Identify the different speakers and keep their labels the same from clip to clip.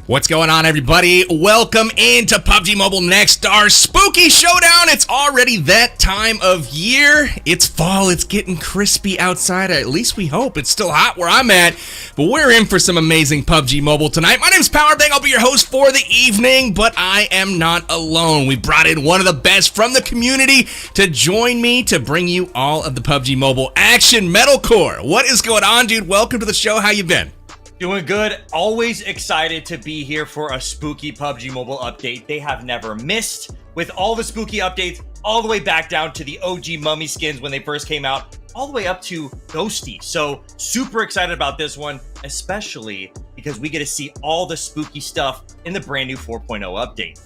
Speaker 1: What's going on, everybody? Welcome into PUBG Mobile Next, our Spooky Showdown. It's already that time of year. It's fall. It's getting crispy outside. At least we hope. It's still hot where I'm at, but we're in for some amazing PUBG Mobile tonight. My name's Powerbang. I'll be your host for the evening, but I am not alone. We brought in one of the best from the community to join me to bring you all of the PUBG Mobile action. Metalcore, what is going on, dude? Welcome to the show. How you been?
Speaker 2: Doing good. Always excited to be here for a spooky PUBG Mobile update. They have never missed with all the spooky updates, all the way back down to the OG mummy skins when they first came out, all the way up to Ghosty. So super excited about this one, especially because we get to see all the spooky stuff in the brand new 4.0 update.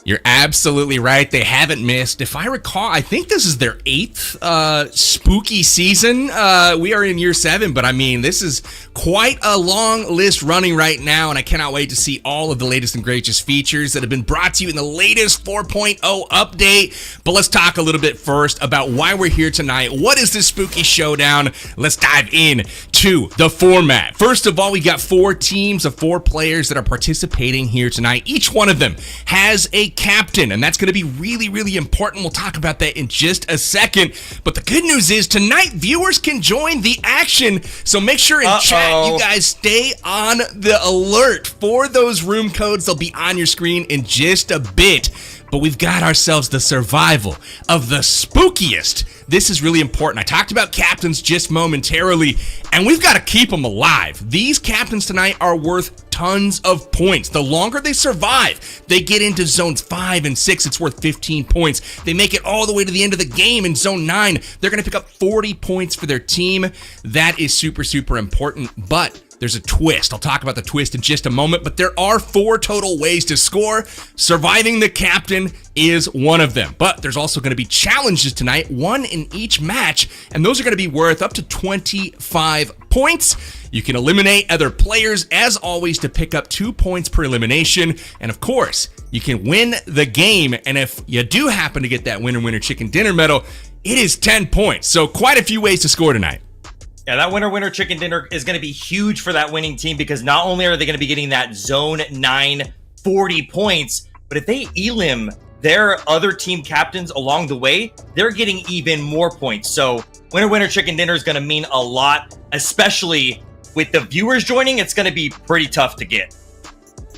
Speaker 1: You're absolutely right. They haven't missed. If I recall, I think this is their 8th spooky season. We are in year 7, but I mean, this is quite a long list running right now, and I cannot wait to see all of the latest and greatest features that have been brought to you in the latest 4.0 update. But let's talk a little bit first about why we're here tonight. What is this Spooky Showdown? Let's dive in to the format. First of all, we got 4 teams of 4 players that are participating here tonight. Each one of them has a captain, and that's going to be really, really important. We'll talk about that in just a second. But the good news is tonight viewers can join the action, so make sure in chat you guys stay on the alert for those room codes. They'll be on your screen in just a bit. But we've got ourselves the survival of the spookiest. This is really important. I talked about captains just momentarily, and we've got to keep them alive. These captains tonight are worth tons of points. The longer they survive, they get into zones 5 and 6, it's worth 15 points. They make it all the way to the end of the game in zone 9. They're going to pick up 40 points for their team. That is super, super important, but there's a twist. I'll talk about the twist in just a moment, but there are 4 total ways to score. Surviving the captain is one of them, but there's also going to be challenges tonight, 1 in each match, and those are going to be worth up to 25 points. You can eliminate other players, as always, to pick up 2 points per elimination, and of course, you can win the game, and if you do happen to get that winner chicken dinner medal, it is 10 points, so quite a few ways to score tonight.
Speaker 2: Yeah, that winner chicken dinner is going to be huge for that winning team, because not only are they going to be getting that zone 9 40 points, but if they elim their other team captains along the way, they're getting even more points. So winner chicken dinner is going to mean a lot, especially with the viewers joining. It's going to be pretty tough to get.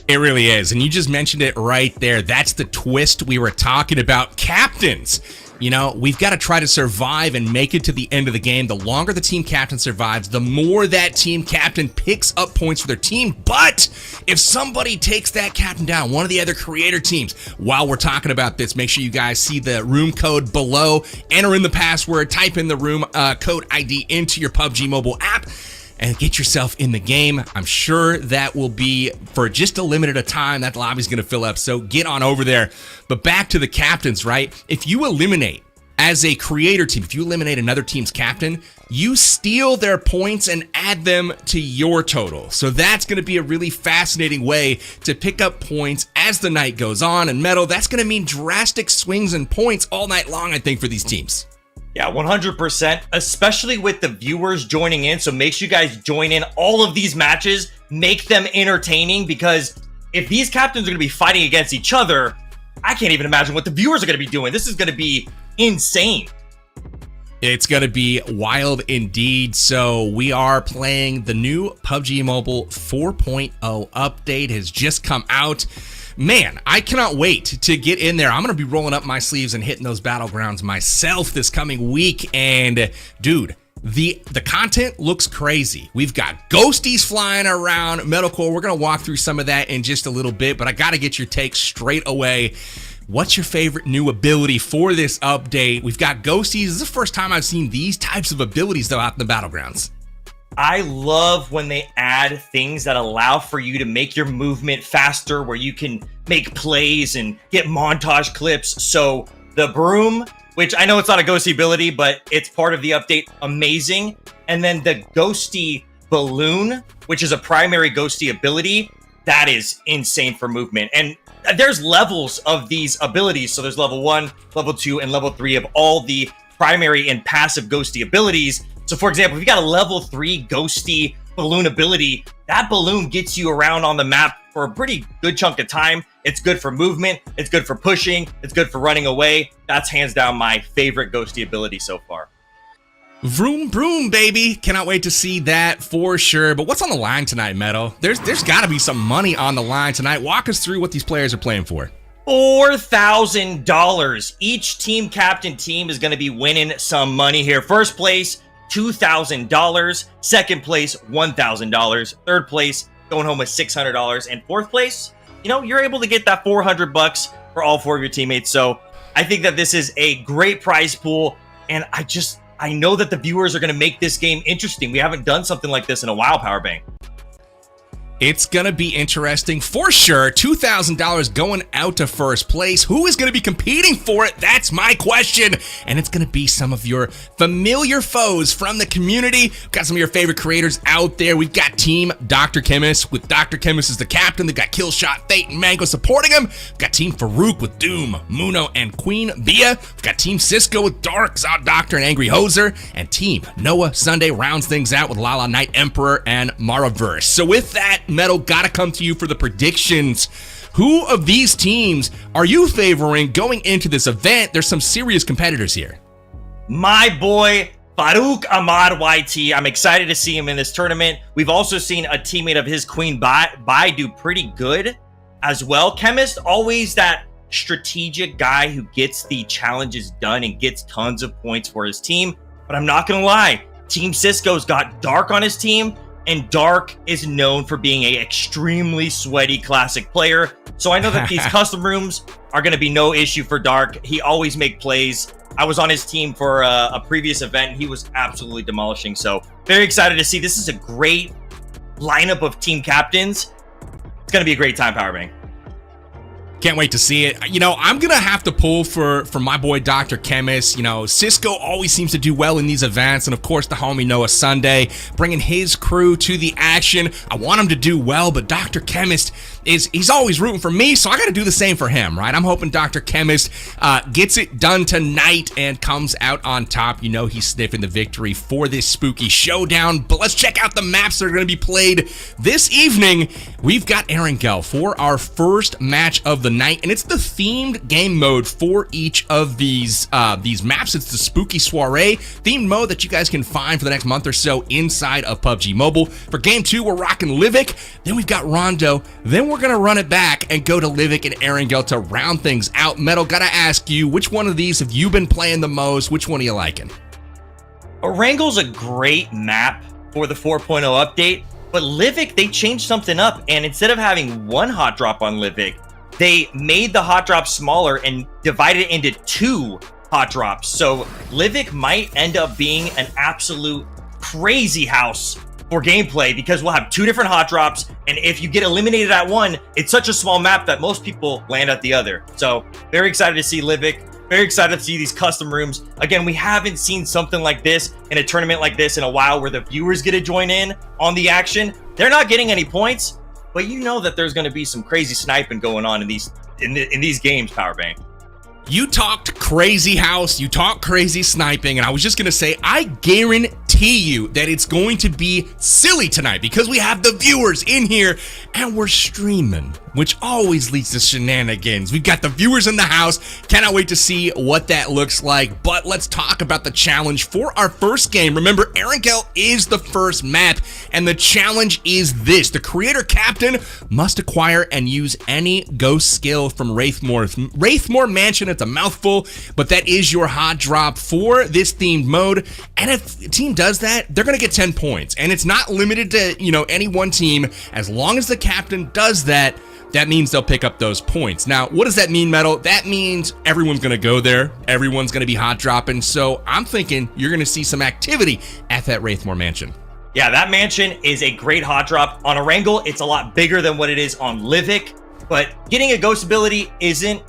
Speaker 1: It really is, and you just mentioned it right there. That's the twist we were talking about. Captains. You know, we've got to try to survive and make it to the end of the game. The longer the team captain survives, the more that team captain picks up points for their team. But if somebody takes that captain down, one of the other creator teams, while we're talking about this, make sure you guys see the room code below. Enter in the password, type in the room code ID into your PUBG mobile app, and get yourself in the game. I'm sure that will be for just a limited time. That lobby's going to fill up, so get on over there. But back to the captains, right? If you eliminate, as a creator team, if you eliminate another team's captain, you steal their points and add them to your total. So that's going to be a really fascinating way to pick up points as the night goes on. And Metal, that's going to mean drastic swings in points all night long, I think, for these teams.
Speaker 2: Yeah, 100%, especially with the viewers joining in. So make sure you guys join in all of these matches, make them entertaining, because if these captains are going to be fighting against each other, I can't even imagine what the viewers are going to be doing. This is going to be insane.
Speaker 1: It's going to be wild indeed. So we are playing the new PUBG Mobile 4.0 update has just come out. Man, I cannot wait to get in there. I'm going to be rolling up my sleeves and hitting those Battlegrounds myself this coming week. And dude, the content looks crazy. We've got ghosties flying around. Metalcore, we're going to walk through some of that in just a little bit, but I got to get your take straight away. What's your favorite new ability for this update? We've got ghosties. This is the first time I've seen these types of abilities though out in the Battlegrounds.
Speaker 2: I love when they add things that allow for you to make your movement faster, where you can make plays and get montage clips. So the broom, which I know it's not a ghosty ability, but it's part of the update, amazing. And then the ghosty balloon, which is a primary ghosty ability, that is insane for movement. And there's levels of these abilities. So there's level 1, level 2, and level 3 of all the primary and passive ghosty abilities. So for example, if you got a level 3 ghosty balloon ability, that balloon gets you around on the map for a pretty good chunk of time. It's good for movement. It's good for pushing. It's good for running away. That's hands down my favorite ghosty ability so far.
Speaker 1: Vroom, vroom, baby. Cannot wait to see that for sure. But what's on the line tonight, Meadow? There's got to be some money on the line tonight. Walk us through what these players are playing for.
Speaker 2: $4,000. Each team captain team is going to be winning some money here. First place, $2,000. Second place, $1,000. Third place, going home with $600. And fourth place, you're able to get that $400 for all four of your teammates. So I think that this is a great prize pool. And I know that the viewers are going to make this game interesting. We haven't done something like this in a while, Powerbang.
Speaker 1: It's going to be interesting for sure. $2,000 going out to first place. Who is going to be competing for it? That's my question. And it's going to be some of your familiar foes from the community. We've got some of your favorite creators out there. We've got Team Dr. Chemist with Dr. Chemist as the captain. They've got Killshot, Fate, and Mango supporting him. We've got Team Farouk with Doom, Muno, and Queen Bia. We've got Team Cisco with Dark, Zod Doctor, and Angry Hoser. And Team Noah Sunday rounds things out with Lala Knight Emperor and Maraverse. So with that, Metal, gotta come to you for the predictions. Who of these teams are you favoring going into this event? There's some serious competitors here.
Speaker 2: My boy, Farouk Ahmad YT. I'm excited to see him in this tournament. We've also seen a teammate of his, Queen Bai, do pretty good as well. Chemist, always that strategic guy who gets the challenges done and gets tons of points for his team. But I'm not gonna lie, Team Cisco's got Dark on his team, and Dark is known for being an extremely sweaty classic player. So I know that these custom rooms are going to be no issue for Dark. He always make plays. I was on his team for a previous event. He was absolutely demolishing. So very excited to see. This is a great lineup of team captains. It's going to be a great time, Powerbang.
Speaker 1: Can't wait to see it. I'm going to have to pull for my boy Dr. Chemist. Cisco always seems to do well in these events. And of course, the homie Noah Sunday, bringing his crew to the action. I want him to do well, but Dr. Chemist, he's always rooting for me, so I got to do the same for him, right? I'm hoping Dr. Chemist gets it done tonight and comes out on top. He's sniffing the victory for this spooky showdown. But let's check out the maps that are going to be played this evening. We've got Erangel for our first match of the night, and it's the themed game mode for each of these maps. It's the Spooky Soiree themed mode that you guys can find for the next month or so inside of PUBG Mobile. For game 2, we're rocking Livik. Then we've got Rondo. Then we're gonna run it back and go to Livik and Erangel to round things out. Metal, gotta ask you, which one of these have you been playing the most? Which one are you liking?
Speaker 2: Erangel's a great map for the 4.0 update, but Livik, they changed something up, and instead of having one hot drop on Livik, they made the hot drop smaller and divided it into 2 hot drops. So Livik might end up being an absolute crazy house for gameplay because we'll have 2 different hot drops. And if you get eliminated at one, it's such a small map that most people land at the other. So very excited to see Livik. Very excited to see these custom rooms. Again, we haven't seen something like this in a tournament like this in a while where the viewers get to join in on the action. They're not getting any points, but you know that there's going to be some crazy sniping going on in these games, Powerbang.
Speaker 1: You talked crazy house, you talked crazy sniping, and I was just going to say, I guarantee you that it's going to be silly tonight because we have the viewers in here and we're streaming, which always leads to shenanigans. We've got the viewers in the house. Cannot wait to see what that looks like. But let's talk about the challenge for our first game. Remember, Erangel is the first map, and the challenge is this. The creator captain must acquire and use any ghost skill from Wraithmoor Mansion. It's a mouthful, but that is your hot drop for this themed mode. And if a team does that, they're going to get 10 points. And it's not limited to, any one team. As long as the captain does that, that means they'll pick up those points. Now, what does that mean, Metal? That means everyone's going to go there. Everyone's going to be hot dropping. So I'm thinking you're going to see some activity at that Wraithmoor Mansion.
Speaker 2: Yeah, that mansion is a great hot drop. On Erangel, it's a lot bigger than what it is on Livik. But getting a ghost ability isn't,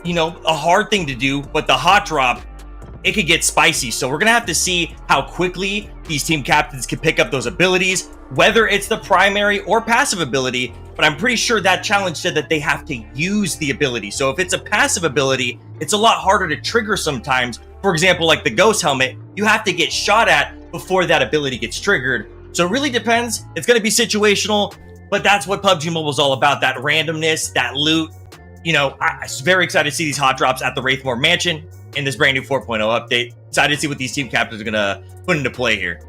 Speaker 2: a hard thing to do. But the hot drop, it could get spicy. So we're going to have to see how quickly these team captains can pick up those abilities, whether it's the primary or passive ability. But I'm pretty sure that challenge said that they have to use the ability. So if it's a passive ability, it's a lot harder to trigger sometimes. For example, like the ghost helmet, you have to get shot at before that ability gets triggered. So it really depends. It's going to be situational. but that's what PUBG Mobile is all about, that randomness, that loot. You know, I'm very excited to see these hot drops at the Wraithmoor Mansion in this brand new 4.0 update. Excited to see what these team captains are going to put into play here.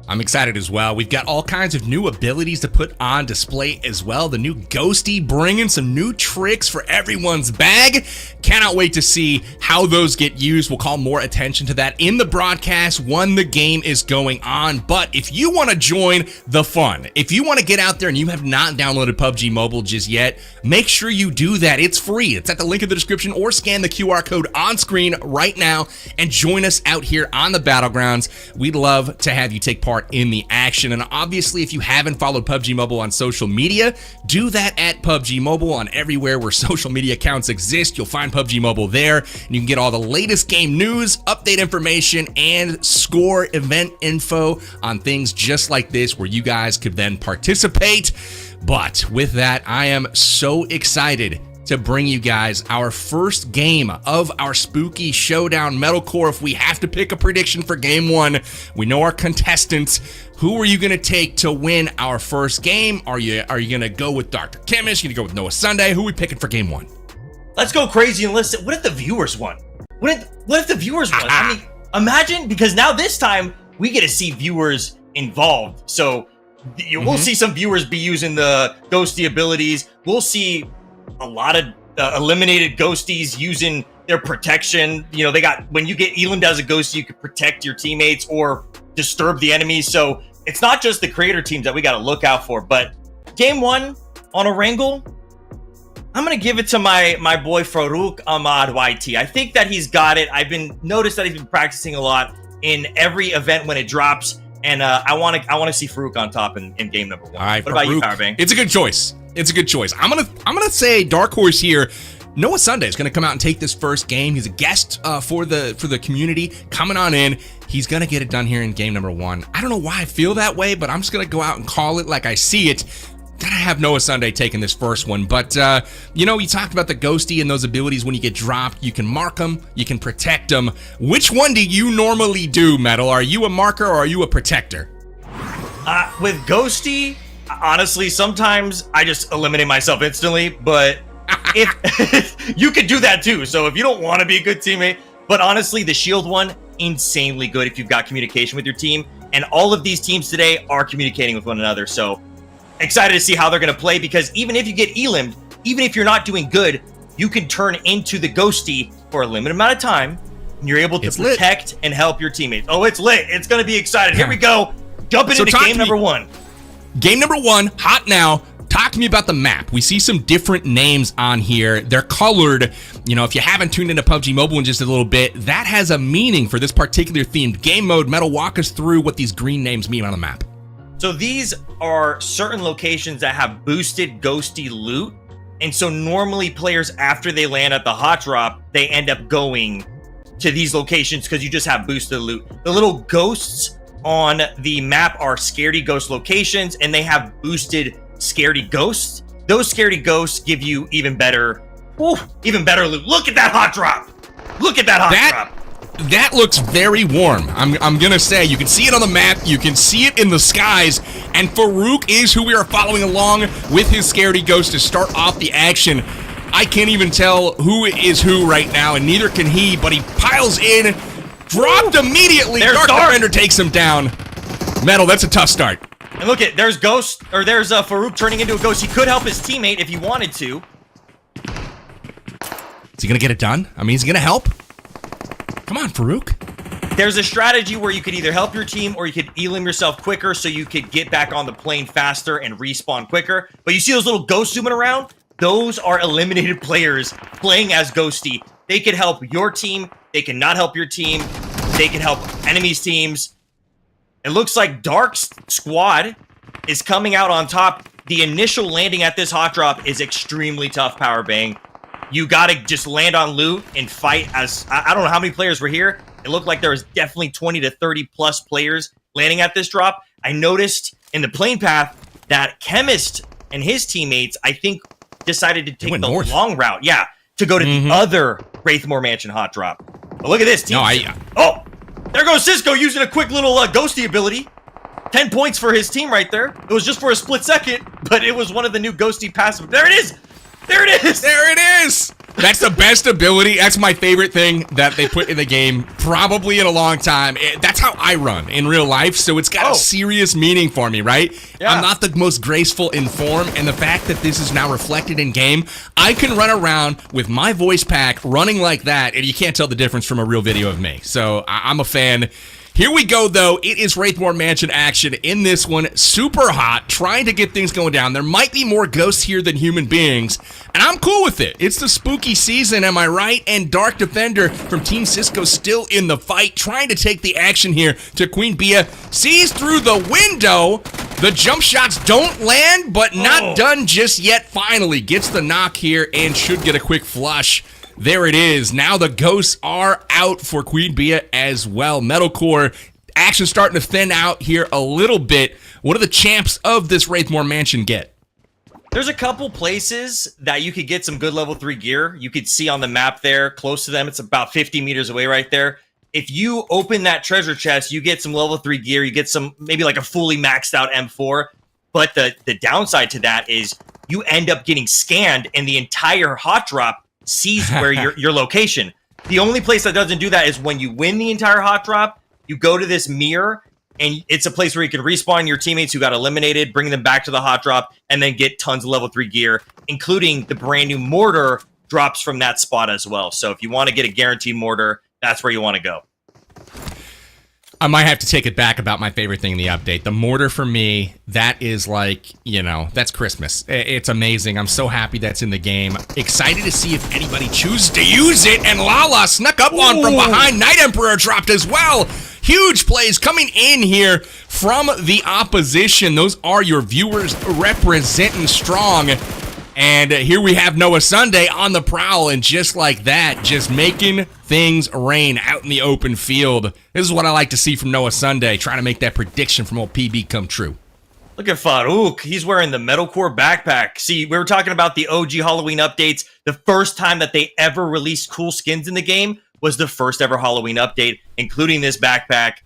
Speaker 1: I'm excited as well. We've got all kinds of new abilities to put on display as well. The new Ghosty bringing some new tricks for everyone's bag. Cannot wait to see how those get used. We'll call more attention to that in the broadcast when the game is going on. But if you want to join the fun, if you want to get out there and you have not downloaded PUBG Mobile just yet, make sure you do that. It's free. It's at the link in the description, or scan the QR code on screen right now and join us out here on the Battlegrounds. We'd love to have you take part in the action. And obviously, if you haven't followed PUBG Mobile on social media, do that at PUBG Mobile on everywhere where social media accounts exist. You'll find PUBG Mobile there, and you can get all the latest game news, update information, and score event info on things just like this where you guys could then participate. But with that, I am so excited to bring you guys our first game of our Spooky Showdown Metalcore. If we have to pick a prediction for game one, we know our contestants. Who are you going to take to win our first game? Are you going to go with Dr. Chemist? You going to go with Noah Sunday? Who are we picking for game one?
Speaker 2: Let's go crazy and listen. What if the viewers won? What if the viewers won? I mean, imagine, because now this time we get to see viewers involved. So we'll see some viewers be using the ghosty abilities. We'll see a lot of eliminated ghosties using their protection. You know, they got, when you get elimed as a ghosty, you can protect your teammates or disturb the enemies. So it's not just the creator teams that we got to look out for. But game one on Erangel, I'm going to give it to my boy Farouk Ahmad YT. I think that he's got it. Noticed that he's been practicing a lot in every event when it drops. And I want to see Farouk on top in game number one.
Speaker 1: All right,
Speaker 2: what about you, Powerbang?
Speaker 1: It's a good choice. It's a good choice. I'm gonna say dark horse here. Noah Sunday is gonna come out and take this first game. He's a guest for the community coming on in. He's gonna get it done here in game number one. I don't know why I feel that way, but I'm just gonna go out and call it like I see it. Gotta have Noah Sunday taking this first one. But you know, you talked about the ghosty and those abilities. When you get dropped, you can mark them, you can protect them. Which one do you normally do, Metal? Are you a marker or are you a protector?
Speaker 2: With ghosty, honestly, sometimes I just eliminate myself instantly, but if you could do that too. So if you don't want to be a good teammate, but honestly, the shield one, insanely good if you've got communication with your team. And all of these teams today are communicating with one another. So excited to see how they're going to play, because even if you get elimed, even if you're not doing good, you can turn into the ghosty for a limited amount of time, and you're able to protect and help your teammates. Oh, it's lit. It's going to be exciting. Here we go. Jumping into game number one.
Speaker 1: Game number one, hot now. Talk to me about the map. We see some different names on here. They're colored. You know, if you haven't tuned into PUBG Mobile in just a little bit, that has a meaning for this particular themed game mode. Metal, walk us through what these green names mean on the map.
Speaker 2: So these are certain locations that have boosted ghosty loot. And so normally players, after they land at the hot drop, they end up going to these locations because you just have boosted loot. The little ghosts on the map are scaredy ghost locations, and they have boosted scaredy ghosts. Those scaredy ghosts give you even better loot. Look at that hot drop. Look at that hot drop.
Speaker 1: That looks very warm. I'm gonna say, you can see it on the map, you can see it in the skies, and Farouk is who we are following along with his scaredy ghost to start off the action. I can't even tell who is who right now, and neither can he, but he piles in, dropped immediately. Dark Defender takes him down. Metal, that's a tough start.
Speaker 2: And look at, there's Ghost, or there's Farouk turning into a ghost. He could help his teammate if he wanted to.
Speaker 1: Is he gonna get it done? I mean, he's gonna help. Come on, Farouk.
Speaker 2: There's a strategy where you could either help your team or you could elim yourself quicker so you could get back on the plane faster and respawn quicker. But you see those little ghosts zooming around? Those are eliminated players playing as Ghosty. They could help your team. They can not help your team. They can help enemies' teams. It looks like Dark's squad is coming out on top. The initial landing at this hot drop is extremely tough, Powerbang. You gotta just land on loot and fight as... I don't know how many players were here. It looked like there was definitely 20 to 30 plus players landing at this drop. I noticed in the plane path that Chemist and his teammates, I think, decided to take the long route. Yeah, to go to the other Wraithmoor Mansion hot drop. But look at this team.
Speaker 1: No,
Speaker 2: oh, there goes Cisco using a quick little ghosty ability. 10 points for his team right there. It was just for a split second, but it was one of the new ghosty passive. There it is! There it is!
Speaker 1: There it is! That's the best ability. That's my favorite thing that they put in the game, probably in a long time. That's how I run in real life, so it's got a serious meaning for me, right? Yeah. I'm not the most graceful in form, and the fact that this is now reflected in game, I can run around with my voice pack running like that, and you can't tell the difference from a real video of me. So I'm a fan. Here we go, though. It is Wraithmoor Mansion action in this one. Super hot, trying to get things going down. There might be more ghosts here than human beings, and I'm cool with it. It's the spooky season, am I right? And Dark Defender from Team Cisco still in the fight, trying to take the action here to Queen Bia. Sees through the window. The jump shots don't land, but not done just yet. Finally gets the knock here and should get a quick flush. There it is. Now the ghosts are out for Queen Bia as well. Metalcore action starting to thin out here a little bit. What do the champs of this Wraithmoor Mansion get?
Speaker 2: There's a couple places that you could get some good level 3 gear. You could see on the map there, close to them. It's about 50 meters away right there. If you open that treasure chest, you get some level 3 gear. You get some, maybe like a fully maxed out M4. But the downside to that is you end up getting scanned and the entire hot drop sees where your location. The only place that doesn't do that is when you win the entire hot drop, you go to this mirror, and it's a place where you can respawn your teammates who got eliminated, bring them back to the hot drop, and then get tons of level 3 gear, including the brand new mortar drops from that spot as well. So if you want to get a guaranteed mortar, that's where you want to go.
Speaker 1: I might have to take it back about my favorite thing in the update. The mortar for me, that is like, you know, that's Christmas. It's amazing. I'm so happy that's in the game. Excited to see if anybody chooses to use it. And Lala snuck up on from behind. Night Emperor dropped as well. Huge plays coming in here from the opposition. Those are your viewers representing strong. And here we have Noah Sunday on the prowl, and just like that, just making things rain out in the open field. This is what I like to see from Noah Sunday, trying to make that prediction from old PB come true.
Speaker 2: Look at Farouk. He's wearing the metalcore backpack. See, we were talking about the OG Halloween updates. The first time that they ever released cool skins in the game was the first ever Halloween update, including this backpack.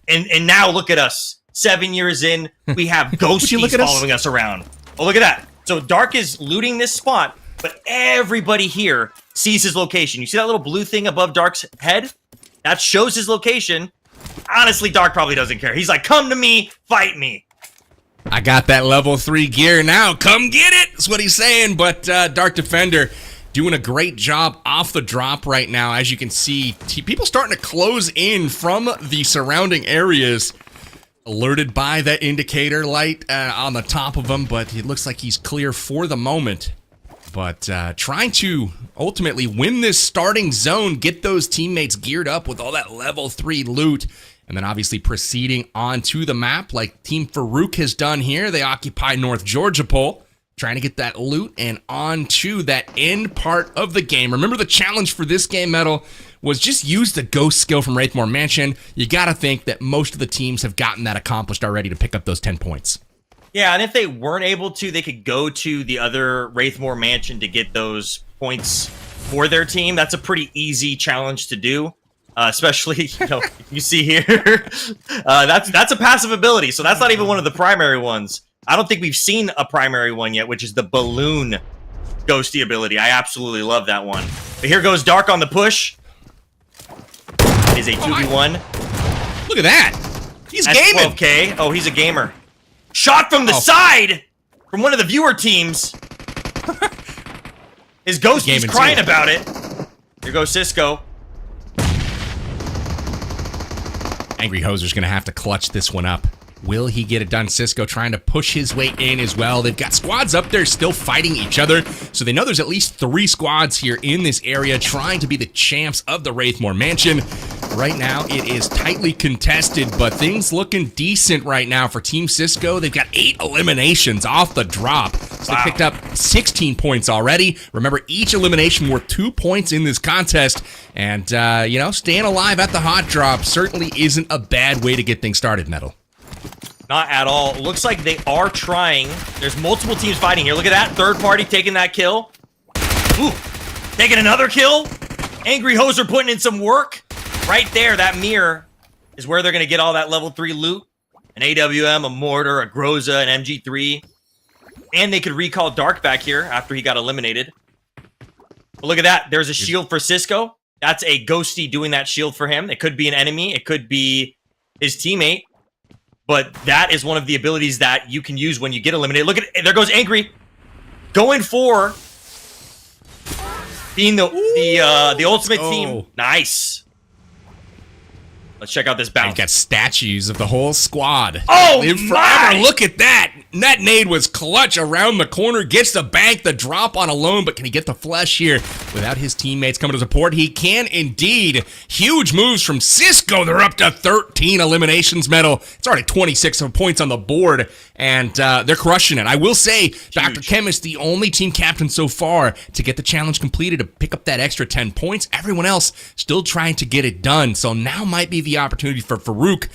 Speaker 2: And now look at us. 7 years in, we have ghosties following us around. Oh, look at that. So Dark is looting this spot, but everybody here sees his location. You see that little blue thing above Dark's head? That shows his location. Honestly, Dark probably doesn't care. He's like, come to me, fight me.
Speaker 1: I got that level 3 gear now. Come get it. That's what he's saying. But Dark Defender doing a great job off the drop right now. As you can see, people starting to close in from the surrounding areas. Alerted by that indicator light on the top of him, but it looks like he's clear for the moment. But trying to ultimately win this starting zone, get those teammates geared up with all that level 3 loot, and then obviously proceeding onto the map like Team Farouk has done here. They occupy North Georgia Pole, trying to get that loot and onto that end part of the game. Remember, the challenge for this game, Metal, was just use the ghost skill from Wraithmoor Mansion. You gotta think that most of the teams have gotten that accomplished already to pick up those 10 points.
Speaker 2: Yeah, and if they weren't able to, they could go to the other Wraithmoor Mansion to get those points for their team. That's a pretty easy challenge to do, especially, you know, you see here. That's a passive ability, so that's not even one of the primary ones. I don't think we've seen a primary one yet, which is the balloon ghosty ability. I absolutely love that one. But here goes Dark on the push. It is a 2v1.
Speaker 1: Look at that. He's gaming.
Speaker 2: 12K. Oh, he's a gamer. Shot from the side from one of the viewer teams. His ghost is crying about it. Here goes Cisco.
Speaker 1: Angry Hoser's going to have to clutch this one up. Will he get it done? Cisco trying to push his way in as well. They've got squads up there still fighting each other, so they know there's at least 3 squads here in this area trying to be the champs of the Wraithmoor Mansion. Right now, it is tightly contested, but things looking decent right now for Team Cisco. They've got 8 eliminations off the drop, so they picked up 16 points already. Remember, each elimination worth 2 points in this contest, and, you know, staying alive at the hot drop certainly isn't a bad way to get things started, Metal.
Speaker 2: Not at all. Looks like they are trying. There's multiple teams fighting here. Look at that. Third party taking that kill. Ooh. Taking another kill. Angry Hoser putting in some work. Right there, that mirror is where they're going to get all that level 3 loot. an AWM, a Mortar, a Groza, an MG3. And they could recall Dark back here after he got eliminated. But look at that. There's a shield for Cisco. That's a Ghosty doing that shield for him. It could be an enemy. It could be his teammate. But that is one of the abilities that you can use when you get eliminated. Look at it. There goes Angry. Going for being the ultimate team. Nice. Let's check out this bounce.
Speaker 1: He's got statues of the whole squad.
Speaker 2: Oh,
Speaker 1: live
Speaker 2: my!
Speaker 1: forever. Look at that. That nade was clutch around the corner. Gets the bank, the drop on alone, but can he get the flesh here without his teammates coming to support? He can indeed. Huge moves from Cisco. They're up to 13 eliminations medal. It's already 26 points on the board, and they're crushing it. I will say, Dr. Chemist, the only team captain so far to get the challenge completed to pick up that extra 10 points. Everyone else still trying to get it done. So now might be the opportunity for Farouk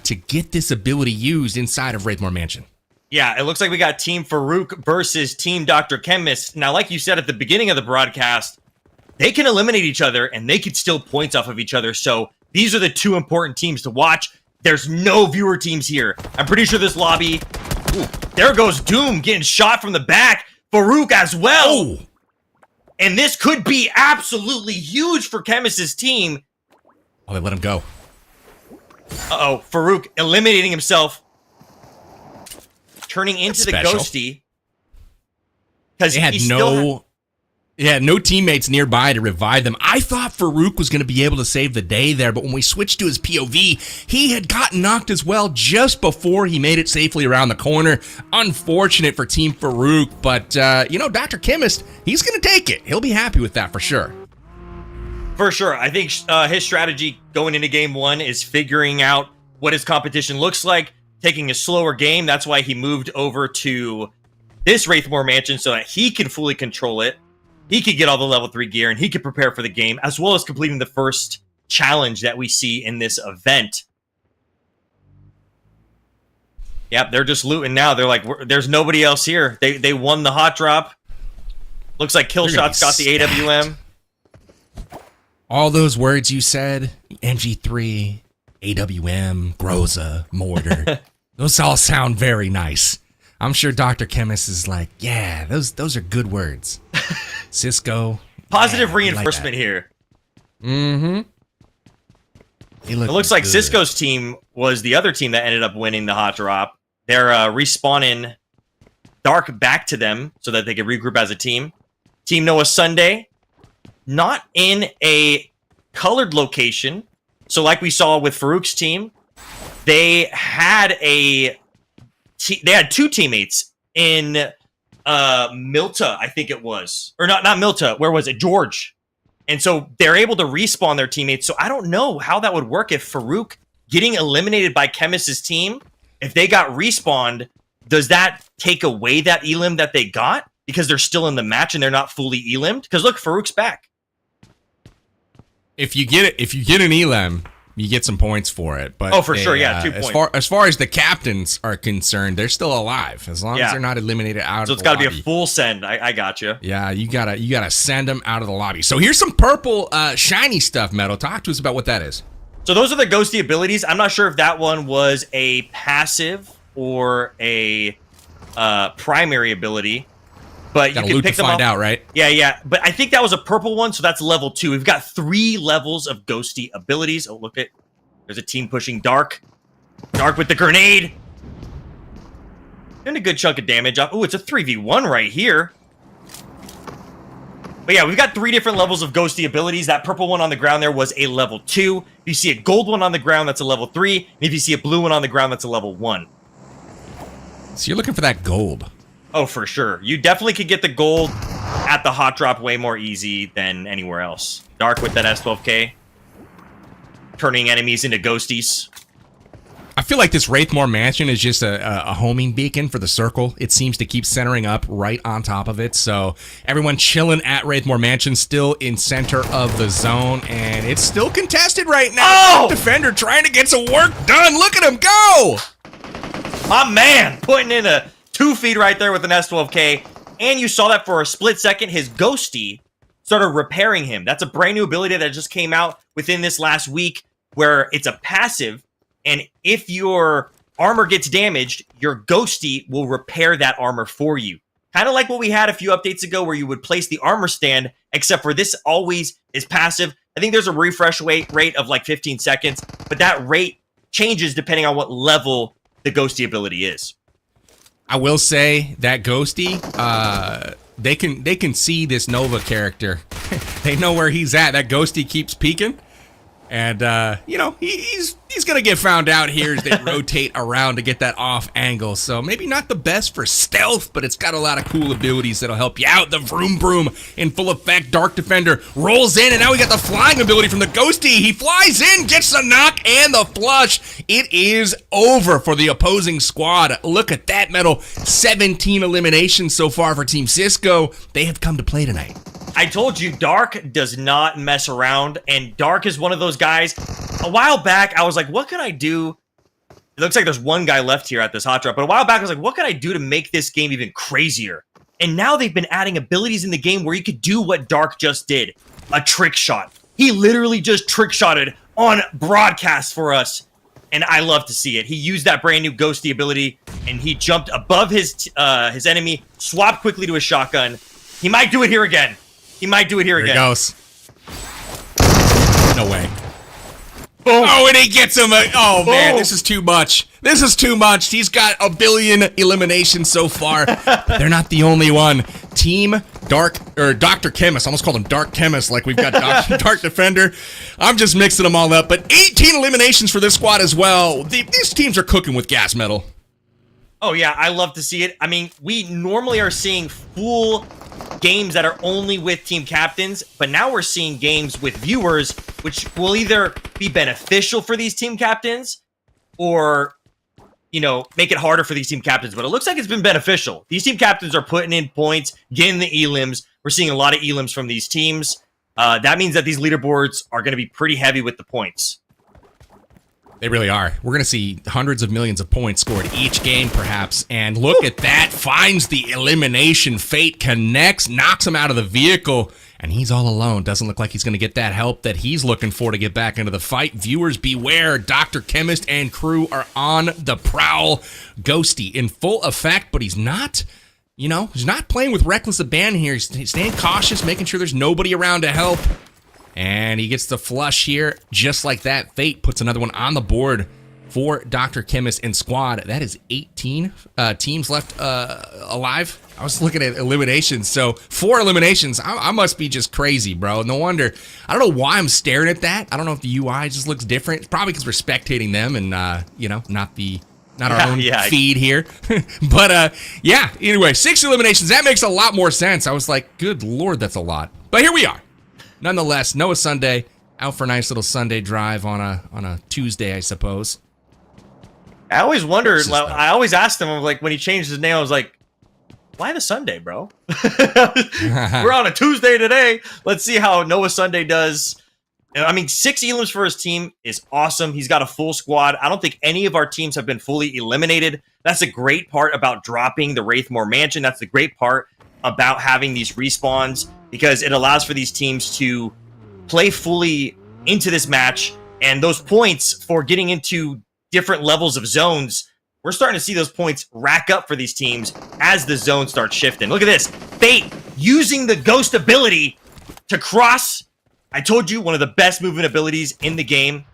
Speaker 1: to get this ability used inside of Wraithmoor Mansion.
Speaker 2: Yeah, it looks like we got Team Farouk versus Team Dr. Chemist. Now, like you said at the beginning of the broadcast, they can eliminate each other and they can steal points off of each other. So these are the two important teams to watch. There's no viewer teams here. I'm pretty sure this lobby... Ooh, there goes Doom getting shot from the back. Farouk as well.
Speaker 1: Oh.
Speaker 2: And this could be absolutely huge for Chemist's team.
Speaker 1: Oh, they let him go.
Speaker 2: Uh-oh, Farouk eliminating himself. Turning into the Ghosty. Because
Speaker 1: they had no teammates nearby to revive them. I thought Farouk was going to be able to save the day there, but when we switched to his POV, he had gotten knocked as well just before he made it safely around the corner. Unfortunate for Team Farouk, but Dr. Chemist, he's going to take it. He'll be happy with that for sure.
Speaker 2: For sure. I think his strategy going into game one is figuring out what his competition looks like, taking a slower game. That's why he moved over to this Wraithmoor Mansion so that he can fully control it. He could get all the level 3 gear and he could prepare for the game, as well as completing the first challenge that we see in this event. Yep, they're just looting now. They're like, there's nobody else here. They won the hot drop. Looks like Killshot's got the AWM.
Speaker 1: All those words you said, MG3, AWM, Groza, Mortar, those all sound very nice. I'm sure Dr. Chemist is like, yeah, those are good words. Cisco.
Speaker 2: Positive reinforcement here.
Speaker 1: Mm-hmm.
Speaker 2: It looks like Cisco's team was the other team that ended up winning the hot drop. They're respawning Dark back to them so that they can regroup as a team. Team Noah Sunday, not in a colored location. So like we saw with Farouk's team, they had two teammates in Milta, I think it was. Or not Milta, where was it? George. And so they're able to respawn their teammates. So I don't know how that would work if Farouk getting eliminated by Chemist's team, if they got respawned, does that take away that elim that they got? Because they're still in the match and they're not fully elimed? Because look, Farouk's back.
Speaker 1: If you get an elim, you get some points for it. But
Speaker 2: for sure, yeah, 2 points.
Speaker 1: As far as the captains are concerned, they're still alive as long as they're not eliminated out of the lobby. So
Speaker 2: it's got to be a full send. I got you.
Speaker 1: Yeah, you gotta send them out of the lobby. So here's some purple shiny stuff, Metal. Talk to us about what that is.
Speaker 2: So those are the ghosty abilities. I'm not sure if that one was a passive or a primary ability. But you can pick them up.
Speaker 1: Out, right?
Speaker 2: Yeah. But I think that was a purple one, so that's level 2. We've got 3 levels of ghosty abilities. Oh, look at there's a team pushing Dark. Dark with the grenade. And a good chunk of damage. Oh, it's a 3v1 right here. But yeah, we've got 3 different levels of ghosty abilities. That purple one on the ground there was a level 2. If you see a gold one on the ground, that's a level 3. And if you see a blue one on the ground, that's a level 1.
Speaker 1: So you're looking for that gold.
Speaker 2: Oh, for sure. You definitely could get the gold at the hot drop way more easy than anywhere else. Dark with that S12K. Turning enemies into ghosties.
Speaker 1: I feel like this Wraithmoor Mansion is just a homing beacon for the circle. It seems to keep centering up right on top of it. So everyone chilling at Wraithmoor Mansion, still in center of the zone. And it's still contested right now.
Speaker 2: Oh!
Speaker 1: Defender trying to get some work done. Look at him go!
Speaker 2: My man putting in a 2 feet right there with an S12K. And you saw that for a split second. His ghosty started repairing him. That's a brand new ability that just came out within this last week where it's a passive. And if your armor gets damaged, your ghosty will repair that armor for you. Kind of like what we had a few updates ago where you would place the armor stand, except for this always is passive. I think there's a refresh rate of like 15 seconds, but that rate changes depending on what level the ghosty ability is.
Speaker 1: I will say that ghosty, they can see this Nova character. They know where he's at. That ghosty keeps peeking. And, you know, he's going to get found out here as they rotate around to get that off angle. So maybe not the best for stealth, but it's got a lot of cool abilities that'll help you out. The Vroom Vroom in full effect. Dark Defender rolls in, and now we got the flying ability from the ghosty. He flies in, gets the knock and the flush. It is over for the opposing squad. Look at that, Metal. 17 eliminations so far for Team Cisco. They have come to play tonight.
Speaker 2: I told you, Dark does not mess around, and Dark is one of those guys. A while back, I was like, what can I do? It looks like there's one guy left here at this hot drop, but a while back, I was like, what can I do to make this game even crazier? And now they've been adding abilities in the game where you could do what Dark just did, a trick shot. He literally just trick shotted on broadcast for us, and I love to see it. He used that brand new ghosty ability, and he jumped above his enemy, swapped quickly to his shotgun. He might do it here again. He might do it here again.
Speaker 1: Here he goes. No way. Boom. Oh, and he gets him. Oh, man, this is too much. This is too much. He's got a billion eliminations so far. But they're not the only one. Team Dark, or Dr. Chemist. I almost called him Dark Chemist, like we've got Dark Defender. I'm just mixing them all up. But 18 eliminations for this squad as well. These teams are cooking with gas, Metal.
Speaker 2: Oh, yeah, I love to see it. I mean, we normally are seeing full games that are only with team captains, but now we're seeing games with viewers, which will either be beneficial for these team captains or, you know, make it harder for these team captains. But it looks like it's been beneficial. These team captains are putting in points, getting the elims. We're seeing a lot of elims from these teams. That means that these leaderboards are going to be pretty heavy with the points.
Speaker 1: They really are. We're going to see hundreds of millions of points scored each game, perhaps. And look at that. Finds the elimination. Fate connects, knocks him out of the vehicle, and he's all alone. Doesn't look like he's going to get that help that he's looking for to get back into the fight. Viewers, beware. Dr. Chemist and crew are on the prowl. Ghosty in full effect, but he's not, you know, he's not playing with reckless abandon here. He's staying cautious, making sure there's nobody around to help. And he gets the flush here, just like that. Fate puts another one on the board for Dr. Chemist and squad. That is 18 teams left alive. I was looking at eliminations, so 4 eliminations. I must be just crazy, bro. No wonder. I don't know why I'm staring at that. I don't know if the UI just looks different. It's probably because we're spectating them and, you know, not our own feed here. But, yeah, anyway, 6 eliminations. That makes a lot more sense. I was like, good Lord, that's a lot. But here we are. Nonetheless, Noah Sunday out for a nice little Sunday drive on a Tuesday, I suppose.
Speaker 2: I always wondered. I always asked him, like, when he changed his name, I was like, "Why the Sunday, bro? We're on a Tuesday today. Let's see how Noah Sunday does." I mean, 6 elims for his team is awesome. He's got a full squad. I don't think any of our teams have been fully eliminated. That's a great part about dropping the Wraithmoor Mansion. That's the great part about having these respawns, because it allows for these teams to play fully into this match, and those points for getting into different levels of zones, we're starting to see those points rack up for these teams as the zone starts shifting. Look at this. Fate using the ghost ability to cross. I told you, one of the best movement abilities in the game.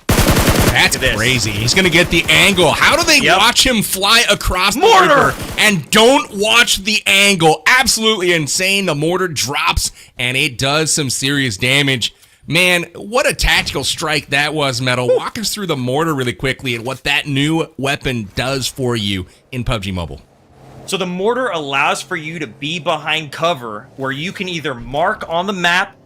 Speaker 1: That's crazy. He's going to get the angle. How do they watch him fly across the
Speaker 2: mortar
Speaker 1: river and don't watch the angle? Absolutely insane. The mortar drops, and it does some serious damage. Man, what a tactical strike that was, Metal. Walk us through the mortar really quickly and what that new weapon does for you in PUBG Mobile.
Speaker 2: So the mortar allows for you to be behind cover where you can either mark on the map,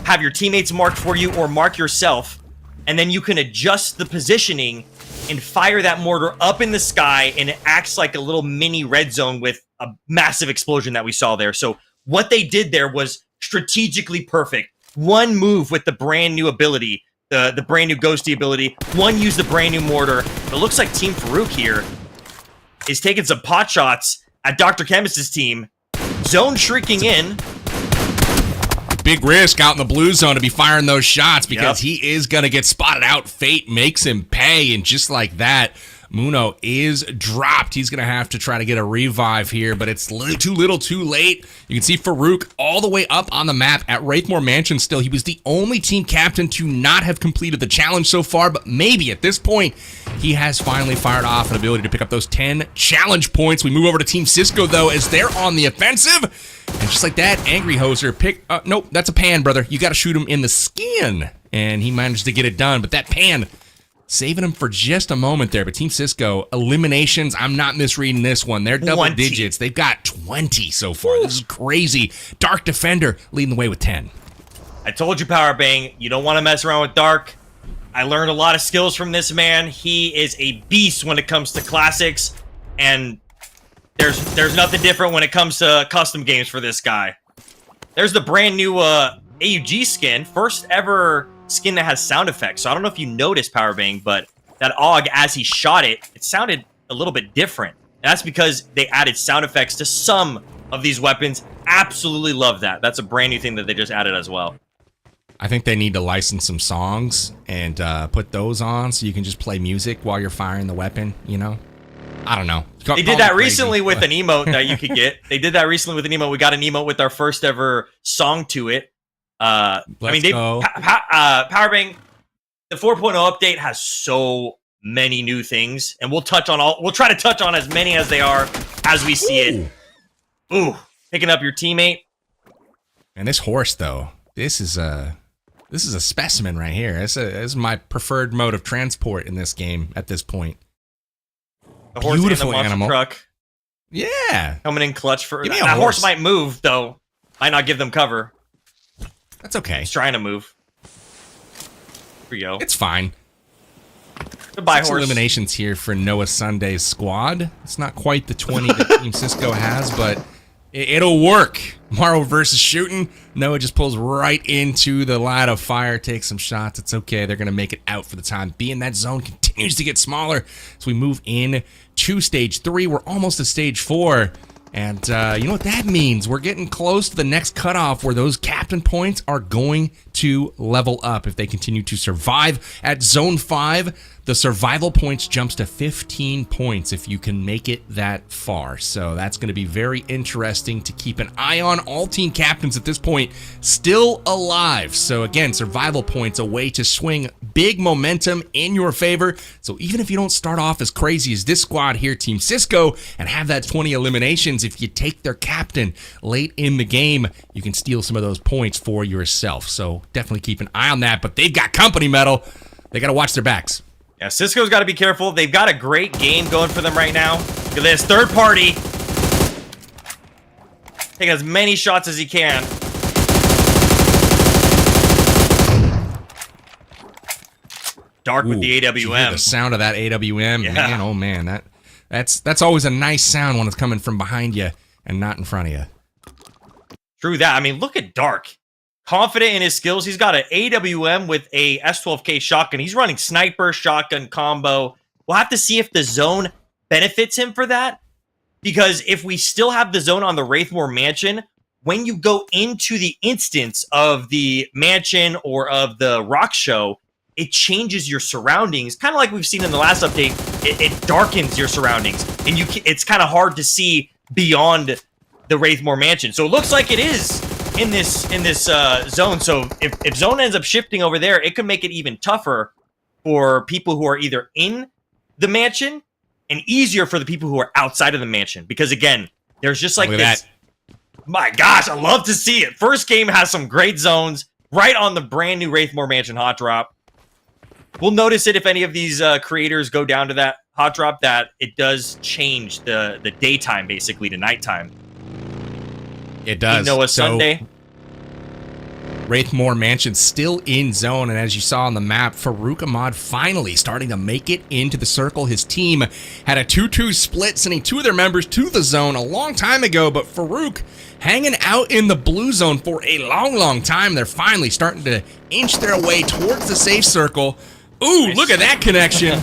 Speaker 2: have your teammates mark for you, or mark yourself. And then you can adjust the positioning and fire that mortar up in the sky, and it acts like a little mini red zone with a massive explosion that we saw there. So what they did there was strategically perfect. One move with the brand new ability, the brand new ghosty ability. One used the brand new mortar. It looks like Team Farouk here is taking some pot shots at Dr. Chemist's team. Zone shrinking in.
Speaker 1: big risk out in the blue zone to be firing those shots because he is going to get spotted out. Fate makes him pay, and just like that, Muno is dropped. He's going to have to try to get a revive here, but it's too little too late. You can see Farouk all the way up on the map at Wraithmoor Mansion still. He was the only team captain to not have completed the challenge so far, but maybe at this point, he has finally fired off an ability to pick up those 10 challenge points. We move over to Team Cisco, though, as they're on the offensive. And just like that, Angry Hoser nope, that's a pan, brother. You got to shoot him in the skin. And he managed to get it done, but that pan saving him for just a moment there. But Team Cisco, eliminations, I'm not misreading this one. They're double
Speaker 2: 20
Speaker 1: digits. They've got 20 so far. Ooh. This is crazy. Dark Defender leading the way with 10.
Speaker 2: I told you, Power Bang, you don't want to mess around with Dark. I learned a lot of skills from this man. He is a beast when it comes to classics, and there's nothing different when it comes to custom games for this guy. There's the brand new AUG skin, first ever skin that has sound effects. So I don't know if you noticed, Power Bang, but that AUG, as he shot it, it sounded a little bit different. And that's because they added sound effects to some of these weapons. Absolutely love that. That's a brand new thing that they just added as well.
Speaker 1: I think they need to license some songs and put those on so you can just play music while you're firing the weapon, you know? I don't know.
Speaker 2: They did that recently with an emote that you could get. They did that recently with an emote. We got an emote with our first ever song to it. Power Bang, the 4.0 update has so many new things, and we'll try to touch on as many as they are as we see it. Ooh, picking up your teammate.
Speaker 1: And this horse, though, this is a specimen right here. This is my preferred mode of transport in this game at this point.
Speaker 2: The horse
Speaker 1: Beautiful
Speaker 2: and the
Speaker 1: animal.
Speaker 2: Truck.
Speaker 1: Yeah.
Speaker 2: Coming in clutch for that horse might move, though. Might not give them cover.
Speaker 1: That's okay.
Speaker 2: He's trying to move. Here we go.
Speaker 1: It's fine.
Speaker 2: Goodbye,
Speaker 1: 6
Speaker 2: horse.
Speaker 1: eliminations here for Noah Sunday's squad. It's not quite the 20 that Team Cisco has, but it'll work. Morrow versus shooting. Noah just pulls right into the line of fire, takes some shots. It's okay. They're going to make it out for the time being. That zone continues to get smaller as we move in to stage 3. We're almost to stage 4. And you know what that means? We're getting close to the next cutoff where those captain points are going to level up if they continue to survive. At Zone 5, the survival points jumps to 15 points if you can make it that far. So that's going to be very interesting to keep an eye on. All team captains at this point still alive. So again, survival points, a way to swing big momentum in your favor. So even if you don't start off as crazy as this squad here, Team Cisco, and have that 20 eliminations, if you take their captain late in the game, you can steal some of those points for yourself. So definitely keep an eye on that. But they've got company metal. They got to watch their backs.
Speaker 2: Yeah, Cisco's got to be careful. They've got a great game going for them right now. Look at this, third party. Taking as many shots as he can. Dark with the AWM.
Speaker 1: You hear the sound of that AWM,
Speaker 2: yeah.
Speaker 1: Man, oh man, that's always a nice sound when it's coming from behind you and not in front of you.
Speaker 2: True that. I mean, look at Dark. Confident in his skills. He's got an AWM with a S12K shotgun. He's running sniper, shotgun combo. We'll have to see if the zone benefits him for that. Because if we still have the zone on the Wraithmoor Mansion, when you go into the instance of the mansion or of the rock show, it changes your surroundings. Kind of like we've seen in the last update, it darkens your surroundings. And it's kind of hard to see beyond the Wraithmoor Mansion. So it looks like it is in this zone. So if zone ends up shifting over there, it could make it even tougher for people who are either in the mansion and easier for the people who are outside of the mansion. Because again, there's just like this. My gosh, I love to see it. First game has some great zones right on the brand new Wraithmoor Mansion hot drop. We'll notice it if any of these creators go down to that hot drop, that it does change the daytime basically to nighttime.
Speaker 1: It does.
Speaker 2: Noah Sunday.
Speaker 1: Wraithmoor Mansion still in zone, and as you saw on the map, Farouk Ahmad finally starting to make it into the circle. His team had a 2-2 split, sending 2 of their members to the zone a long time ago, but Farouk hanging out in the blue zone for a long time. They're finally starting to inch their way towards the safe circle. Ooh, look at that connection.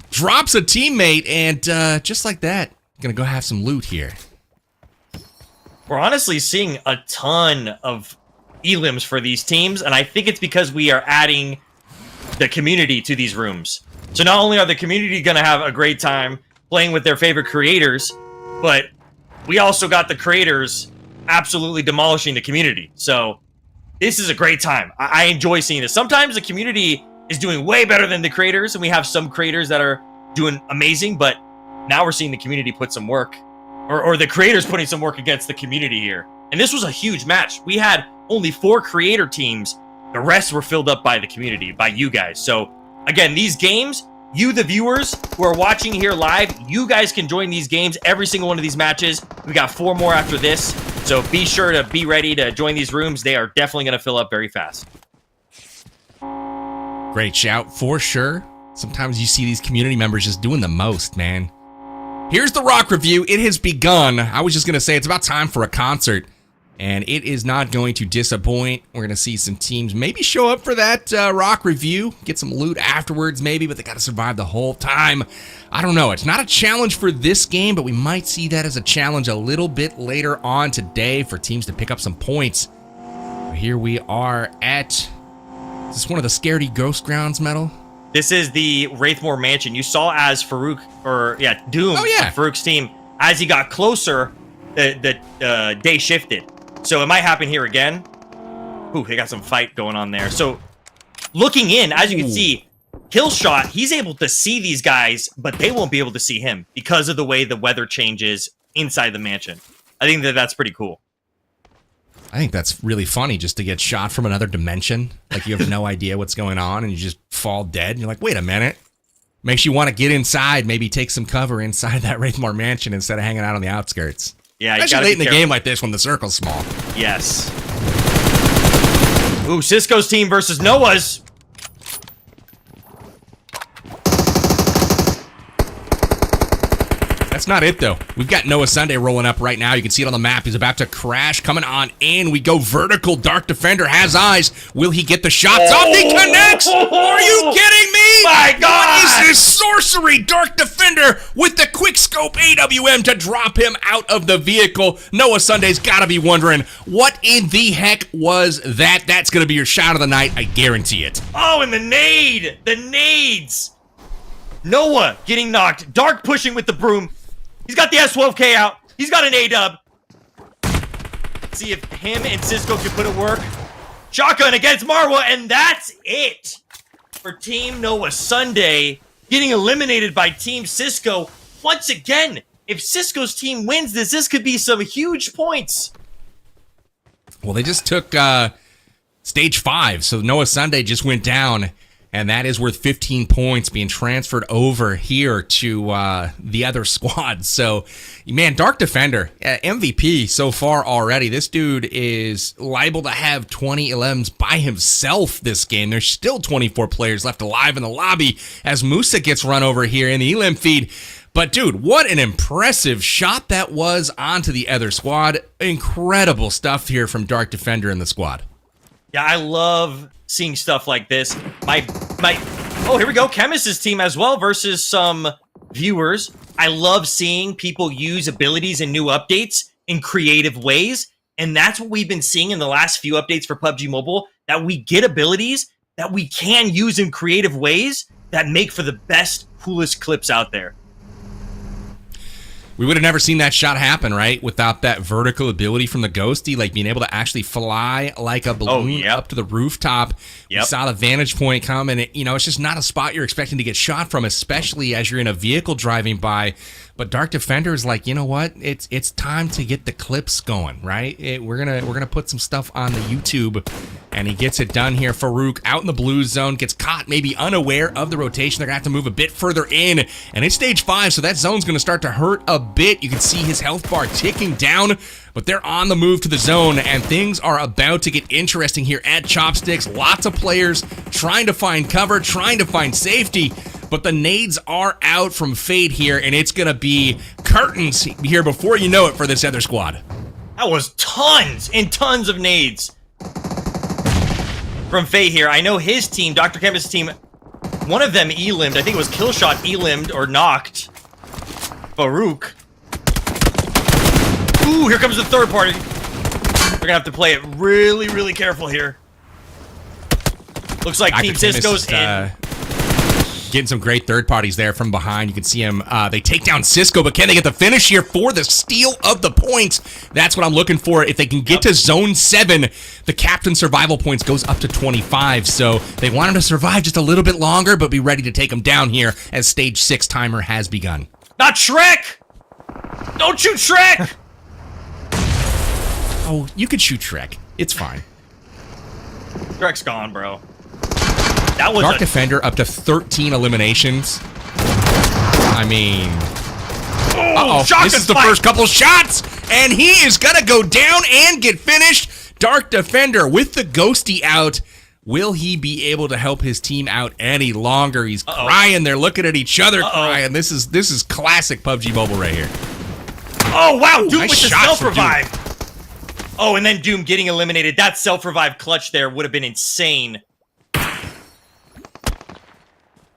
Speaker 1: Drops a teammate, and just like that, gonna go have some loot here.
Speaker 2: We're honestly seeing a ton of elims for these teams, and I think it's because we are adding the community to these rooms. So not only are the community going to have a great time playing with their favorite creators, but we also got the creators absolutely demolishing the community. So this is a great time. I enjoy seeing this. Sometimes the community is doing way better than the creators, and we have some creators that are doing amazing, but now we're seeing the community put some work, or the creators putting some work against the community here. And this was a huge match. We had only 4 creator teams. The rest were filled up by the community, by you guys. So again, these games, you, the viewers who are watching here live, you guys can join these games, every single one of these matches. We got 4 more after this. So be sure to be ready to join these rooms. They are definitely going to fill up very fast.
Speaker 1: Great shout, for sure. Sometimes you see these community members just doing the most, man. Here's the rock review. It has begun. I was just going to say it's about time for a concert, and it is not going to disappoint. We're going to see some teams maybe show up for that rock review, get some loot afterwards maybe, but they got to survive the whole time. I don't know. It's not a challenge for this game, but we might see that as a challenge a little bit later on today for teams to pick up some points. Here we are at... Is this one of the Scaredy Ghost Grounds medal?
Speaker 2: This is the Wraithmoor Mansion. You saw as Farouk, Doom, Farouk's team, as he got closer, the day shifted. So it might happen here again. Ooh, they got some fight going on there. So looking in, as you can see, Killshot, he's able to see these guys, but they won't be able to see him because of the way the weather changes inside the mansion. I think that's pretty cool.
Speaker 1: I think that's really funny, just to get shot from another dimension. Like you have no idea what's going on and you just fall dead. And you're like, wait a minute. Makes you want to get inside, maybe take some cover inside that Wraithmoor Mansion instead of hanging out on the outskirts.
Speaker 2: Yeah, you
Speaker 1: especially late in the game like this when the circle's small.
Speaker 2: Yes. Ooh, Cisco's team versus Noah's.
Speaker 1: That's not it, though. We've got Noah Sunday rolling up right now. You can see it on the map. He's about to crash. Coming on in. We go vertical. Dark Defender has eyes. Will he get the shots off? He connects! Are you kidding me?
Speaker 2: My God!
Speaker 1: What is this sorcery? Dark Defender with the quick scope AWM to drop him out of the vehicle. Noah Sunday's got to be wondering, what in the heck was that? That's going to be your shot of the night. I guarantee it.
Speaker 2: Oh, and the nade! The nades! Noah getting knocked. Dark pushing with the broom. He's got the S12K out. He's got an A-dub. See if him and Cisco can put it work. Shotgun against Marwa, and that's it for Team Noah Sunday. Getting eliminated by Team Cisco. Once again, if Cisco's team wins this could be some huge points.
Speaker 1: Well, they just took stage 5, so Noah Sunday just went down. And that is worth 15 points being transferred over here to the other squad. So, man, Dark Defender, MVP so far already. This dude is liable to have 20 LMs by himself this game. There's still 24 players left alive in the lobby as Musa gets run over here in the elim feed. But, dude, what an impressive shot that was onto the other squad. Incredible stuff here from Dark Defender and the squad.
Speaker 2: Yeah, I love seeing stuff like this. Oh, here we go. Chemist's team as well versus some viewers. I love seeing people use abilities and new updates in creative ways. And that's what we've been seeing in the last few updates for PUBG Mobile, that we get abilities that we can use in creative ways that make for the best, coolest clips out there.
Speaker 1: We would have never seen that shot happen, right? Without that vertical ability from the Ghosty, like being able to actually fly like a balloon up to the rooftop. You saw the vantage point come, and it's just not a spot you're expecting to get shot from, especially as you're in a vehicle driving by. But Dark Defender is like, you know what? It's time to get the clips going, right? We're gonna put some stuff on the YouTube, and he gets it done here. Farouk out in the blue zone, gets caught maybe unaware of the rotation. They're gonna have to move a bit further in, and it's stage 5, so that zone's gonna start to hurt a bit. You can see his health bar ticking down, but they're on the move to the zone, and things are about to get interesting here at Chopsticks. Lots of players trying to find cover, trying to find safety. But the nades are out from Fade here, and it's going to be curtains here before you know it for this other squad.
Speaker 2: That was tons and tons of nades from Fade here. I know his team, Dr. Chemist's team, one of them elimed. I think it was Killshot elimed or knocked Farouk. Ooh, here comes the third party. They're gonna have to play it really, really careful here. Looks like Team Cisco's in.
Speaker 1: Getting some great third parties there from behind. You can see him. They take down Cisco, but can they get the finish here for the steal of the points? That's what I'm looking for. If they can get to Zone 7, the captain survival points goes up to 25. So they want him to survive just a little bit longer, but be ready to take him down here as Stage 6 timer has begun.
Speaker 2: Not Shrek! Don't shoot Shrek!
Speaker 1: Oh, you could shoot Shrek. It's fine.
Speaker 2: Shrek's gone, bro. That was
Speaker 1: Dark Defender up to 13 eliminations. I mean... This is the first couple shots, and he is gonna go down and get finished. Dark Defender with the ghosty out. Will he be able to help his team out any longer? He's crying. They're looking at each other crying. This is classic PUBG Mobile right here.
Speaker 2: Oh, wow. Doom
Speaker 1: nice
Speaker 2: with the
Speaker 1: shot
Speaker 2: self-revive. Oh, and then Doom getting eliminated. That self-revive clutch there would have been insane.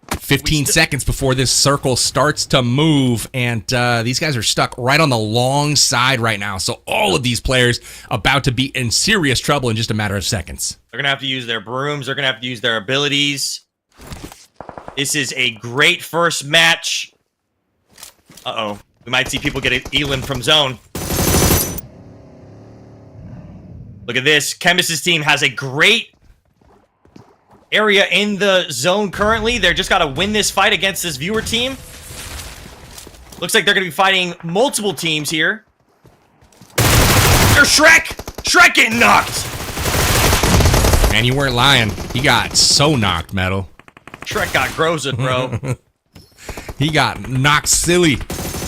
Speaker 1: 15 seconds before this circle starts to move, and these guys are stuck right on the long side right now. So all of these players about to be in serious trouble in just a matter of seconds.
Speaker 2: They're going to have to use their brooms. They're going to have to use their abilities. This is a great first match. Uh-oh. We might see people get an Elan from zone. Look at this. Chemist's team has a great area in the zone currently. They're just got to win this fight against this viewer team. Looks like they're going to be fighting multiple teams here. There's Shrek! Shrek getting knocked!
Speaker 1: Man, you weren't lying. He got so knocked, Metal.
Speaker 2: Shrek got Groza, bro.
Speaker 1: He got knocked silly.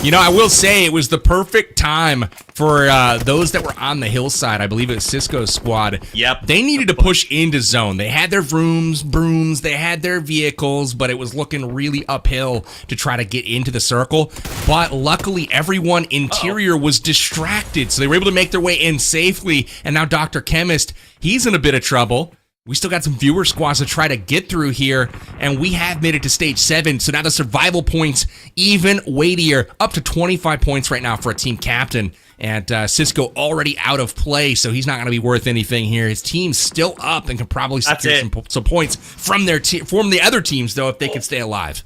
Speaker 1: You know, I will say it was the perfect time for those that were on the hillside. I believe it was Cisco's squad.
Speaker 2: Yep.
Speaker 1: They needed to push into zone. They had their brooms, they had their vehicles, but it was looking really uphill to try to get into the circle. But luckily, everyone interior was distracted, so they were able to make their way in safely. And now Dr. Chemist, he's in a bit of trouble. We still got some viewer squads to try to get through here, and we have made it to Stage 7, so now the survival points even weightier, up to 25 points right now for a team captain, and Cisco already out of play, so he's not going to be worth anything here. His team's still up and can probably secure some points from the other teams, though, if they can stay alive.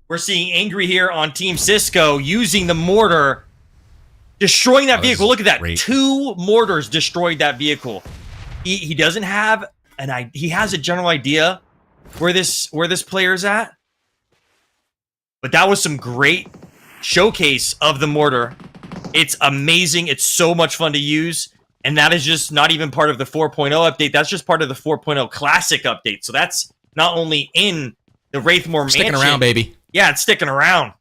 Speaker 2: We're seeing Angry here on Team Cisco using the mortar, destroying that vehicle. Look at that.
Speaker 1: Great.
Speaker 2: 2 mortars destroyed that vehicle. He doesn't have he has a general idea where this player's at, but that was some great showcase of the mortar. It's amazing. It's so much fun to use, and that is just not even part of the 4.0 update. That's just part of the 4.0 classic update. So that's not only in the Wraithmoor Mansion.
Speaker 1: Sticking around, baby.
Speaker 2: Yeah, it's sticking around.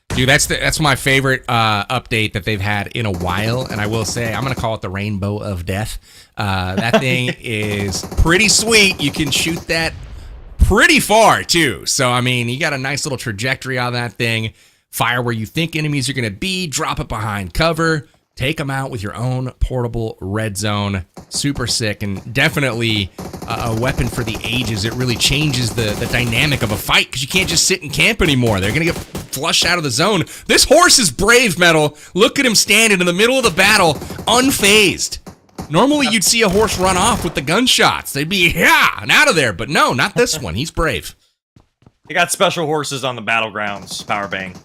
Speaker 1: Dude, that's my favorite update that they've had in a while, and I will say, I'm going to call it the Rainbow of Death. That thing is pretty sweet. You can shoot that pretty far, too. So, I mean, you got a nice little trajectory on that thing. Fire where you think enemies are going to be, drop it behind cover, take them out with your own portable red zone. Super sick, and definitely a weapon for the ages. It really changes the dynamic of a fight, because you can't just sit and camp anymore. They're going to get flushed out of the zone. This horse is brave, Metal. Look at him standing in the middle of the battle, unfazed. Normally, you'd see a horse run off with the gunshots. They'd be, yeah, and out of there. But no, not this one. He's brave.
Speaker 2: They got special horses on the Battlegrounds, Power Bang.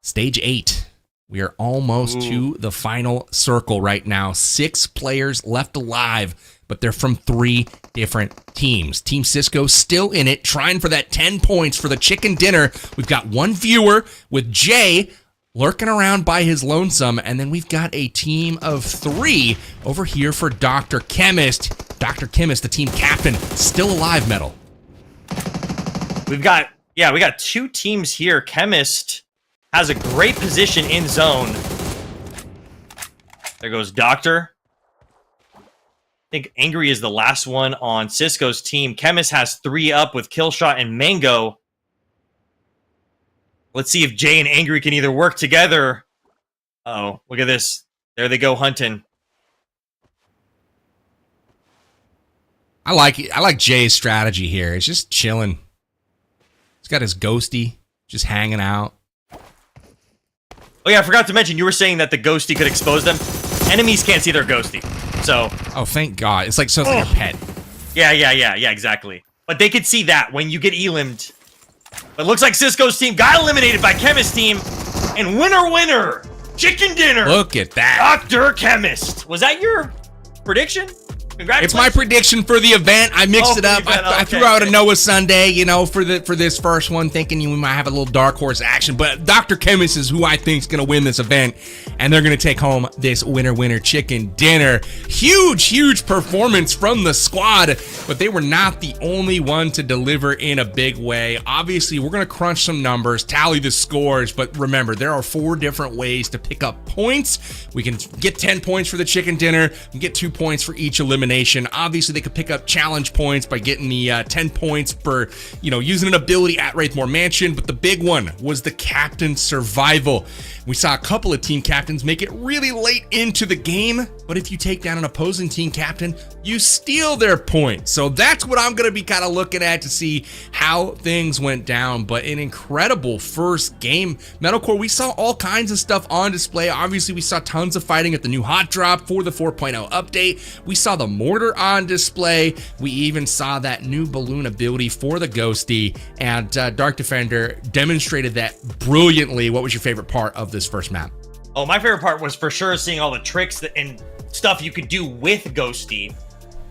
Speaker 1: Stage 8. We are almost to the final circle right now. 6 players left alive, but they're from 3 different teams. Team Cisco still in it, trying for that 10 points for the chicken dinner. We've got one viewer with Jay lurking around by his lonesome, and then we've got a team of 3 over here for Dr. Chemist. Dr. Chemist, the team captain, still alive, Metal.
Speaker 2: We got 2 teams here. Chemist has a great position in zone. There goes Doctor. I think Angry is the last one on Cisco's team. Chemist has 3 up with Killshot and Mango. Let's see if Jay and Angry can either work together. Uh-oh, look at this. There they go hunting.
Speaker 1: I like it. I like Jay's strategy here. It's just chilling. He's got his ghosty, just hanging out.
Speaker 2: Oh yeah, I forgot to mention, you were saying that the ghosty could expose them. Enemies can't see their ghosty, so.
Speaker 1: Oh, thank God. It's like, so it's like a pet.
Speaker 2: Yeah, exactly. But they could see that when you get elimed. But it looks like Cisco's team got eliminated by Chemist's team. And winner, chicken dinner.
Speaker 1: Look at that.
Speaker 2: Dr. Chemist. Was that your prediction? Congratulations.
Speaker 1: It's my prediction for the event. I mixed it up. I threw out a Noah Sunday, you know, for this first one, thinking we might have a little dark horse action. But Dr. Chemist is who I think is going to win this event, and they're going to take home this winner chicken dinner. Huge performance from the squad, but they were not the only one to deliver in a big way. Obviously, we're going to crunch some numbers, tally the scores, but remember, there are 4 different ways to pick up points. We can get 10 points for the chicken dinner, we can get 2 points for each elimination. Obviously, they could pick up challenge points by getting the 10 points for, you know, using an ability at Wraithmoor Mansion, but the big one was the captain survival. We saw a couple of team captains make it really late into the game, but if you take down an opposing team captain, you steal their points. So that's what I'm going to be kind of looking at to see how things went down, but an incredible first game. Metalcore, we saw all kinds of stuff on display. Obviously, we saw tons of fighting at the new hot drop for the 4.0 update. We saw the mortar on display. We even saw that new balloon ability for the ghosty, and Dark Defender demonstrated that brilliantly. What was your favorite part of this first map?
Speaker 2: Oh, my favorite part was for sure seeing all the tricks and stuff you could do with ghosty,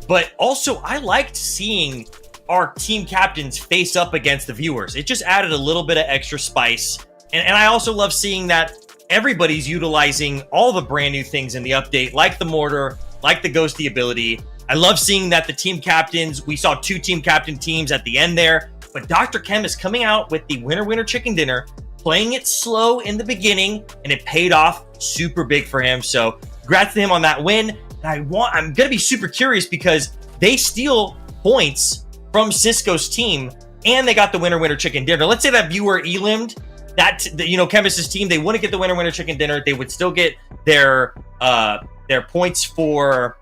Speaker 2: but also I liked seeing our team captains face up against the viewers. It just added a little bit of extra spice, and I also love seeing that everybody's utilizing all the brand new things in the update, like the mortar, like the ghosty ability. I love seeing that the team captains, we saw 2 team captain teams at the end there, but Dr. Chemist coming out with the winner chicken dinner, playing it slow in the beginning, and it paid off super big for him. So congrats to him on that win. And I'm gonna be super curious because they steal points from Cisco's team, and they got the winner chicken dinner. Let's say that viewer elimed that, you know, Chemist's team, they wouldn't get the winner chicken dinner. They would still get their points for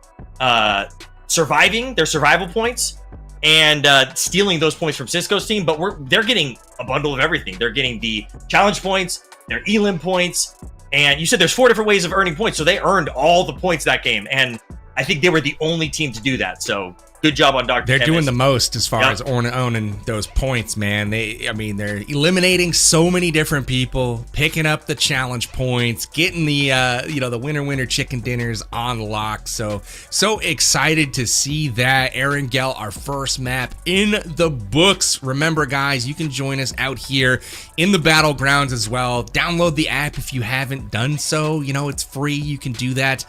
Speaker 2: surviving, their survival points, and stealing those points from Cisco's team. But they're getting a bundle of everything. They're getting the challenge points, their elim points, and you said there's 4 different ways of earning points, so they earned all the points that game, and I think they were the only team to do that. So good job on Dr.
Speaker 1: They're
Speaker 2: Chemist.
Speaker 1: doing the most as far as owning those points, man. They're eliminating so many different people, picking up the challenge points, getting the the winner chicken dinners on lock. So excited to see that. Erangel, our first map in the books. Remember, guys, you can join us out here in the Battlegrounds as well. Download the app if you haven't done so. You know, it's free. You can do that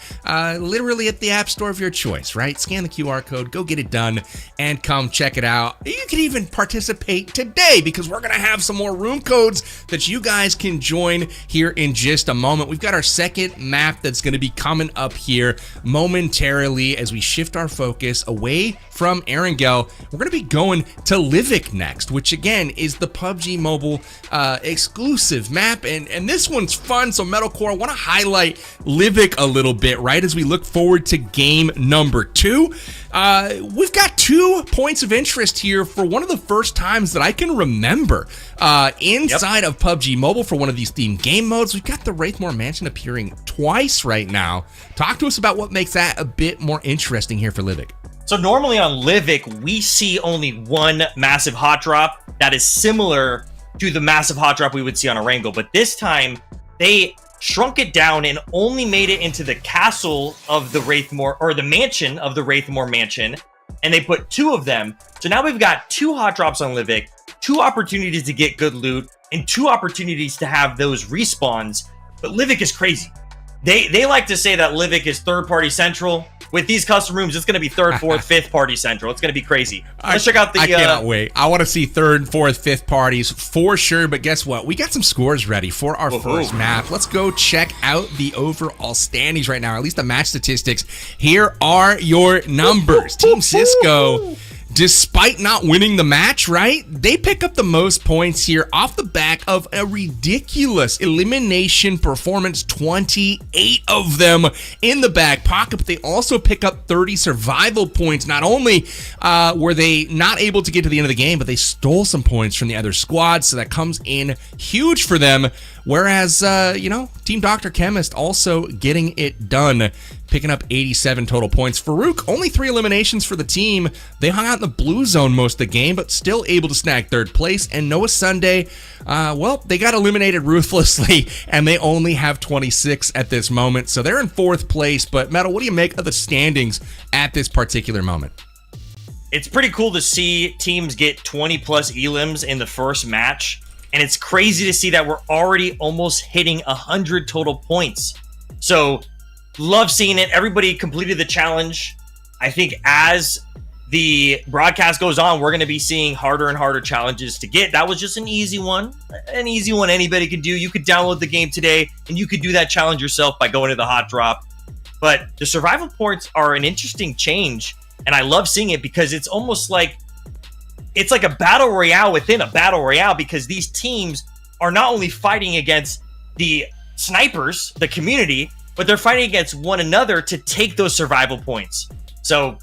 Speaker 1: literally at the app store of your choice, right? Scan the QR code, go get it done, and come check it out. You can even participate today because we're going to have some more room codes that you guys can join here in just a moment. We've got our second map that's going to be coming up here momentarily as we shift our focus away from Erangel. We're going to be going to Livik next, which again is the PUBG Mobile exclusive map, and this one's fun. So Metalcore, I want to highlight Livik a little bit, right, as we look forward to game number 2. We've got 2 points of interest here for one of the first times that I can remember inside of PUBG Mobile for one of these themed game modes. We've got the Wraithmoor Mansion appearing twice right now. Talk to us about what makes that a bit more interesting here for Livik.
Speaker 2: So normally on Livik, we see only one massive hot drop that is similar to the massive hot drop we would see on Erangel, but this time they shrunk it down and only made it into the castle of the Wraithmoor, or the mansion of the Wraithmoor Mansion, and they put 2 of them. So now we've got 2 hot drops on Livik, 2 opportunities to get good loot, and 2 opportunities to have those respawns. But Livik is crazy. They like to say that Livik is third-party central. With these custom rooms, it's going to be 3rd, 4th, 5th party central. It's going to be crazy. Let's check out the...
Speaker 1: I cannot wait. I want to see 3rd, 4th, 5th parties for sure, but guess what? We got some scores ready for our first map. Let's go check out the overall standings right now, or at least the match statistics. Here are your numbers. Team Cisco despite not winning the match, right? They pick up the most points here off the back of a ridiculous elimination performance, 28 of them in the back pocket, but they also pick up 30 survival points. Not only were they not able to get to the end of the game, but they stole some points from the other squad, so that comes in huge for them. Whereas, Team Dr. Chemist also getting it done, picking up 87 total points. Farouk, only 3 eliminations for the team. They hung out in the blue zone most of the game, but still able to snag 3rd place. And Noah Sunday, they got eliminated ruthlessly, and they only have 26 at this moment. So they're in 4th place. But Metal, what do you make of the standings at this particular moment?
Speaker 2: It's pretty cool to see teams get 20 plus elims in the first match. And it's crazy to see that we're already almost hitting 100 total points. So love seeing it. Everybody completed the challenge. I think as the broadcast goes on, we're going to be seeing harder and harder challenges to get. That was just an easy one anybody could do. You could download the game today and you could do that challenge yourself by going to the hot drop. But the survival points are an interesting change. And I love seeing it because it's almost like it's like a battle royale within a battle royale, because these teams are not only fighting against the snipers, the community, but they're fighting against one another to take those survival points. So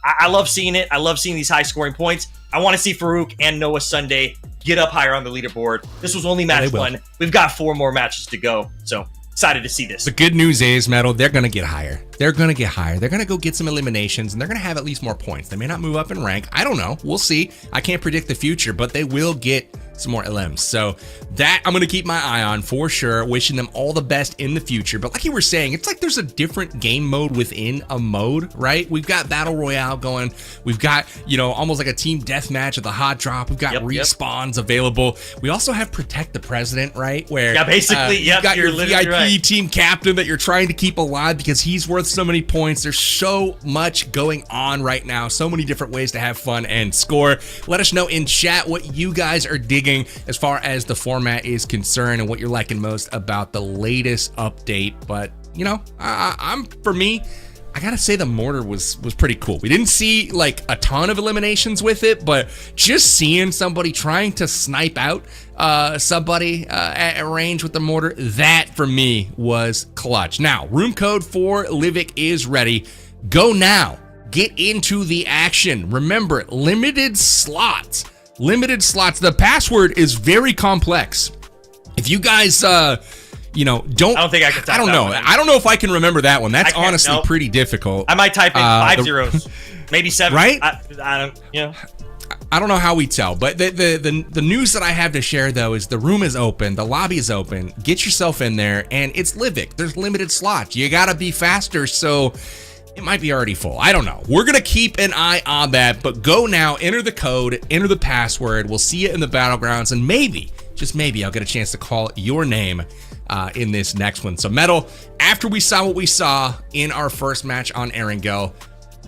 Speaker 2: I love seeing it. I love seeing these high scoring points. I want to see Farouk and Noah Sunday get up higher on the leaderboard. This was only match 1. We've got 4 more matches to go. So excited to see this.
Speaker 1: The good news is, Metal, they're going to get higher. They're going to get higher. They're going to go get some eliminations, and they're going to have at least more points. They may not move up in rank. I don't know. We'll see. I can't predict the future, but they will get some more LMs. So that I'm going to keep my eye on for sure. Wishing them all the best in the future. But like you were saying, it's like there's a different game mode within a mode, right? We've got Battle Royale going. We've got, almost like a team deathmatch at the hot drop. We've got respawns available. We also have Protect the President, right? Where
Speaker 2: basically,
Speaker 1: you've got your VIP
Speaker 2: right.
Speaker 1: team captain that you're trying to keep alive because he's worth so many points. There's so much going on right now. So many different ways to have fun and score. Let us know in chat what you guys are digging as far as the format is concerned and what you're liking most about the latest update. But for me, I gotta say the mortar was pretty cool. We didn't see like a ton of eliminations with it, but just seeing somebody trying to snipe out somebody at range with the mortar, that for me was clutch. Now, room code for Livik is ready. Go now. Get into the action. Remember, limited slots. The password is very complex. If you guys don't,
Speaker 2: I don't think I can type
Speaker 1: I don't know. I don't know if I can remember that one. That's honestly pretty difficult.
Speaker 2: I might type in 5 zeros, maybe 7.
Speaker 1: Right?
Speaker 2: I don't.
Speaker 1: I don't know how we tell, but the news that I have to share though is the room is open, the lobby is open. Get yourself in there, and it's Livik. There's limited slots. You gotta be faster, so it might be already full. I don't know. We're going to keep an eye on that, but go now, enter the code, enter the password. We'll see you in the Battlegrounds, and maybe, just maybe, I'll get a chance to call your name in this next one. So, Metal, after we saw what we saw in our first match on Erangel,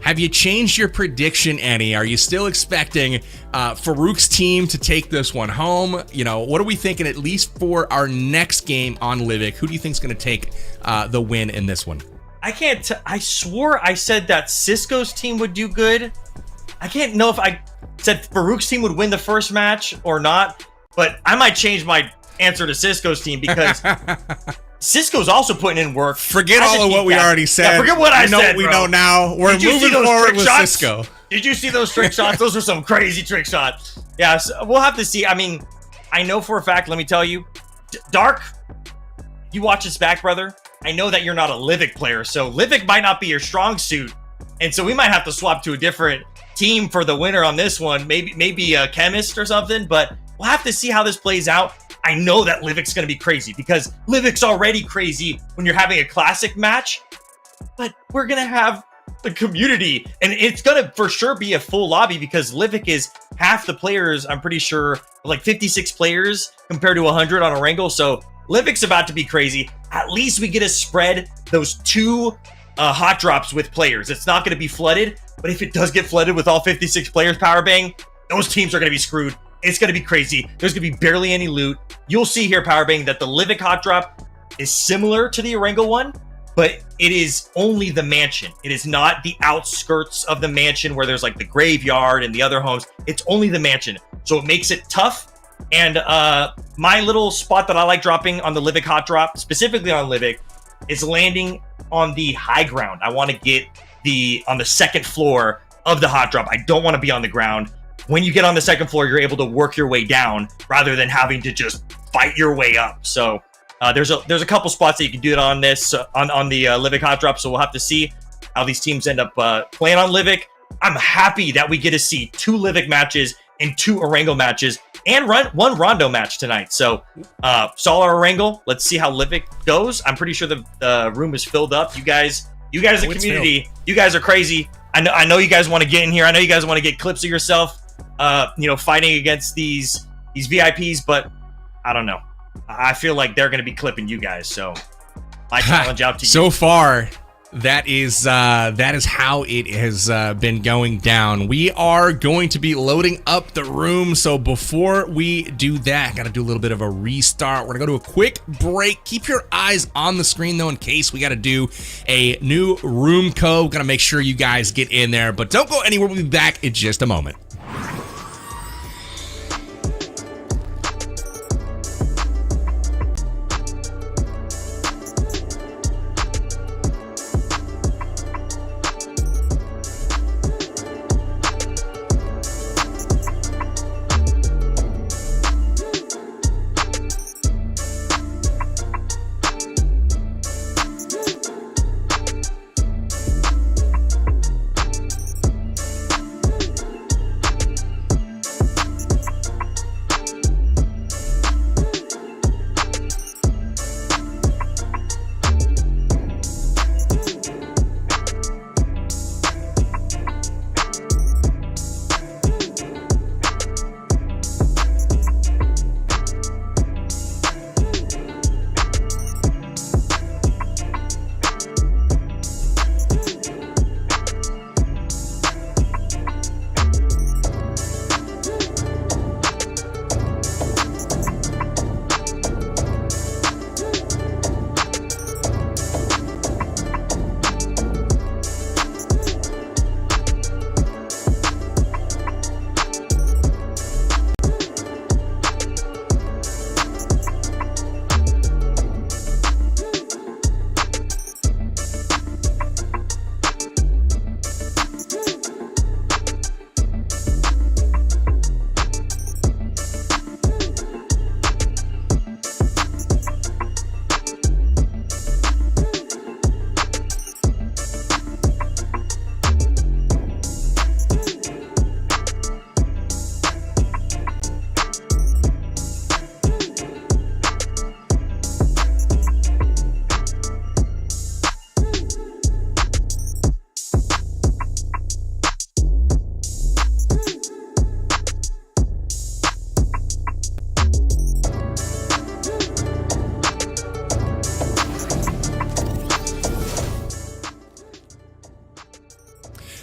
Speaker 1: have you changed your prediction any? Are you still expecting Farouk's team to take this one home? What are we thinking, at least for our next game on Livik? Who do you think is going to take the win in this one?
Speaker 2: I swore I said that Cisco's team would do good. I can't know if I said Farouk's team would win the first match or not, but I might change my answer to Cisco's team because Cisco's also putting in work.
Speaker 1: Forget all of what we already said.
Speaker 2: Yeah, forget what I said,
Speaker 1: we know now. We're moving forward with Cisco.
Speaker 2: Did you see those trick shots? Those were some crazy trick shots. Yeah, so we'll have to see. I mean, I know for a fact, let me tell you, Dark, you watch this back, brother. I know that you're not a Livik player, so Livik might not be your strong suit, and so we might have to swap to a different team for the winner on this one. Maybe a chemist or something, but we'll have to see how this plays out. I know that Livik's going to be crazy because Livik's already crazy when you're having a classic match, but we're going to have the community, and it's going to for sure be a full lobby because Livik is half the players, I'm pretty sure, like 56 players compared to 100 on Erangel, so Livik's about to be crazy. At least we get to spread those 2 hot drops with players. It's not going to be flooded, but if it does get flooded with all 56 players, power bang, those teams are going to be screwed. It's going to be crazy. There's going to be barely any loot. You'll see here, power bang, that the Livik hot drop is similar to the Erangel one, but it is only the mansion. It is not the outskirts of the mansion where there's like the graveyard and the other homes. It's only the mansion. So it makes it tough. And my little spot that I like dropping on the Livik hot drop, specifically on Livik, is landing on the high ground. I want to get on the second floor of the hot drop. I don't want to be on the ground. When you get on the second floor, you're able to work your way down rather than having to just fight your way up. So there's a couple spots that you can do it on this on the Livik hot drop. So we'll have to see how these teams end up playing on Livik. I'm happy that we get to see 2 Livik matches and 2 Erangel matches and one Rondo match tonight. So saw our Erangel. Let's see how Livik goes. I'm pretty sure the room is filled up. You guys, the community, you guys are crazy. I know you guys want to get in here. I know you guys want to get clips of yourself, fighting against these VIPs, but I don't know. I feel like they're going to be clipping you guys. So my challenge out to you.
Speaker 1: So far, that is how it has been going down. We are going to be loading up the room. So before we do that, got to do a little bit of a restart. We're going to go to a quick break. Keep your eyes on the screen, though, in case we got to do a new room code. Got to make sure you guys get in there. But don't go anywhere. We'll be back in just a moment.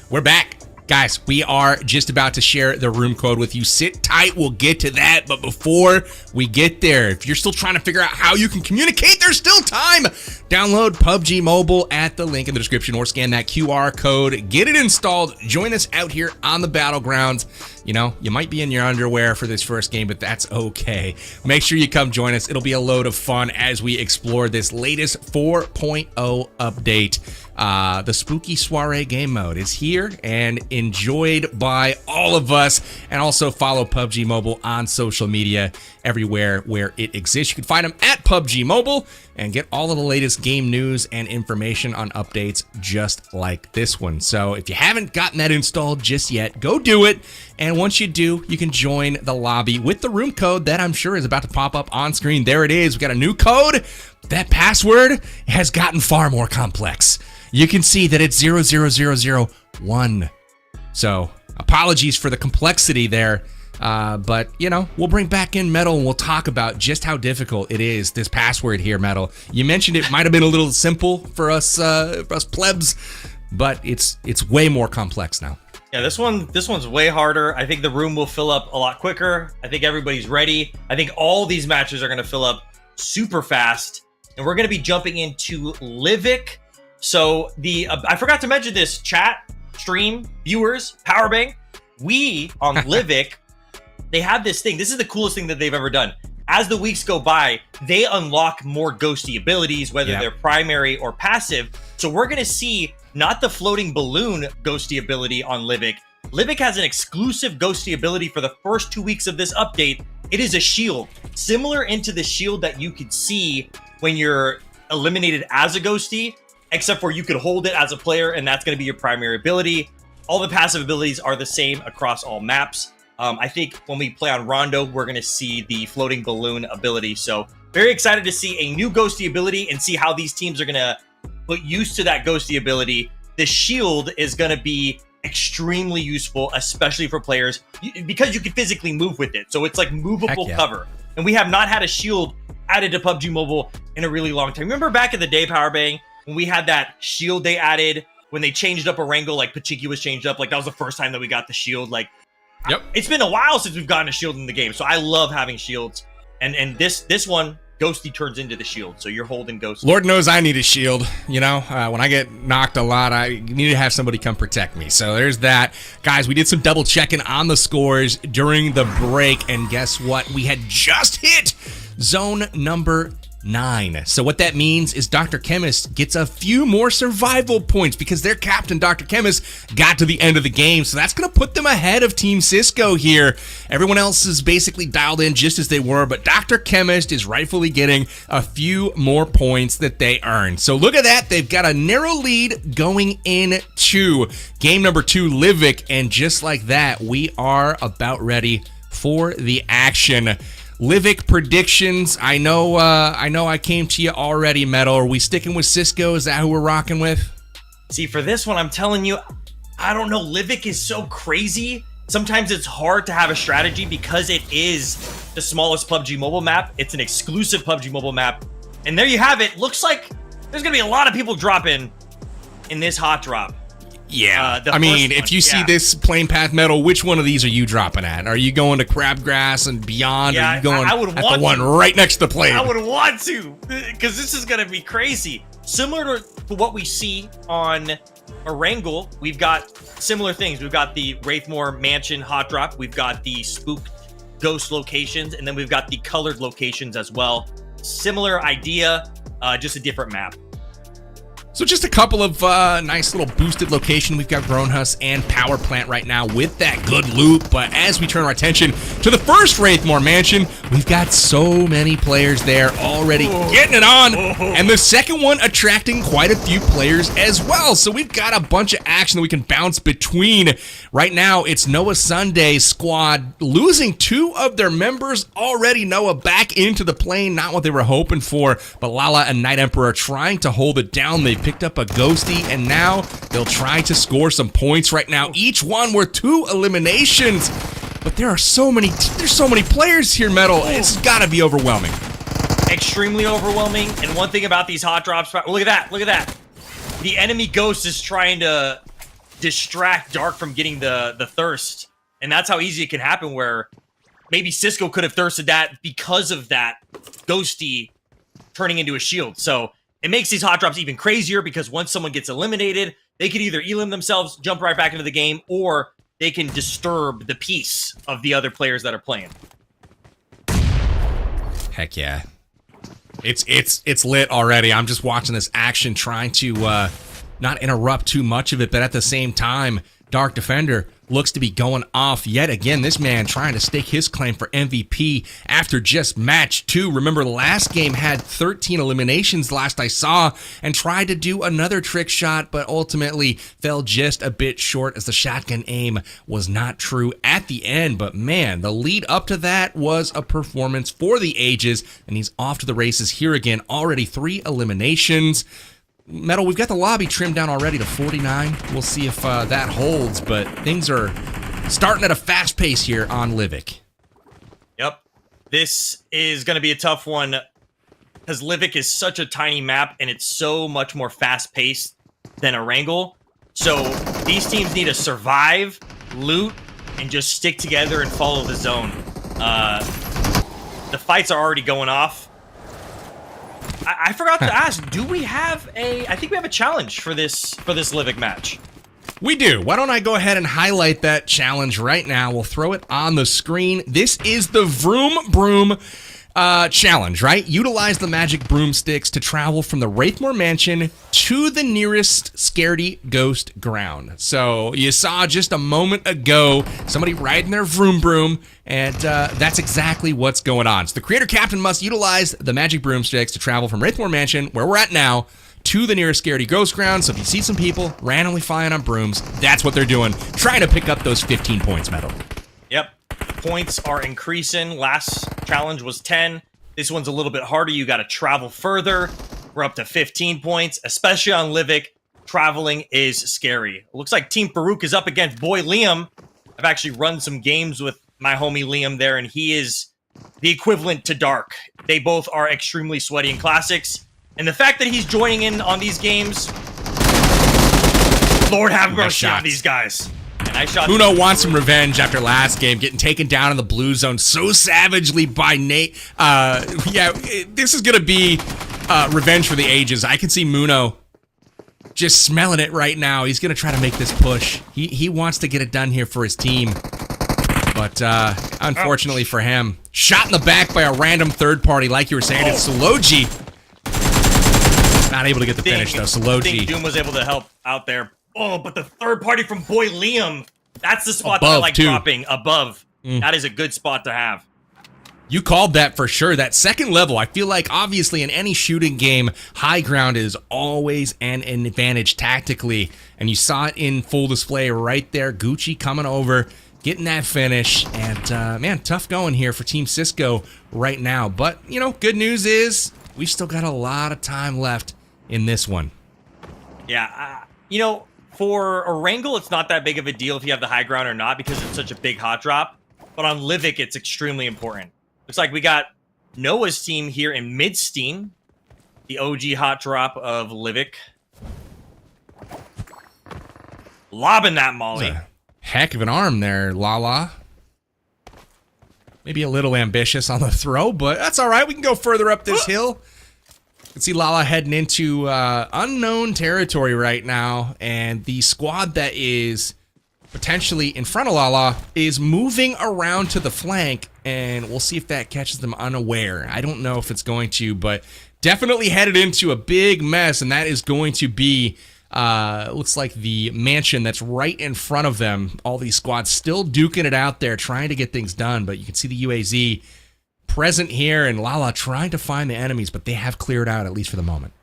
Speaker 1: We're back. Guys, we are just about to share the room code with you. Sit tight, we'll get to that. But before we get there, if you're still trying to figure out how you can communicate, there's still time. Download PUBG Mobile at the link in the description or scan that QR code. Get it installed. Join us out here on the Battlegrounds. You know, you might be in your underwear for this first game, but that's okay. Make sure you come join us. It'll be a load of fun as we explore this latest 4.0 update. The Spooky Soiree game mode is here and enjoyed by all of us. And also follow PUBG Mobile on social media everywhere where it exists. You can find them at PUBG Mobile and get all of the latest game news and information on updates just like this one. So if you haven't gotten that installed just yet, go do it. And once you do, you can join the lobby with the room code that I'm sure is about to pop up on screen. There it is. We got a new code. That password has gotten far more complex. You can see that it's 00001. So apologies for the complexity there. But, you know, we'll bring back in Metal and we'll talk about just how difficult it is, this password here, Metal. You mentioned it might have been a little simple for us plebs, but it's way more complex now.
Speaker 2: Yeah, this one's way harder. I think the room will fill up a lot quicker. I think everybody's ready. I think all these matches are going to fill up super fast. And we're going to be jumping into Livik So I forgot to mention this, chat, stream, viewers, powerbank. We on Livik, they have this thing. This is the coolest thing that they've ever done. As the weeks go by, they unlock more ghosty abilities, whether they're primary or passive. So we're going to see not the floating balloon ghosty ability on Livik. Livik has an exclusive ghosty ability for the first 2 weeks of this update. It is a shield, similar into the shield that you could see when you're eliminated as a ghosty, except for you could hold it as a player, and that's going to be your primary ability. All the passive abilities are the same across all maps. I think when we play on Rondo, we're going to see the floating balloon ability. So very excited to see a new ghosty ability and see how these teams are going to put use to that ghosty ability. The shield is going to be extremely useful, especially for players, because you can physically move with it. So it's like movable cover. And we have not had a shield added to PUBG Mobile in a really long time. Remember back in the day, Powerbang, when we had that shield they added, when they changed up Erangel, like Pachiki was changed up, like that was the first time that we got the shield. Like, it's been a while since we've gotten a shield in the game, so I love having shields. And this one, Ghosty turns into the shield, so you're holding Ghosty.
Speaker 1: Lord knows I need a shield. You know, when I get knocked a lot, I need to have somebody come protect me. So there's that. Guys, we did some double checking on the scores during the break, and guess what? We had just hit zone number 9. So what that means is Dr. Chemist gets a few more survival points because their captain, Dr. Chemist, got to the end of the game. So that's going to put them ahead of Team Cisco here. Everyone else is basically dialed in just as they were, but Dr. Chemist is rightfully getting a few more points that they earned. So look at that. They've got a narrow lead going into game number 2, Livik. And just like that, we are about ready for the action. Livik predictions. I know I came to you already, Metal. Are we sticking with Cisco? Is that who we're rocking with?
Speaker 2: See, for this one, I'm telling you, I don't know. Livik is so crazy. Sometimes it's hard to have a strategy because it is the smallest PUBG Mobile map. It's an exclusive PUBG Mobile map. And there you have it. Looks like there's going to be a lot of people dropping in this hot drop.
Speaker 1: Yeah, I mean, if you see this plain path, Metal, which one of these are you dropping at? Are you going to Crabgrass and beyond?
Speaker 2: Yeah,
Speaker 1: or are you going
Speaker 2: I would
Speaker 1: at
Speaker 2: want
Speaker 1: the one right next to the plane?
Speaker 2: I would want to, because this is going to be crazy. Similar to what we see on Erangel, we've got similar things. We've got the Wraithmoor Mansion hot drop. We've got the spooked ghost locations, and then we've got the colored locations as well. Similar idea, just a different map.
Speaker 1: So just a couple of nice little boosted location. We've got Grownhus and Power Plant right now with that good loot. But as we turn our attention to the first Wraithmoor Mansion, we've got so many players there already getting it on. And the second one attracting quite a few players as well. So we've got a bunch of action that we can bounce between. Right now, it's Noah Sunday's squad losing 2 of their members already. Noah back into the plane, not what they were hoping for. But Lala and Night Emperor trying to hold it down. They picked up a ghosty, and now they'll try to score some points right now. Each one worth 2 eliminations. But there are so many players here, Metal. It's got to be overwhelming.
Speaker 2: Extremely overwhelming. And one thing about these hot drops, look at that, look at that. The enemy ghost is trying to distract Dark from getting the thirst. And that's how easy it can happen, where maybe Cisco could have thirsted that because of that ghosty turning into a shield. So it makes these hot drops even crazier, because once someone gets eliminated, they could either elim themselves, jump right back into the game, or they can disturb the peace of the other players that are playing.
Speaker 1: Heck yeah. It's lit already. I'm just watching this action, trying to not interrupt too much of it, but at the same time, Dark Defender looks to be going off yet again. This man trying to stake his claim for MVP after just match 2. Remember, last game had 13 eliminations last I saw, and tried to do another trick shot, but ultimately fell just a bit short as the shotgun aim was not true at the end. But man, the lead up to that was a performance for the ages, and he's off to the races here again. Already 3 eliminations. Metal, we've got the lobby trimmed down already to 49. We'll see if that holds, but things are starting at a fast pace here on Livik.
Speaker 2: Yep. This is going to be a tough one, because Livik is such a tiny map, and it's so much more fast-paced than Erangel. So these teams need to survive, loot, and just stick together and follow the zone. The fights are already going off. I forgot to ask, do we have I think we have a challenge for this Livik match.
Speaker 1: We do. Why don't I go ahead and highlight that challenge right now? We'll throw it on the screen. This is the Vroom Broom challenge, right? Utilize the magic broomsticks to travel from the Wraithmoor Mansion to the nearest scaredy ghost ground. So you saw just a moment ago somebody riding their vroom broom, and that's exactly what's going on. So the creator captain must utilize the magic broomsticks to travel from Wraithmoor Mansion, where we're at now, to the nearest scaredy ghost ground. So if you see some people randomly flying on brooms, that's what they're doing, trying to pick up those 15 points, Metal.
Speaker 2: Yep. Points are increasing. Last challenge was 10. This one's a little bit harder. You got to travel further. We're up to 15 points, especially on Livik. Traveling is scary. It looks like Team Farouk is up against Boy Liam. I've actually run some games with my homie Liam there, and he is the equivalent to Dark. They both are extremely sweaty in classics. And the fact that he's joining in on these games, Lord have mercy on these guys. And I shot
Speaker 1: Uno wants some revenge after last game, getting taken down in the blue zone so savagely by Nate. This is going to be revenge for the ages. I can see Muno just smelling it right now. He's going to try to make this push. He wants to get it done here for his team. But unfortunately for him, shot in the back by a random third party, like you were saying. It's Soloji. Not able to get the finish, though. Soloji.
Speaker 2: I think Doom was able to help out there. Oh, but the third party from Boy Liam, that's the spot that I like dropping above. That is a good spot to have.
Speaker 1: You called that for sure. That second level, I feel like obviously in any shooting game, high ground is always an advantage tactically. And you saw it in full display right there. Gucci coming over, getting that finish. And man, tough going here for Team Cisco right now. But, you know, good news is we've still got a lot of time left in this one.
Speaker 2: Yeah, you know, for Erangel, it's not that big of a deal if you have the high ground or not because it's such a big hot drop. But on Livik, it's extremely important. Looks like we got Noah's team here in mid-steam. The OG hot drop of Livik. Lobbing that molly.
Speaker 1: Heck of an arm there, Lala. Maybe a little ambitious on the throw, but that's all right. We can go further up this hill. You can see Lala heading into unknown territory right now, and the squad that is potentially in front of Lala is moving around to the flank, and we'll see if that catches them unaware. I don't know if it's going to, but definitely headed into a big mess, and that is going to be, looks like the mansion that's right in front of them. All these squads still duking it out there, trying to get things done, but you can see the UAZ present here, and Lala trying to find the enemies, but they have cleared out, at least for the moment.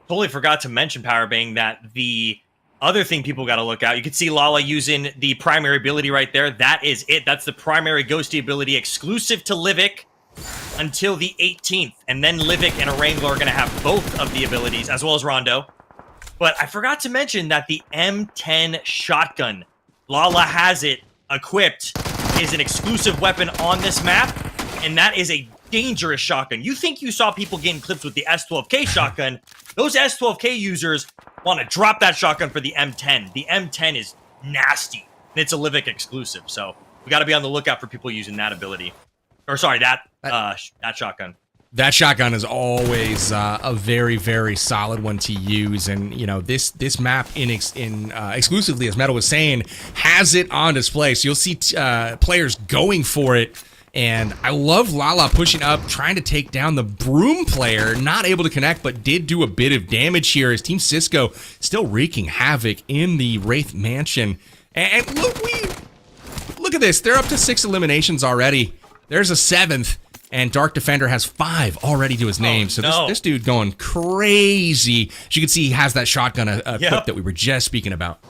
Speaker 2: Totally forgot to mention, Powerbang, that the other thing people got to look out, you can see Lala using the primary ability right there. That is it. That's the primary ghosty ability exclusive to Livik until the 18th. And then Livik and Erangel are going to have both of the abilities, as well as Rondo. But I forgot to mention that the M10 shotgun, Lala has it equipped, is an exclusive weapon on this map. And that is a dangerous shotgun. You think you saw people getting clips with the S12K shotgun. Those S12K users want to drop that shotgun for the M10. The M10 is nasty. And it's a Livik exclusive. So we got to be on the lookout for people using that ability. Or sorry, that shotgun.
Speaker 1: That shotgun is always a very, very solid one to use, and you know this map exclusively, as Metal was saying, has it on display. So you'll see players going for it, and I love Lala pushing up, trying to take down the Broom player, not able to connect, but did do a bit of damage here. As Team Cisco still wreaking havoc in the Wraith Mansion, and look at this, they're up to 6 eliminations already. There's a 7th. And Dark Defender has 5 already to his name. So this dude going crazy. As you can see, he has that shotgun equipped that we were just speaking about.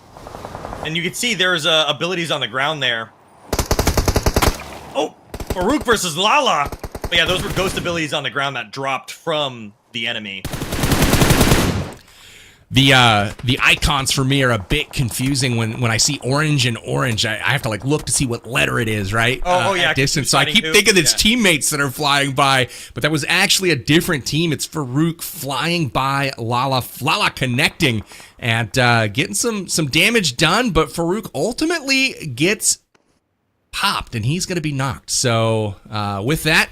Speaker 2: And you can see there's abilities on the ground there. Oh, Farouk versus Lala. But yeah, those were ghost abilities on the ground that dropped from the enemy.
Speaker 1: The icons for me are a bit confusing when I see orange and orange. I have to like look to see what letter it is, right? At distance. So I keep thinking it's teammates that are flying by, but that was actually a different team. It's Farouk flying by Lala connecting and getting some damage done, but Farouk ultimately gets popped and he's going to be knocked. So with that,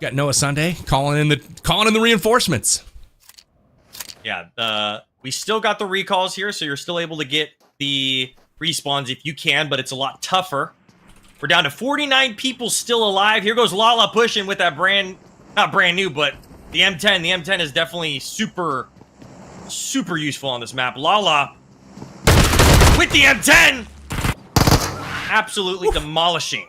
Speaker 1: Got Noah Sunday calling in the reinforcements.
Speaker 2: Yeah, we still got the recalls here, so you're still able to get the respawns if you can, but it's a lot tougher. We're down to 49 people still alive. Here goes Lala pushing with that not brand new, but the M10. The M10 is definitely super useful on this map. Lala with the M10, absolutely demolishing.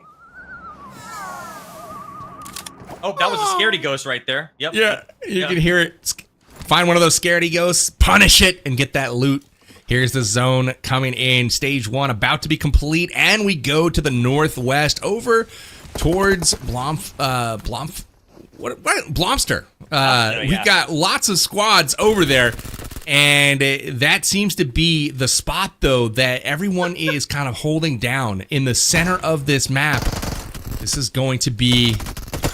Speaker 2: Oh, that was a scaredy ghost right there. Yep.
Speaker 1: Yeah, you can hear it. Find one of those scaredy ghosts, punish it, and get that loot. Here's the zone coming in. Stage 1 about to be complete, and we go to the northwest over towards Blomster. We've got lots of squads over there, and that seems to be the spot, though, that everyone is kind of holding down in the center of this map. This is going to be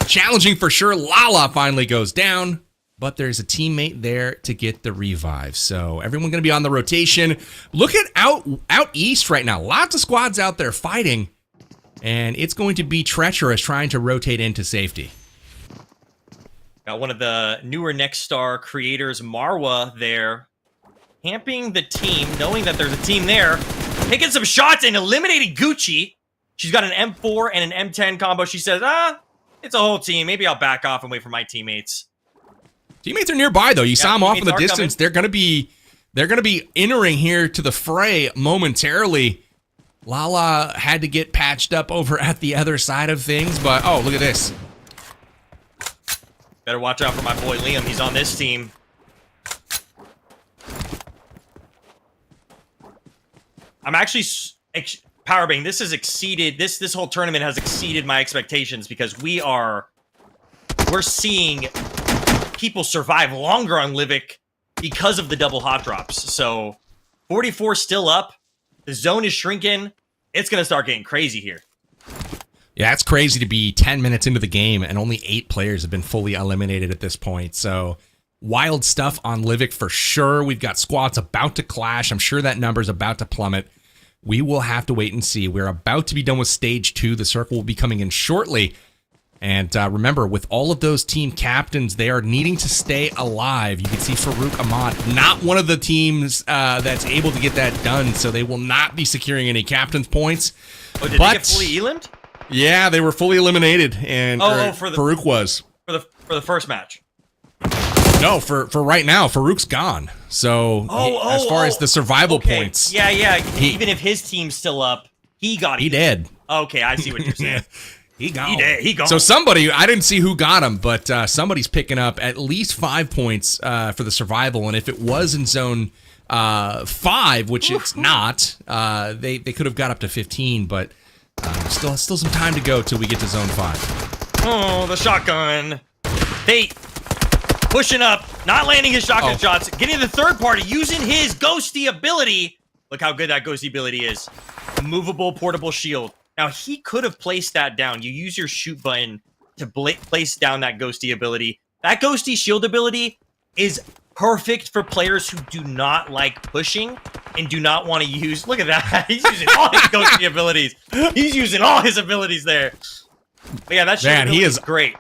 Speaker 1: challenging for sure. Lala finally goes down, but there's a teammate there to get the revive. So everyone going to be on the rotation. Look at out east right now. Lots of squads out there fighting, and it's going to be treacherous trying to rotate into safety.
Speaker 2: Got one of the newer Next Star creators, Marwa, there, camping the team, knowing that there's a team there, taking some shots and eliminating Gucci. She's got an M4 and an M10 combo. She says, it's a whole team. Maybe I'll back off and wait for my teammates.
Speaker 1: Teammates are nearby, though. You saw them off in the distance. They're gonna be entering here to the fray momentarily. Lala had to get patched up over at the other side of things, but oh, look at this.
Speaker 2: Better watch out for my boy Liam. He's on this team. I'm actually Powerbang. This has exceeded this whole tournament has exceeded my expectations because we're seeing people survive longer on Livik because of the double hot drops. So 44 still up. The zone is shrinking. It's gonna start getting crazy here.
Speaker 1: Yeah, it's crazy to be 10 minutes into the game and only 8 players have been fully eliminated at this point. So wild stuff on Livik for sure. We've got squads about to clash. I'm sure that number's about to plummet. We will have to wait and see. We're about to be done with stage 2. The circle will be coming in shortly. And remember, with all of those team captains, they are needing to stay alive. You can see Farouk Ahmad, not one of the teams that's able to get that done, so they will not be securing any captain's points.
Speaker 2: Oh, did they get fully elimed?
Speaker 1: Yeah, they were fully eliminated, and Farouk was.
Speaker 2: For the first match.
Speaker 1: No, for right now, Farouk's gone. So as far as the survival points.
Speaker 2: Yeah. Even if his team's still up, he got
Speaker 1: He dead.
Speaker 2: Okay, I see what you're saying.
Speaker 1: He gone.
Speaker 2: He gone.
Speaker 1: So somebody, I didn't see who got him, but somebody's picking up at least 5 points for the survival. And if it was in zone 5, which it's not, they could have got up to 15, but still some time to go till we get to zone 5.
Speaker 2: Oh, the shotgun. Fate pushing up, not landing his shotgun shots, getting the third party, using his ghosty ability. Look how good that ghosty ability is. A movable portable shield. Now, he could have placed that down. You use your shoot button to place down that ghosty ability. That ghosty shield ability is perfect for players who do not like pushing and do not want to use... Look at that. He's using all his ghosty abilities. He's using all his abilities there. But yeah, that shield ability is great.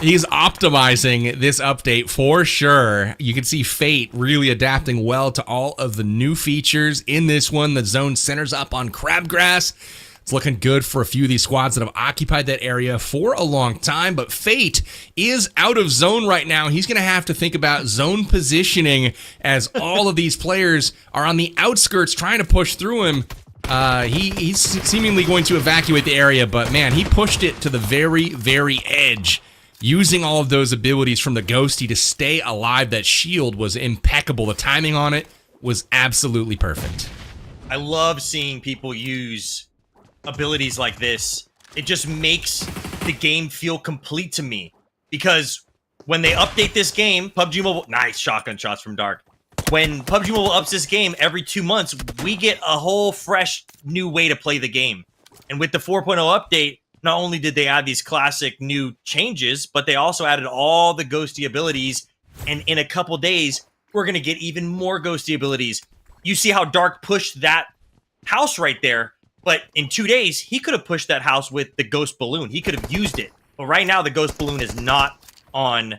Speaker 1: He's optimizing this update for sure. You can see Fate really adapting well to all of the new features in this one. The zone centers up on crabgrass. It's looking good for a few of these squads that have occupied that area for a long time, but Fate is out of zone right now. He's going to have to think about zone positioning as all of these players are on the outskirts trying to push through him. He's seemingly going to evacuate the area, but man, he pushed it to the very, very edge, using all of those abilities from the Ghosty to stay alive. That shield was impeccable. The timing on it was absolutely perfect.
Speaker 2: I love seeing people use abilities like this. It just makes the game feel complete to me, because when they update this game, PUBG Mobile, nice shotgun shots from Dark. When PUBG Mobile ups this game every 2 months, we get a whole fresh new way to play the game. And with the 4.0 update, not only did they add these classic new changes, but they also added all the ghosty abilities. And in a couple days, we're going to get even more ghosty abilities. You see how Dark pushed that house right there. But in 2 days, he could have pushed that house with the ghost balloon. He could have used it But right now, the Ghost Balloon is not on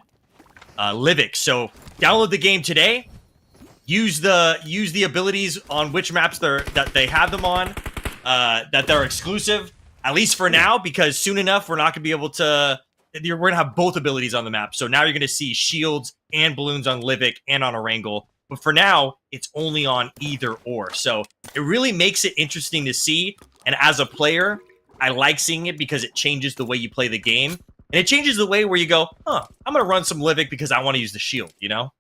Speaker 2: Livik. So download the game today. Use the abilities on which maps that they have them on, that they're exclusive, at least for now, because soon enough we're not going to be able to. We're going to have both abilities on the map. So now you're going to see shields and balloons on Livik and on Erangel. But for now, it's only on either or. So it really makes it interesting to see. And as a player, I like seeing it because it changes the way you play the game. And it changes the way where you go, I'm going to run some Livik because I want to use the shield, you know?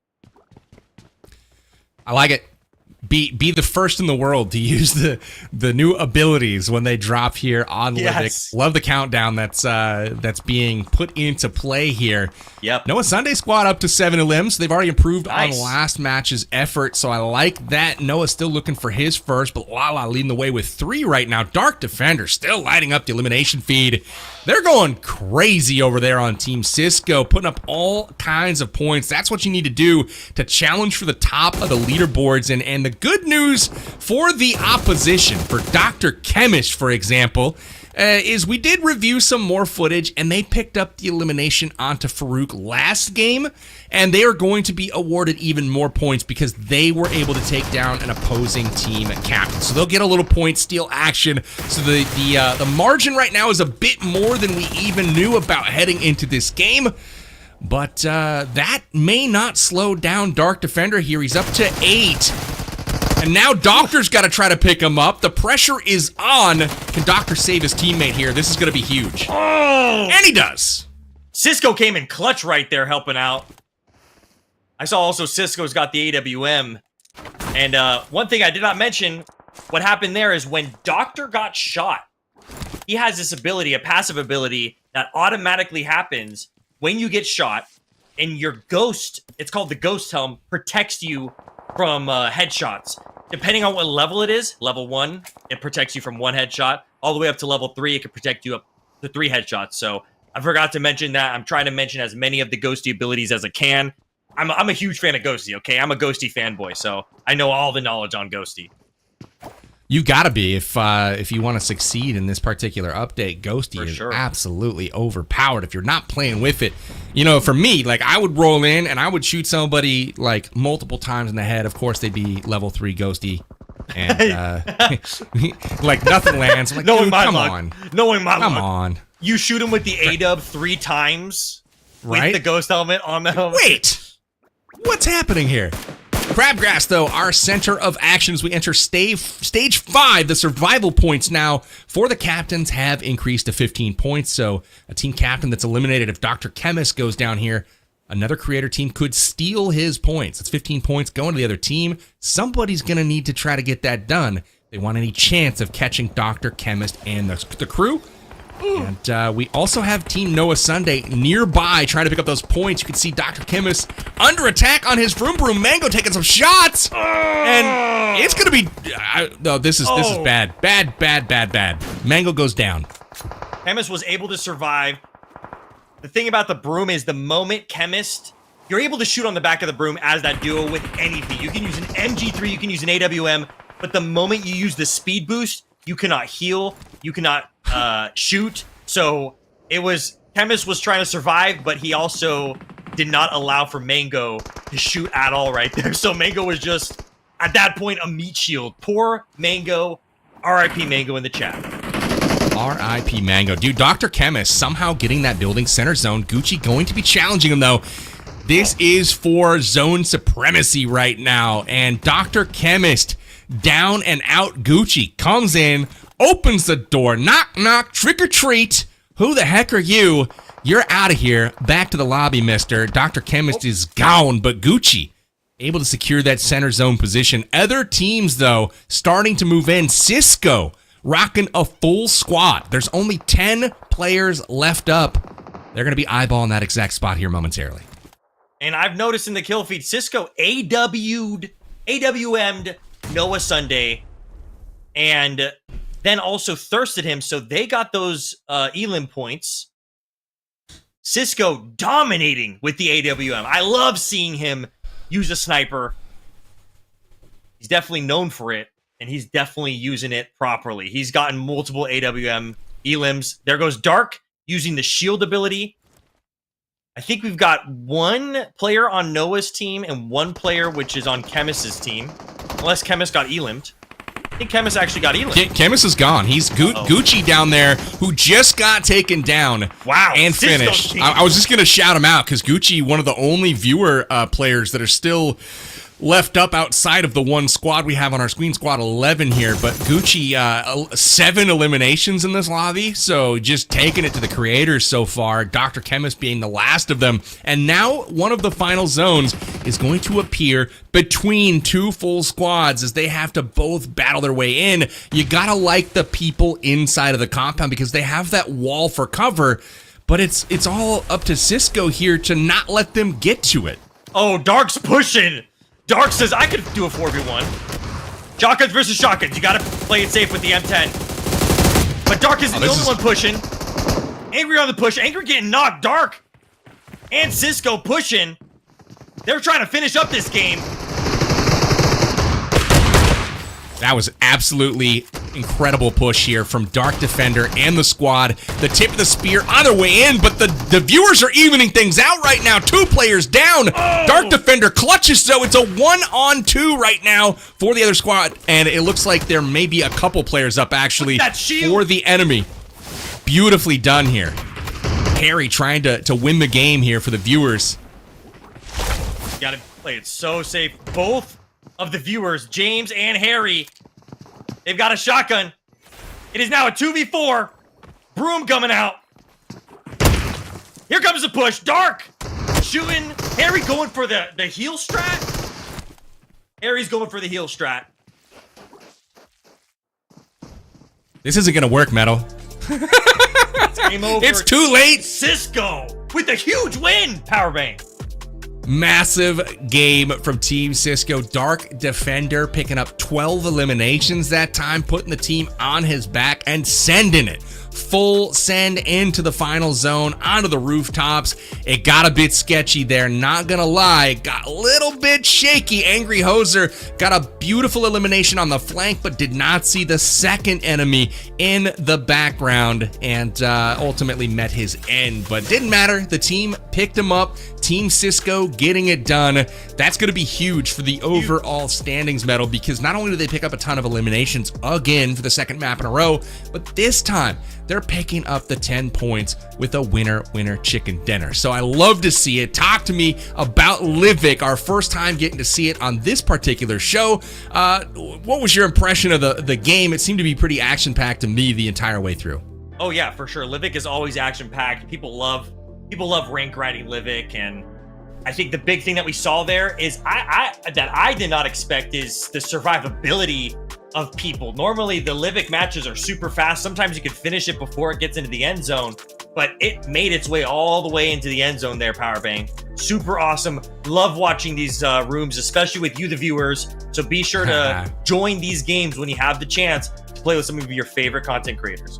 Speaker 1: I like it. Be the first in the world to use the new abilities when they drop here on Livik. Love the countdown that's being put into play here.
Speaker 2: Yep.
Speaker 1: Noah Sunday squad up to 7 elims. They've already improved on last match's effort, so I like that. Noah's still looking for his first, but Lala leading the way with 3 right now. Dark Defender still lighting up the elimination feed. They're going crazy over there on Team Cisco, putting up all kinds of points. That's what you need to do to challenge for the top of the leaderboards. And the good news for the opposition, for Dr. Chemist, for example, is we did review some more footage, and they picked up the elimination onto Farouk last game, and they are going to be awarded even more points because they were able to take down an opposing team captain. So they'll get a little point steal action. So the margin right now is a bit more than we even knew about heading into this game. But that may not slow down Dark Defender here. He's up to 8. And now Doctor's got to try to pick him up. The pressure is on. Can Doctor save his teammate here? This is going to be huge.
Speaker 2: Oh!
Speaker 1: And he does.
Speaker 2: Cisco came in clutch right there helping out. I saw also Cisco's got the AWM. And one thing I did not mention, what happened there is when Doctor got shot, he has this ability, a passive ability, that automatically happens when you get shot, and your ghost, it's called the Ghost Helm, protects you from headshots. Depending on what level it is, level 1, it protects you from 1 headshot. All the way up to level 3, it can protect you up to 3 headshots. So I forgot to mention that. I'm trying to mention as many of the Ghosty abilities as I can. I'm a huge fan of Ghosty, okay? I'm a Ghosty fanboy, so I know all the knowledge on Ghosty.
Speaker 1: You gotta be if you want to succeed in this particular update. Ghosty is
Speaker 2: sure.
Speaker 1: absolutely overpowered. If you're not playing with it, you know, for me, like I would roll in and I would shoot somebody like multiple times in the head. Of course, they'd be level 3 Ghosty, and like nothing lands. I'm like,
Speaker 2: Knowing
Speaker 1: dude,
Speaker 2: my
Speaker 1: come
Speaker 2: luck.
Speaker 1: on,
Speaker 2: Knowing my
Speaker 1: come
Speaker 2: luck.
Speaker 1: on.
Speaker 2: You shoot him with the A-dub 3 times
Speaker 1: Right?
Speaker 2: with the Ghost Helmet on the helmet.
Speaker 1: Wait, what's happening here? Crabgrass, though, our center of action as we enter stage 5. The survival points now for the captains have increased to 15 points. So a team captain that's eliminated if Dr. Chemist goes down here, another creator team could steal his points. It's 15 points going to the other team. Somebody's going to need to try to get that done. They want any chance of catching Dr. Chemist and the crew. And we also have Team Noah Sunday nearby trying to pick up those points. You can see Dr. Chemist under attack on his Vroom Vroom. Mango taking some shots. And it's going to be... no, this is bad. Bad. Mango goes down.
Speaker 2: Chemist was able to survive. The thing about the broom is the moment Chemist... You're able to shoot on the back of the broom as that duo with anything. You can use an MG3, you can use an AWM, but the moment you use the speed boost, you cannot heal, you cannot shoot. So it was... Chemist was trying to survive, but he also did not allow for Mango to shoot at all right there. So Mango was just, at that point, a meat shield. Poor Mango. RIP Mango in the chat.
Speaker 1: RIP Mango. Dude, Dr. Chemist somehow getting that building center zone. Gucci going to be challenging him, though. This is for zone supremacy right now. And Dr. Chemist, down and out Gucci, comes in, opens the door. Knock, knock, trick or treat. Who the heck are you? You're out of here. Back to the lobby, mister. Dr. Chemist is gone, but Gucci able to secure that center zone position. Other teams, though, starting to move in. Cisco rocking a full squad. There's only 10 players left up. They're going to be eyeballing that exact spot here momentarily.
Speaker 2: And I've noticed in the kill feed, Cisco AWM'd Noah Sunday, and then also thirsted him, so they got those elim points. Cisco dominating with the AWM. I love seeing him use a sniper. He's definitely known for it, and he's definitely using it properly. He's gotten multiple AWM elims. There goes Dark. using the shield ability. I think we've got one player on Noah's team and one player which is on Chemist's team. Unless Chemist got elimed. I think Chemist actually got elimed.
Speaker 1: Chemist is gone. He's Gucci down there, who just got taken down.
Speaker 2: Wow.
Speaker 1: And finished. I was just going to shout him out because Gucci, one of the only viewer players that are still left up outside of the one squad we have on our screen, squad 11 here. But Gucci, 7 eliminations in this lobby, so just taking it to the creators so far. Dr. Chemist being the last of them. And now one of the final zones is going to appear between 2 full squads as they have to both battle their way in. You gotta like the people inside of the compound because they have that wall for cover, but it's all up to Cisco here to not let them get to it.
Speaker 2: Oh, Dark's pushing. Dark says, I could do a 4v1. Shotguns versus shotguns. You gotta play it safe with the M10. But Dark isn't the only one pushing. Angry on the push. Angry getting knocked. Dark and Cisco pushing. They're trying to finish up this game.
Speaker 1: That was absolutely incredible push here from Dark Defender and the squad. The tip of the spear on their way in, but the viewers are evening things out right now. 2 players down.
Speaker 2: Oh.
Speaker 1: Dark Defender clutches, so it's a 1-on-2 right now for the other squad. And it looks like there may be a couple players up actually for the enemy. Beautifully done here. Harry trying to win the game here for the viewers.
Speaker 2: You gotta play it so safe. Both of the viewers, James and Harry, they've got a shotgun. It is now a 2v4. Broom coming out. Here comes the push. Dark shooting. Harry going for the heal strat. Harry's going for the heal strat.
Speaker 1: This isn't gonna work, Metal.
Speaker 2: It's game over.
Speaker 1: It's too late.
Speaker 2: Cisco with a huge win. Powerbank.
Speaker 1: Massive game from Team Cisco. Dark Defender picking up 12 eliminations that time, putting the team on his back and sending it. Full send into the final zone, onto the rooftops. It got a bit sketchy there, not gonna lie. Got a little bit shaky. Angry Hoser got a beautiful elimination on the flank, but did not see the second enemy in the background and ultimately met his end. But didn't matter. The team picked him up. Team Cisco getting it done. That's going to be huge for the overall standings medal because not only do they pick up a ton of eliminations again for the second map in a row, but this time they're picking up the 10 points with a winner chicken dinner. So I love to see it. Talk to me about Livik, our first time getting to see it on this particular show. What was your impression of the game? It seemed to be pretty action-packed to me the entire way through.
Speaker 2: Oh yeah, for sure. Livik is always action-packed. People love rank grinding Livik, and I think the big thing that we saw there is that I did not expect is the survivability of people. Normally the Livik matches are super fast. Sometimes you could finish it before it gets into the end zone, but it made its way all the way into the end zone there, Powerbang. Super awesome. Love watching these rooms, especially with you, the viewers. So be sure to join these games when you have the chance to play with some of your favorite content creators.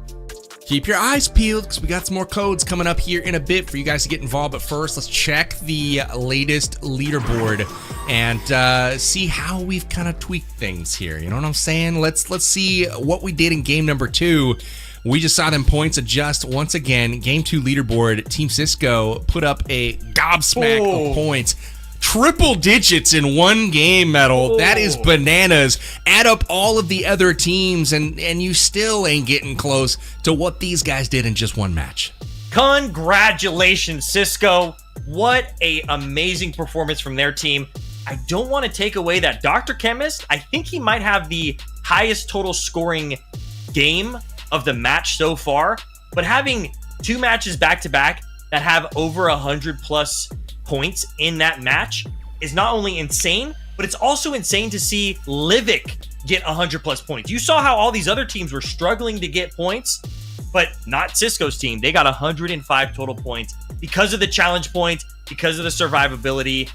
Speaker 1: Keep your eyes peeled because we got some more codes coming up here in a bit for you guys to get involved. But first, let's check the latest leaderboard and see how we've kind of tweaked things here. You know what I'm saying? Let's see what we did in game number 2. We just saw them points adjust once again. Game 2 leaderboard, Team Cisco put up a gobsmack of points. Triple digits in one game, Metal. That is bananas. Add up all of the other teams and you still ain't getting close to what these guys did in just one match.
Speaker 2: Congratulations, Cisco. What a amazing performance from their team. I don't want to take away that Dr. Chemist, I think he might have the highest total scoring game of the match so far, but having 2 matches back-to-back that have over 100 plus points in that match is not only insane, but it's also insane to see Livik get 100 plus points. You saw how all these other teams were struggling to get points, but not Cisco's team. They got 105 total points because of the challenge points, because of the survivability.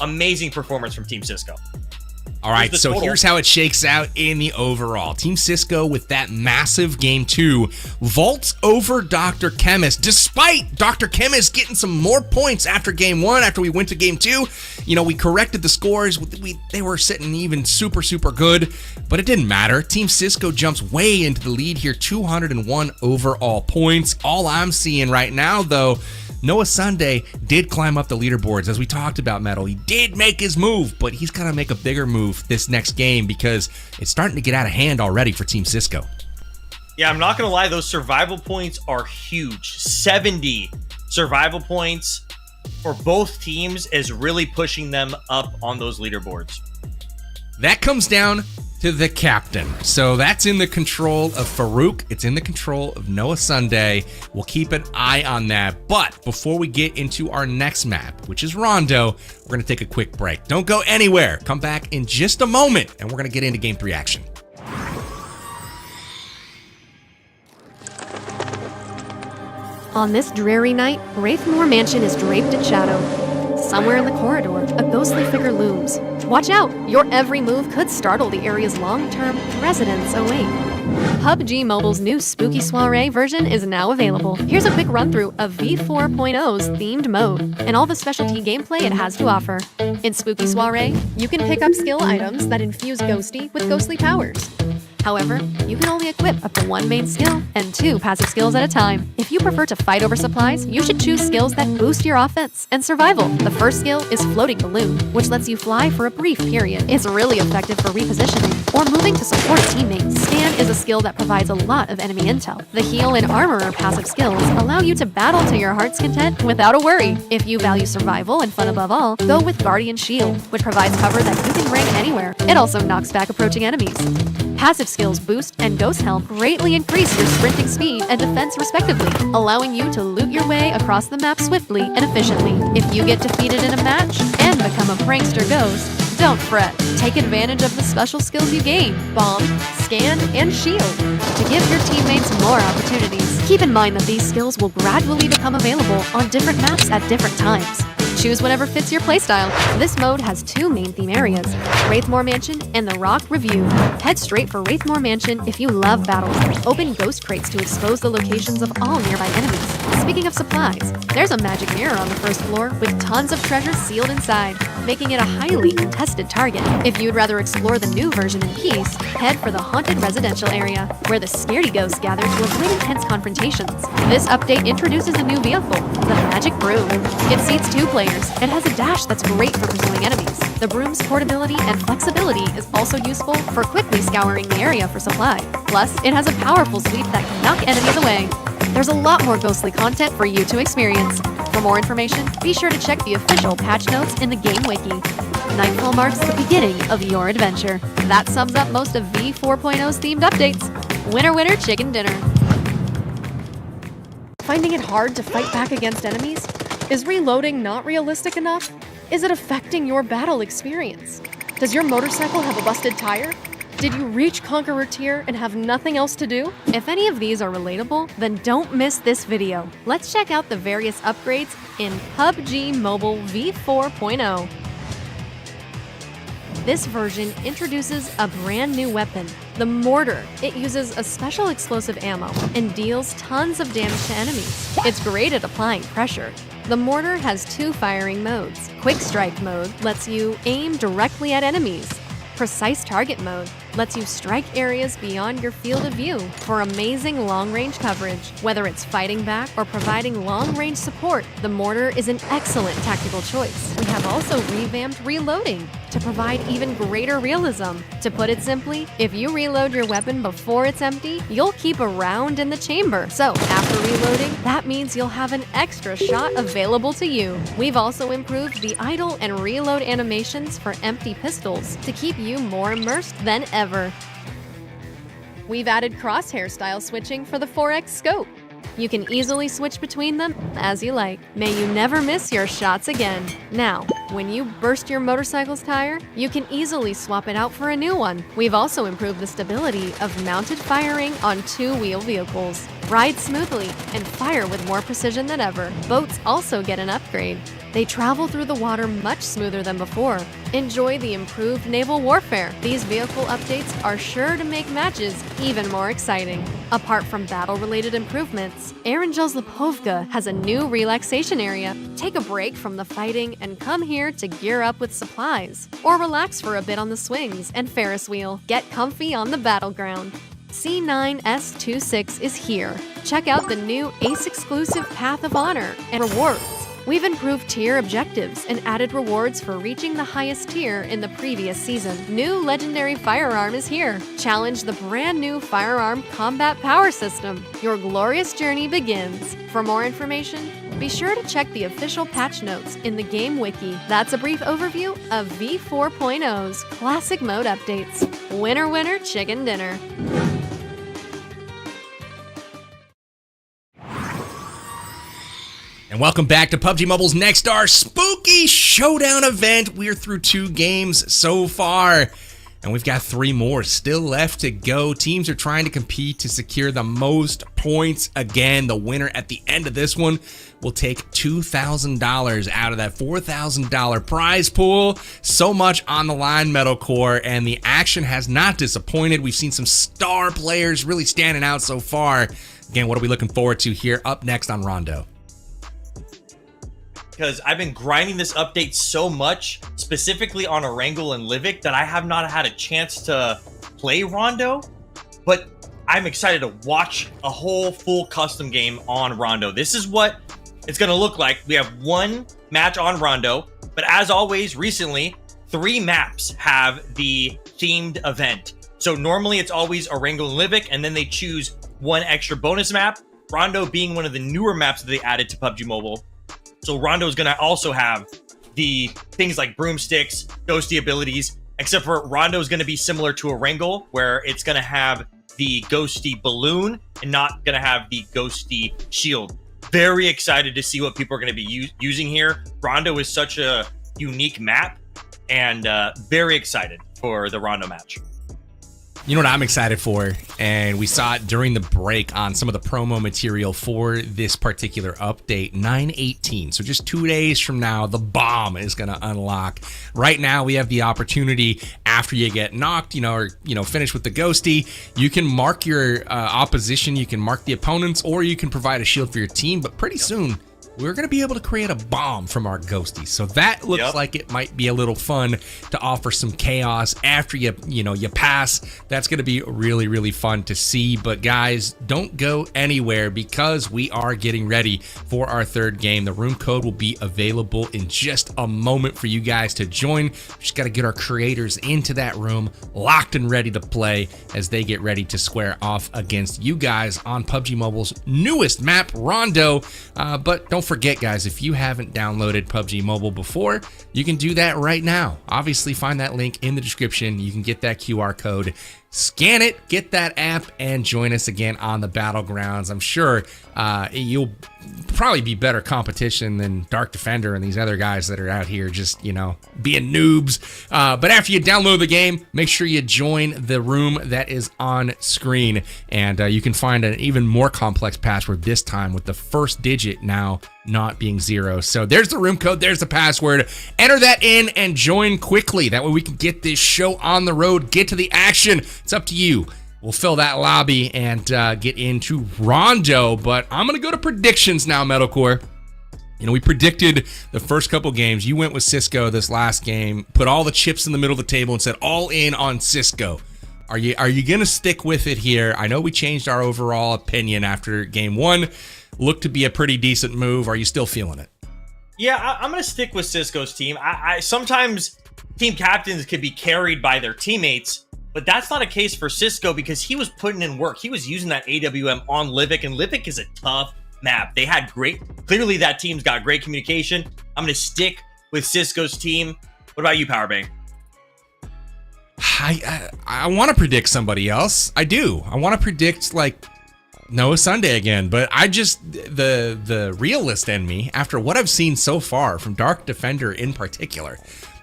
Speaker 2: Amazing performance from Team Cisco.
Speaker 1: All right,
Speaker 2: What's the
Speaker 1: so
Speaker 2: total?
Speaker 1: here's how it shakes out in the overall. Team Cisco with that massive game 2 vaults over Dr. Chemist, despite Dr. Chemist getting some more points after game 1, after we went to game 2. You know, we corrected the scores. They were sitting even super good, but it didn't matter. Team Cisco jumps way into the lead here, 201 overall points. All I'm seeing right now, though, Noah Sunday did climb up the leaderboards, as we talked about, Metal. He did make his move, but he's got to make a bigger move this next game because it's starting to get out of hand already for Team Cisco.
Speaker 2: Yeah, I'm not going to lie. Those survival points are huge. 70 survival points for both teams is really pushing them up on those leaderboards.
Speaker 1: That comes down to the captain. So that's in the control of Farouk. It's in the control of Noah Sunday. We'll keep an eye on that. But before we get into our next map, which is Rondo, we're going to take a quick break. Don't go anywhere. Come back in just a moment, and we're going to get into Game 3 action.
Speaker 3: On this dreary night, Wraithmoor Mansion is draped in shadow. Somewhere in the corridor, a ghostly figure looms. Watch out! Your every move could startle the area's long-term residents awake. PUBG Mobile's new Spooky Soiree version is now available. Here's a quick run-through of V4.0's themed mode and all the specialty gameplay it has to offer. In Spooky Soiree, you can pick up skill items that infuse Ghosty with ghostly powers. However, you can only equip up to 1 main skill and 2 passive skills at a time. If you prefer to fight over supplies, you should choose skills that boost your offense and survival. The first skill is Floating Balloon, which lets you fly for a brief period. It's really effective for repositioning or moving to support teammates. Scan is a skill that provides a lot of enemy intel. The Heal and Armorer passive skills allow you to battle to your heart's content without a worry. If you value survival and fun above all, go with Guardian Shield, which provides cover that you can bring anywhere. It also knocks back approaching enemies. Passive skills Boost and Ghost Helm greatly increase your sprinting speed and defense respectively, allowing you to loot your way across the map swiftly and efficiently. If you get defeated in a match and become a prankster ghost, don't fret. Take advantage of the special skills you gain, Bomb, Scan, and Shield, to give your teammates more opportunities. Keep in mind that these skills will gradually become available on different maps at different times. Choose whatever fits your playstyle. This mode has 2 main theme areas, Wraithmoor Mansion and the Rock Review. Head straight for Wraithmoor Mansion if you love battles. Open ghost crates to expose the locations of all nearby enemies. Speaking of supplies, there's a magic mirror on the first floor with tons of treasures sealed inside, making it a highly contested target. If you'd rather explore the new version in peace, head for the haunted residential area, where the scaredy ghosts gather to avoid intense confrontations. This update introduces a new vehicle, the Magic Broom. It seats 2 players and has a dash that's great for pursuing enemies. The broom's portability and flexibility is also useful for quickly scouring the area for supply. Plus, it has a powerful sweep that can knock enemies away. There's a lot more ghostly content for you to experience. For more information, be sure to check the official patch notes in the game wiki. Nightfall marks the beginning of your adventure. That sums up most of V4.0's themed updates. Winner, winner, chicken dinner. Finding it hard to fight back against enemies? Is reloading not realistic enough? Is it affecting your battle experience? Does your motorcycle have a busted tire? Did you reach Conqueror tier and have nothing else to do? If any of these are relatable, then don't miss this video. Let's check out the various upgrades in PUBG Mobile V4.0. This version introduces a brand new weapon, the Mortar. It uses a special explosive ammo and deals tons of damage to enemies. It's great at applying pressure. The Mortar has 2 firing modes. Quick Strike mode lets you aim directly at enemies. Precise Target mode lets you strike areas beyond your field of view for amazing long-range coverage. Whether it's fighting back or providing long-range support, the Mortar is an excellent tactical choice. We have also revamped reloading to provide even greater realism. To put it simply, if you reload your weapon before it's empty, you'll keep a round in the chamber. So, after reloading, that means you'll have an extra shot available to you. We've also improved the idle and reload animations for empty pistols to keep you more immersed than ever. We've added crosshair style switching for the 4x scope. You can easily switch between them as you like. May you never miss your shots again. Now, when you burst your motorcycle's tire, you can easily swap it out for a new one. We've also improved the stability of mounted firing on 2-wheel vehicles. Ride smoothly and fire with more precision than ever. Boats also get an upgrade. They travel through the water much smoother than before, Enjoy the improved naval warfare. These vehicle updates are sure to make matches even more exciting. Apart from battle-related improvements, Erangel's Lipovka has a new relaxation area. Take a break from the fighting and come here to gear up with supplies. Or relax for a bit on the swings and Ferris wheel. Get comfy on the battleground. C9S26 is here. Check out the new Ace-exclusive Path of Honor and rewards. We've improved tier objectives and added rewards for reaching the highest tier in the previous season. New legendary firearm is here. Challenge the brand new firearm combat power system. Your glorious journey begins. For more information, be sure to check the official patch notes in the game wiki. That's a brief overview of V4.0's classic mode updates. Winner, winner, chicken dinner.
Speaker 1: And welcome back to PUBG Mobile's Next Star Spooky Showdown event. We're through 2 games so far, and we've got 3 more still left to go. Teams are trying to compete to secure the most points. Again, the winner at the end of this one will take $2,000 out of that $4,000 prize pool. So much on the line, Metalcore, and the action has not disappointed. We've seen some star players really standing out so far. Again, what are we looking forward to here up next on Rondo?
Speaker 2: Because I've been grinding this update so much, specifically on Erangel and Livik, that I have not had a chance to play Rondo, but I'm excited to watch a whole full custom game on Rondo. This is what it's going to look like. We have 1 match on Rondo, but as always, recently, 3 maps have the themed event. So normally it's always Erangel and Livik, and then they choose 1 extra bonus map, Rondo being one of the newer maps that they added to PUBG Mobile. So Rondo is going to also have the things like broomsticks, ghosty abilities, except for Rondo is going to be similar to Erangel, where it's going to have the ghosty balloon and not going to have the ghosty shield. Very excited to see what people are going to be using here. Rondo is such a unique map, and very excited for the Rondo match.
Speaker 1: You know what I'm excited for, and we saw it during the break on some of the promo material for this particular update, 9/18. So just 2 days from now, the bomb is going to unlock. Right now, we have the opportunity after you get knocked, or finish with the ghosty. You can mark your opposition, you can mark the opponents, or you can provide a shield for your team. But pretty soon, we're going to be able to create a bomb from our ghosties. So that looks like it might be a little fun to offer some chaos after you pass. That's going to be really, really fun to see. But guys, don't go anywhere because we are getting ready for our 3rd game. The room code will be available in just a moment for you guys to join. We just got to get our creators into that room, locked and ready to play as they get ready to square off against you guys on PUBG Mobile's newest map, Rondo. But don't forget, guys, if you haven't downloaded PUBG Mobile before, you can do that right now. Obviously, find that link in the description. You can get that QR code, scan it, get that app, and join us again on the Battlegrounds. I'm sure you'll probably be better competition than Dark Defender and these other guys that are out here just, being noobs. But after you download the game, make sure you join the room that is on screen. And you can find an even more complex password this time with the first digit now not being 0. So there's the room code, there's the password. Enter that in and join quickly. That way we can get this show on the road, get to the action. It's up to you. We'll fill that lobby and get into Rondo, but I'm going to go to predictions now, Metalcore. We predicted the first couple games. You went with Cisco this last game, put all the chips in the middle of the table and said all in on Cisco. Are you going to stick with it here? I know we changed our overall opinion after game 1. Looked to be a pretty decent move. Are you still feeling it?
Speaker 2: Yeah, I'm going to stick with Cisco's team. I sometimes team captains could be carried by their teammates, but that's not a case for Cisco because he was putting in work. He was using that AWM on Livik, and Livik is a tough map. They had clearly that team's got great communication. I'm going to stick with Cisco's team. What about you, Powerbang?
Speaker 1: I want to predict somebody else. I do. I want to predict Noah Sunday again, but I just the realist in me, after what I've seen so far from Dark Defender in particular,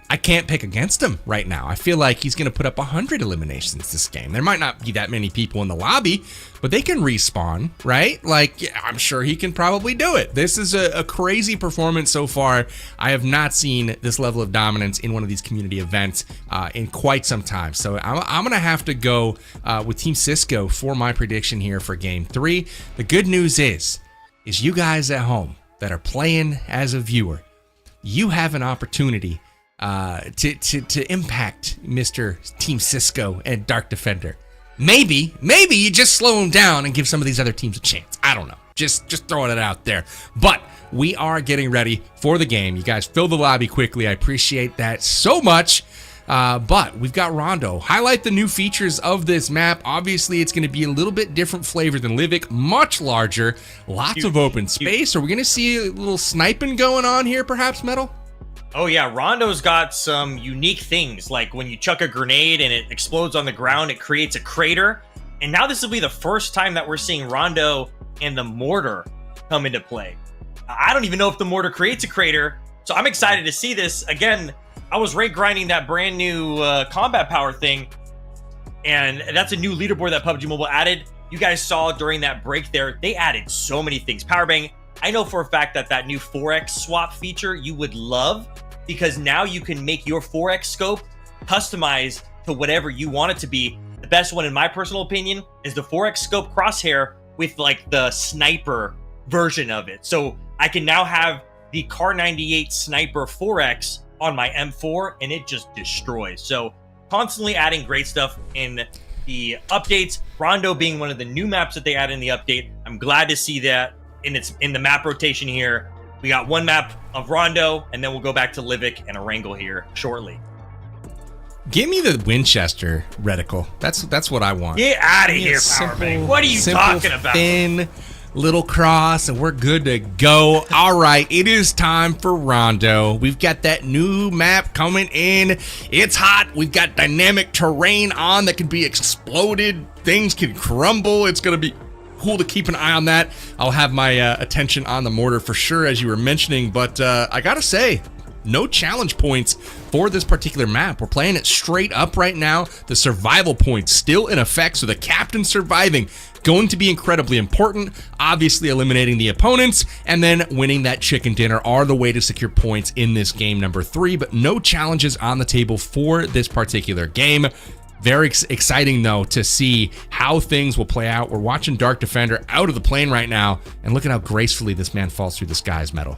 Speaker 1: I can't pick against him right now. I feel like he's going to put up 100 eliminations this game. There might not be that many people in the lobby, but they can respawn, right? Like, yeah, I'm sure he can probably do it. This is a crazy performance so far. I have not seen this level of dominance in one of these community events in quite some time. So I'm going to have to go with Team Cisco for my prediction here for Game 3. The good news is you guys at home that are playing as a viewer, you have an opportunity to impact Mr. Team Cisco and Dark Defender. Maybe you just slow him down and give some of these other teams a chance. I don't know. Just throwing it out there. But we are getting ready for the game. You guys fill the lobby quickly. I appreciate that so much. But we've got Rondo. Highlight the new features of this map. Obviously, it's going to be a little bit different flavor than Livik. Much larger. Lots of open space. Are we going to see a little sniping going on here, perhaps, Metal?
Speaker 2: Oh yeah, Rondo's got some unique things, like when you chuck a grenade and it explodes on the ground, it creates a crater. And now this will be the first time that we're seeing Rondo and the mortar come into play. I don't even know if the mortar creates a crater, so I'm excited to see this. Again, I was rate grinding that brand new combat power thing, and that's a new leaderboard that PUBG Mobile added. You guys saw during that break there, they added so many things. Powerbang, I know for a fact that new 4x swap feature you would love, because now you can make your 4x scope customized to whatever you want it to be. The best one, in my personal opinion, is the 4x scope crosshair with like the sniper version of it. So I can now have the Car 98 sniper 4x on my M4 and it just destroys. So constantly adding great stuff in the updates. Rondo being one of the new maps that they added in the update. I'm glad to see that in the map rotation here. We got one map of Rondo, and then we'll go back to Livik and Erangel here shortly.
Speaker 1: Give me the Winchester reticle. That's what I want.
Speaker 2: Get out of here, Powerbang. What are you talking about?
Speaker 1: Thin little cross, and we're good to go. All right, it is time for Rondo. We've got that new map coming in. It's hot. We've got dynamic terrain on that can be exploded. Things can crumble. It's going to be cool to keep an eye on that. I'll have my attention on the mortar for sure, as you were mentioning, but I gotta say, no challenge points for this particular map. We're playing it straight up right now. The survival points still in effect, so the captain surviving going to be incredibly important. Obviously, eliminating the opponents and then winning that chicken dinner are the way to secure points in this game number 3, but no challenges on the table for this particular game. Very exciting, though, to see how things will play out. We're watching Dark Defender out of the plane right now, and look at how gracefully this man falls through the skies, Metal.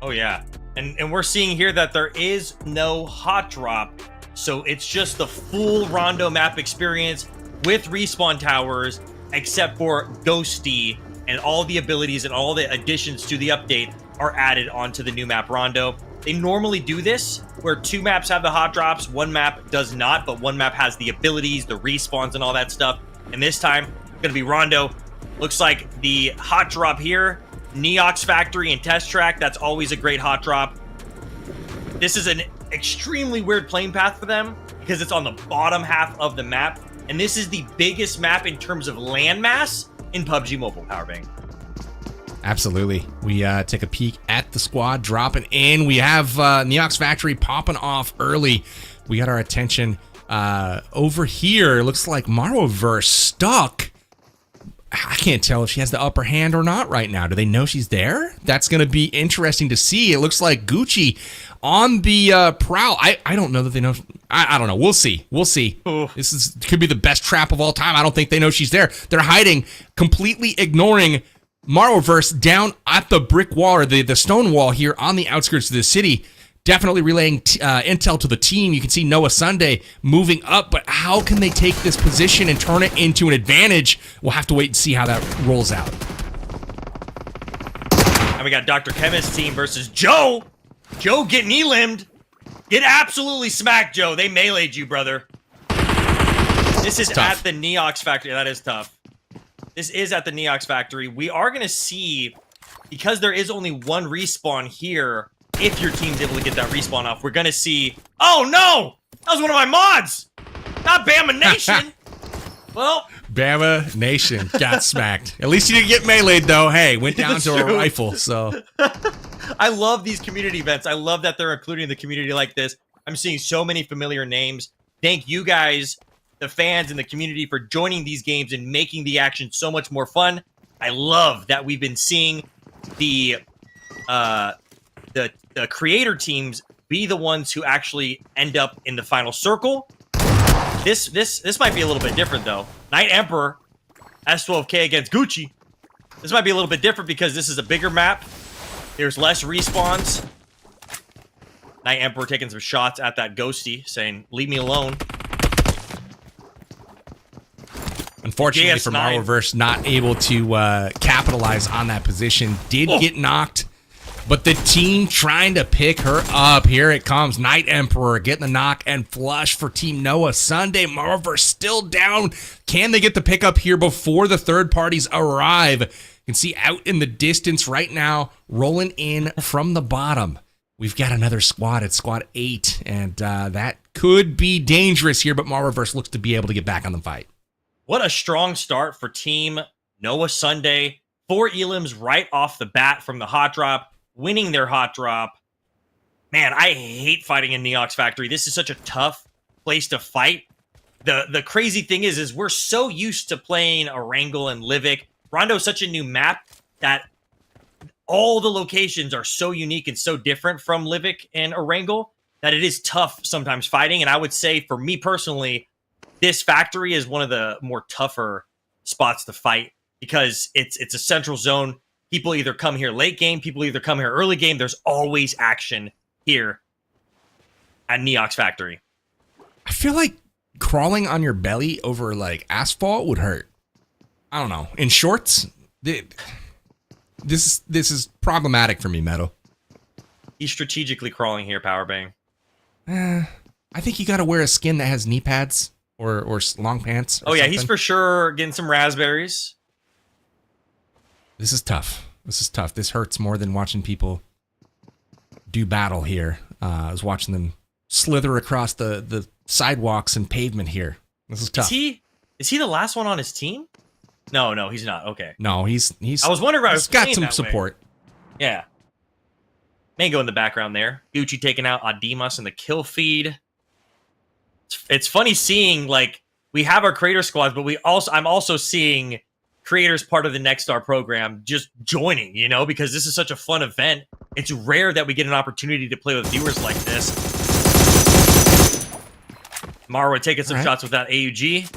Speaker 2: Oh, yeah. And we're seeing here that there is no hot drop, so it's just the full Rondo map experience with respawn towers, except for Ghosty, and all the abilities and all the additions to the update are added onto the new map Rondo. They normally do this where 2 maps have the hot drops, 1 map does not, but 1 map has the abilities, the respawns, and all that stuff. And this time, it's gonna be Rondo. Looks like the hot drop here, Neox Factory and Test Track, that's always a great hot drop. This is an extremely weird playing path for them because it's on the bottom half of the map. And this is the biggest map in terms of landmass in PUBG Mobile, Powerbang.
Speaker 1: Absolutely. We take a peek at the squad dropping in. We have Neox Factory popping off early. We got our attention over here. It looks like Marwoverse stuck. I can't tell if she has the upper hand or not right now. Do they know she's there? That's going to be interesting to see. It looks like Gucci on the prowl. I don't know that they know. I don't know. We'll see. We'll see. This could be the best trap of all time. I don't think they know she's there. They're hiding, completely ignoring Marwoverse down at the brick wall, or the stone wall here on the outskirts of the city. Definitely relaying intel to the team. You can see Noah Sunday moving up, but how can they take this position and turn it into an advantage? We'll have to wait and see how that rolls out.
Speaker 2: And we got Dr. Chemist's team versus Joe. Joe getting elimed. Get absolutely smacked, Joe. They meleeed you, brother. This is at the Neox Factory. That is tough. This is at the Neox Factory. We are going to see, because there is only 1 respawn here, if your team's able to get that respawn off, we're going to see... Oh, no! That was one of my mods! Not Bama Nation! Well...
Speaker 1: Bama Nation got smacked. At least you didn't get meleeed, though. Hey, went down to a rifle, so...
Speaker 2: I love these community events. I love that they're including the community like this. I'm seeing so many familiar names. Thank you guys, the fans and the community, for joining these games and making the action so much more fun. I love that we've been seeing the creator teams be the ones who actually end up in the final circle. This might be a little bit different though. Night Emperor, S12K against Gucci. This might be a little bit different because this is a bigger map. There's less respawns. Night Emperor taking some shots at that ghosty, saying, "Leave me alone."
Speaker 1: Unfortunately for
Speaker 2: JS9.
Speaker 1: Marvelverse, not able to capitalize on that position. Did get knocked, but the team trying to pick her up. Here it comes. Night Emperor getting the knock and flush for Team Noah Sunday. Marvelverse still down. Can they get the pickup here before the third parties arrive? You can see out in the distance right now, rolling in from the bottom. We've got another squad. It's squad 8, and that could be dangerous here, but Marvelverse looks to be able to get back on the fight.
Speaker 2: What a strong start for Team Noah Sunday. 4 elims right off the bat from the hot drop, winning their hot drop. Man, I hate fighting in Neox Factory. This is such a tough place to fight. The crazy thing is we're so used to playing Erangel and Livik. Rondo is such a new map that all the locations are so unique and so different from Livik and Erangel that it is tough sometimes fighting. And I would say, for me personally, this factory is one of the more tougher spots to fight because it's a central zone. People either come here late game, people either come here early game. There's always action here at Neox Factory.
Speaker 1: I feel like crawling on your belly over like asphalt would hurt. I don't know. In shorts, this is problematic for me, Meadow.
Speaker 2: He's strategically crawling here, Powerbang.
Speaker 1: I think you got to wear a skin that has knee pads or long pants.
Speaker 2: Oh yeah,
Speaker 1: something.
Speaker 2: he's for sure getting some raspberries.
Speaker 1: This is tough. This hurts more than watching people do battle here. I was watching them slither across the sidewalks and pavement here. This is tough.
Speaker 2: Is he the last one on his team? No, he's not. Okay.
Speaker 1: No, he's.
Speaker 2: I was wondering why I was
Speaker 1: got
Speaker 2: playing
Speaker 1: some
Speaker 2: that
Speaker 1: support.
Speaker 2: Way. Yeah. Mango in the background there. Gucci taking out Adimas in the kill feed. It's funny seeing, like, we have our creator squads, but I'm also seeing creators part of the Next Star program just joining, because this is such a fun event. It's rare that we get an opportunity to play with viewers like this. Marwa taking some shots with that AUG.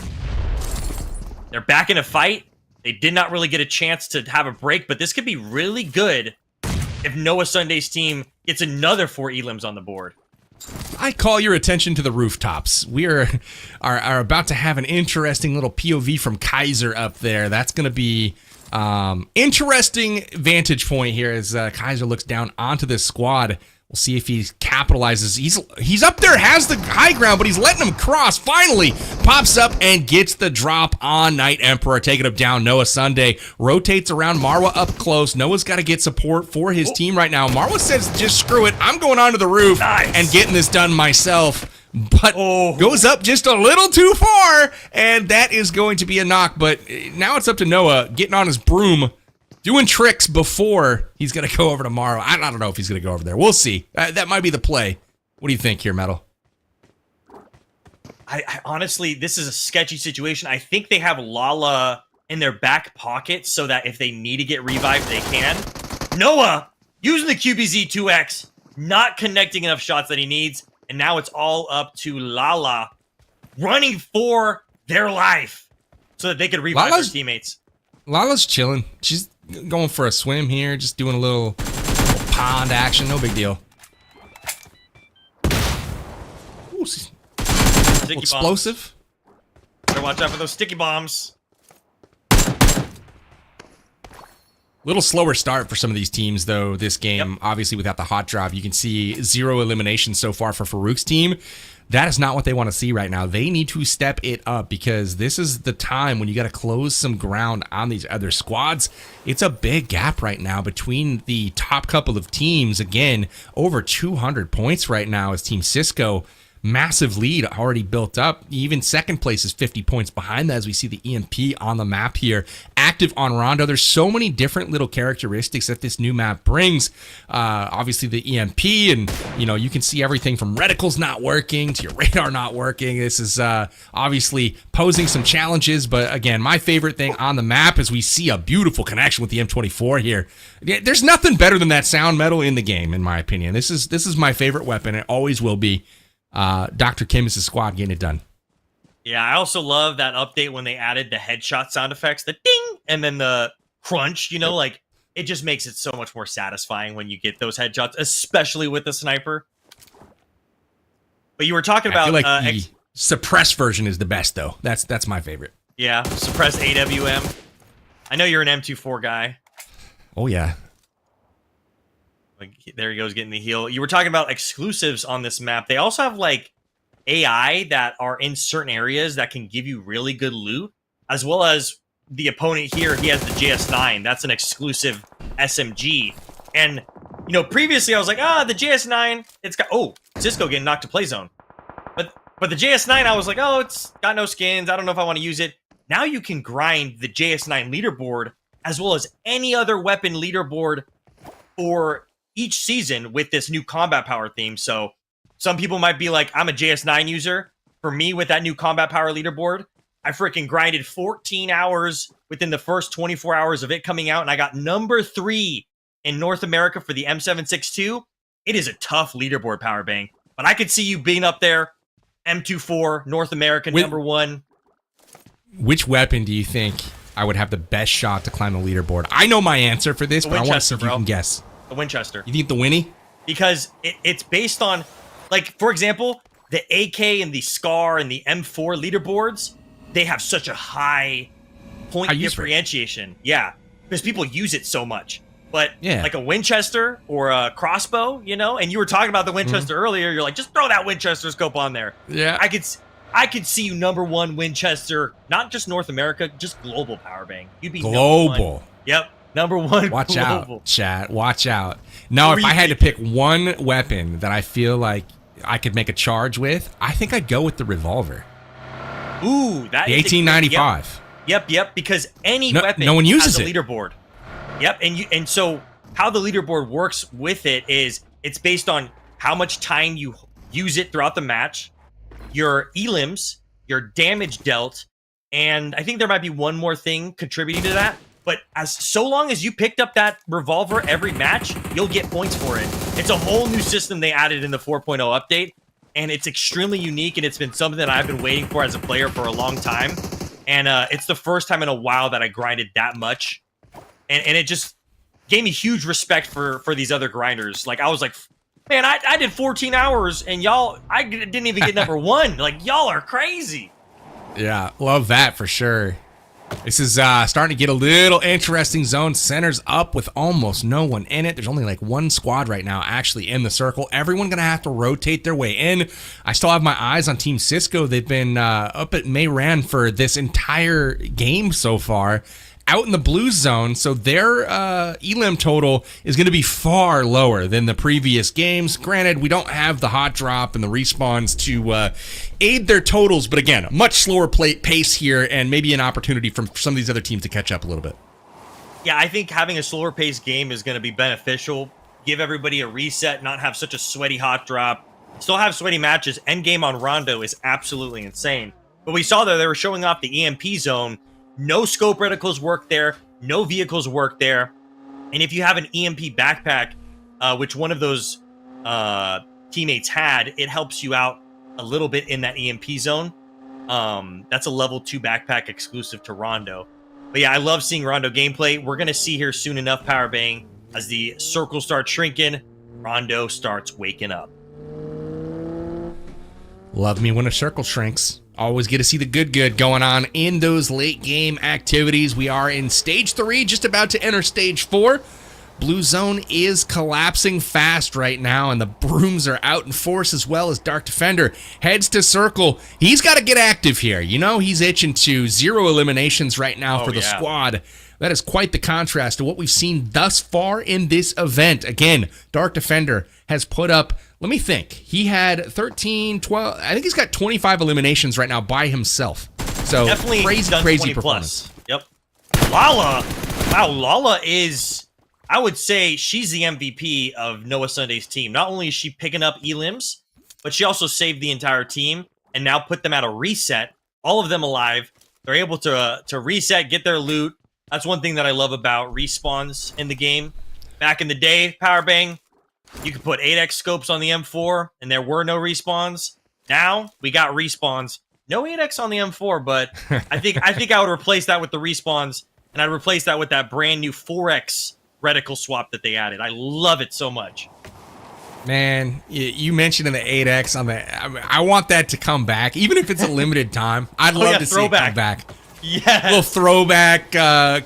Speaker 2: They're back in a fight. They did not really get a chance to have a break, but this could be really good if Noah Sunday's team gets another 4 elims on the board.
Speaker 1: I call your attention to the rooftops. We are about to have an interesting little POV from Kaiser up there. That's going to be interesting vantage point here as Kaiser looks down onto this squad. We'll see if he capitalizes. He's up there, has the high ground, but he's letting him cross. Finally, pops up and gets the drop on Night Emperor, taking him down. Noah Sunday rotates around Marwa up close. Noah's got to get support for his team right now. Marwa says, just screw it. I'm going onto the roof and getting this done myself. But goes up just a little too far, and that is going to be a knock. But now it's up to Noah getting on his broom, doing tricks before he's going to go over to Marwa. I don't know if he's going to go over there. We'll see. That might be the play. What do you think here, Metal?
Speaker 2: I honestly, this is a sketchy situation. I think they have Lala in their back pocket so that if they need to get revived, they can. Noah using the QBZ-2X, not connecting enough shots that he needs, and now it's all up to Lala running for their life so that they can revive their teammates.
Speaker 1: Lala's chilling. She's going for a swim here, just doing a little pond action. No big deal. Ooh, explosive.
Speaker 2: Better watch out for those sticky bombs.
Speaker 1: Little slower start for some of these teams, though, this game. Obviously, without the hot drop, you can see 0 eliminations so far for Farouk's team. That is not what they want to see right now. They need to step it up because this is the time when you got to close some ground on these other squads. It's a big gap right now between the top couple of teams. Again, over 200 points right now as Team Cisco massive lead already built up. Even second place is 50 points behind that as we see the EMP on the map here. Active on Rondo. There's so many different little characteristics that this new map brings. Obviously the EMP, and you can see everything from reticles not working to your radar not working. This is obviously posing some challenges, but again, my favorite thing on the map is we see a beautiful connection with the M24 here. There's nothing better than that sound metal in the game, in my opinion. This is my favorite weapon. It always will be. Dr. Kim's squad getting it done.
Speaker 2: Yeah, I also love that update when they added the headshot sound effects, the ding, and then the crunch, like it just makes it so much more satisfying when you get those headshots, especially with the sniper. But you were talking about...
Speaker 1: I feel like the suppressed version is the best, though. That's my favorite.
Speaker 2: Yeah, suppressed AWM. I know you're an M24 guy.
Speaker 1: Oh, yeah.
Speaker 2: There he goes, getting the heal. You were talking about exclusives on this map. They also have, AI that are in certain areas that can give you really good loot, as well as the opponent here. He has the JS9. That's an exclusive SMG. And, previously I was like, the JS9, it's got... Oh, Cisco getting knocked to play zone. But the JS9, I was like, it's got no skins. I don't know if I want to use it. Now you can grind the JS9 leaderboard, as well as any other weapon leaderboard for each season with this new combat power theme. So some people might be like, I'm a JS9 user. For me, with that new combat power leaderboard, I freaking grinded 14 hours within the first 24 hours of it coming out, and I got number 3 in North America for the M762. It is a tough leaderboard, Power Bang. But I could see you being up there, M24, North America, number 1.
Speaker 1: Which weapon do you think I would have the best shot to climb the leaderboard? I know my answer for this, but I want to see if you can guess.
Speaker 2: The Winchester.
Speaker 1: You think the Winnie?
Speaker 2: Because it's based on, for example, the AK and the SCAR and the M4 leaderboards, they have such a high point differentiation. Yeah, because people use it so much. But like a Winchester or a crossbow, and you were talking about the Winchester earlier, you're like, just throw that Winchester scope on there.
Speaker 1: Yeah.
Speaker 2: I could see you number 1 Winchester, not just North America, just global, Power Bang. You'd be
Speaker 1: global.
Speaker 2: Yep. Number 1.
Speaker 1: Watch
Speaker 2: global.
Speaker 1: out, chat. Watch out. Now, if I had to pick one weapon that I feel like I could make a charge with, I think I'd go with the revolver.
Speaker 2: Ooh, that
Speaker 1: the 1895.
Speaker 2: Yep. Because any weapon
Speaker 1: no one uses
Speaker 2: has a leaderboard. Yep. And so how the leaderboard works with it is it's based on how much time you use it throughout the match, your elims, your damage dealt, and I think there might be one more thing contributing to that. But so long as you picked up that revolver every match, you'll get points for it. It's a whole new system they added in the 4.0 update, and it's extremely unique, and it's been something that I've been waiting for as a player for a long time. And it's the first time in a while that I grinded that much. And it just gave me huge respect for these other grinders. I was like, man, I did 14 hours, and I didn't even get number 1. Y'all are crazy.
Speaker 1: Yeah, love that for sure. This is starting to get a little interesting. Zone centers up with almost no one in it. There's only one squad right now actually in the circle. Everyone going to have to rotate their way in. I still have my eyes on Team Cisco. They've been up at Mayran for this entire game so far, out in the blue zone, so their elim total is going to be far lower than the previous games. Granted, we don't have the hot drop and the respawns to aid their totals, but again, much slower pace here, and maybe an opportunity for some of these other teams to catch up a little bit.
Speaker 2: Yeah, I think having a slower paced game is going to be beneficial. Give everybody a reset, not have such a sweaty hot drop. Still have sweaty matches. Endgame on Rondo is absolutely insane. But we saw that they were showing off the EMP zone. No scope reticles work there. No vehicles work there. And if you have an EMP backpack, which one of those teammates had, it helps you out a little bit in that EMP zone. That's a level 2 backpack exclusive to Rondo. But yeah, I love seeing Rondo gameplay. We're going to see here soon enough, Power Bang, as the circle starts shrinking, Rondo starts waking up.
Speaker 1: Love me when a circle shrinks. Always get to see the good going on in those late game activities. We are in stage 3, just about to enter stage 4. Blue zone is collapsing fast right now, and the brooms are out in force, as well as Dark Defender heads to circle. He's got to get active here. He's itching to 0 eliminations right now for the squad. That is quite the contrast to what we've seen thus far in this event. Again, Dark Defender has put up let me think. He had 13, 12. I think he's got 25 eliminations right now by himself. So
Speaker 2: definitely
Speaker 1: crazy performance.
Speaker 2: Yep. Lala. Wow, Lala is, I would say she's the MVP of Noah Sunday's team. Not only is she picking up elims, but she also saved the entire team and now put them at a reset. All of them alive. They're able to reset, get their loot. That's one thing that I love about respawns in the game. Back in the day, Power Bang, you could put 8x scopes on the M4, and there were no respawns. Now we got respawns. No 8x on the M4, but I think I would replace that with the respawns, and I'd replace that with that brand new 4x reticle swap that they added. I love it so much.
Speaker 1: Man, you mentioned in the 8x on the. I want that to come back, even if it's a limited time. I'd love to see it come back.
Speaker 2: Yeah,
Speaker 1: little throwback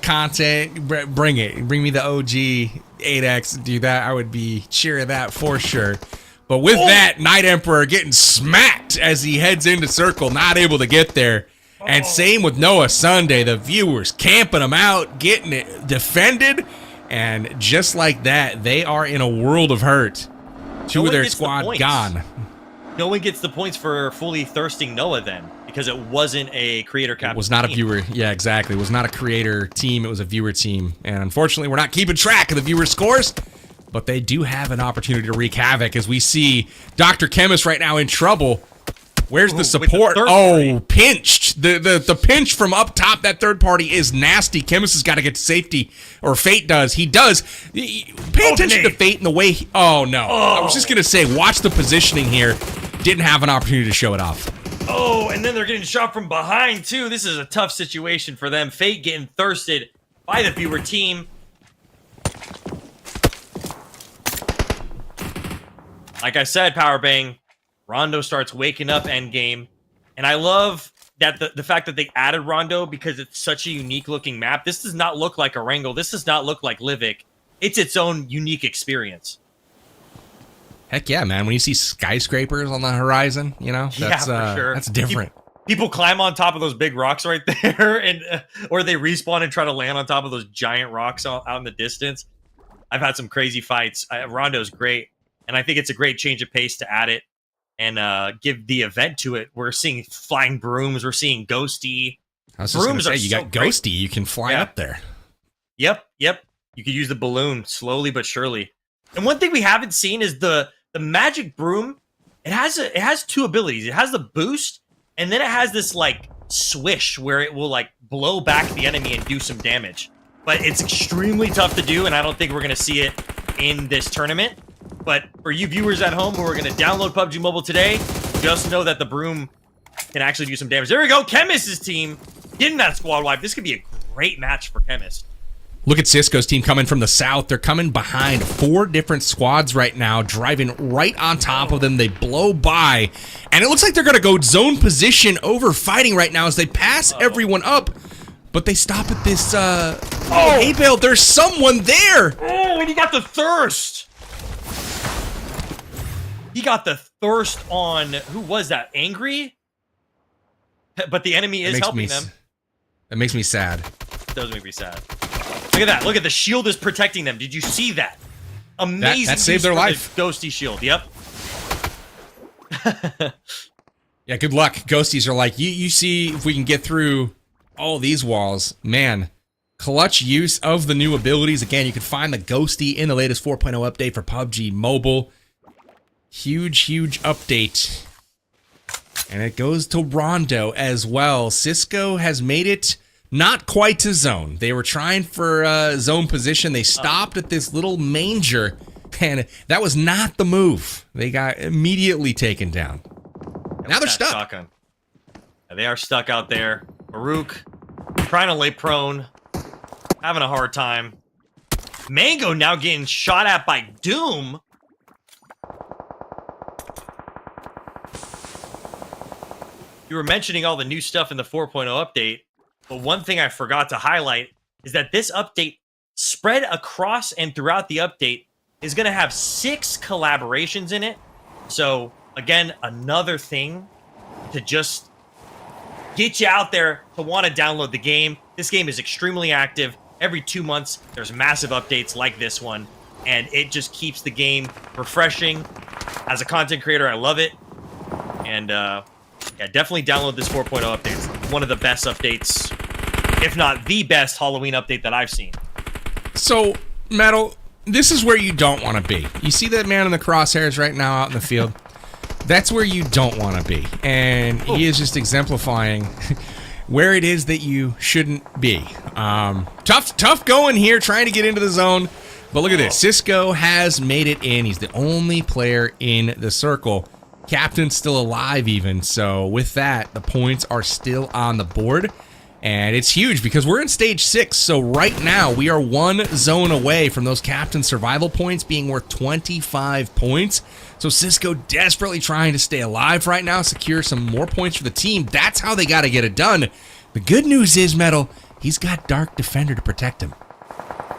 Speaker 1: content. Bring it. Bring me the OG 8x. Do that. I would be cheering that for sure. But with that, Night Emperor getting smacked as he heads into circle, not able to get there. And same with Noah Sunday. The viewers camping him out, getting it defended, and just like that, they are in a world of hurt. Two of their squad gone.
Speaker 2: No one gets the points for fully thirsting Noah then, because it wasn't a creator captain.
Speaker 1: It was not a viewer. Yeah, exactly. It was not a creator team. It was a viewer team. And unfortunately, we're not keeping track of the viewer scores, but they do have an opportunity to wreak havoc as we see Dr. Chemist right now in trouble. Where's the support? Pinched. The pinch from up top, that third party is nasty. Chemist has got to get to safety, or Fate does. He does. Pay attention to Fate and the way oh, no. I was just going to say, watch the positioning here. Didn't have an opportunity to show it off.
Speaker 2: Oh, and then they're getting shot from behind, too. This is a tough situation for them. Fate getting thirsted by the viewer team. Like I said, Power Bang, Rondo starts waking up endgame. And I love that the fact that they added Rondo because it's such a unique looking map. This does not look like Erangel. This does not look like Livik. It's its own unique experience.
Speaker 1: Heck yeah, man. When you see skyscrapers on the horizon, you know, that's,
Speaker 2: for sure.
Speaker 1: That's different.
Speaker 2: People climb on top of those big rocks right there, and or they respawn and try to land on top of those giant rocks out in the distance. I've had some crazy fights. Rondo's great, and I think it's a great change of pace to add it and give the event to it. We're seeing flying brooms. We're seeing Ghosty.
Speaker 1: I was just going to say, you got Ghosty. You can fly up there.
Speaker 2: Yep. You could use the balloon slowly but surely. And one thing we haven't seen is the magic broom. It has two abilities. It has the boost, and then it has this like swish where it will like blow back the enemy and do some damage. But it's extremely tough to do, and I don't think we're going to see it in this tournament. But for you viewers at home who are going to download PUBG Mobile today, just know that the broom can actually do some damage. There we go. Chemist's team getting that squad wipe. This could be a great match for Chemist.
Speaker 1: Look at Cisco's team coming from the south. They're coming behind 4 different squads right now, driving right on top of them. They blow by, and it looks like they're going to go zone position over fighting right now as they pass everyone up, but they stop at this, hey, Bale, there's someone there!
Speaker 2: Oh, and he got the thirst! He got the thirst on, who was that, Angry? But the enemy is helping them.
Speaker 1: That makes me sad.
Speaker 2: It does make me sad. Look at that. Look at the shield is protecting them. Did you see that? Amazing.
Speaker 1: That saved their life.
Speaker 2: The Ghosty shield. Yep.
Speaker 1: Yeah, good luck. Ghosties are like, you see if we can get through all these walls. Man, clutch use of the new abilities. Again, you can find the Ghosty in the latest 4.0 update for PUBG Mobile. Huge update. And it goes to Rondo as well. Cisco has made it not quite to zone. They were trying for zone position. They stopped at this little manger, and that was not the move. They got immediately taken down. Now they're stuck.
Speaker 2: Yeah, they are stuck out there. Baruch trying to lay prone, having a hard time. Mango now getting shot at by Doom. You were mentioning all the new stuff in the 4.0 update. But one thing I forgot to highlight is that this update spread across and throughout the update is going to have 6 collaborations in it. So, again, another thing to just get you out there to want to download the game. This game is extremely active. Every 2 months, there's massive updates like this one. And it just keeps the game refreshing. As a content creator, I love it. And yeah, definitely download this 4.0 update. It's one of the best updates, if not the best Halloween update that I've seen.
Speaker 1: So, Metal, this is where you don't want to be. You see that man in the crosshairs right now out in the field? That's where you don't want to be. And he is just exemplifying where it is that you shouldn't be. Tough going here, trying to get into the zone. But look at this. Cisco has made it in. He's the only player in the circle. Captain's still alive even. So with that, the points are still on the board. And it's huge because we're in stage 6. So right now, we are one zone away from those captain survival points being worth 25 points. So Cisco desperately trying to stay alive right now, secure some more points for the team. That's how they got to get it done. The good news is, Metal, he's got Dark Defender to protect him.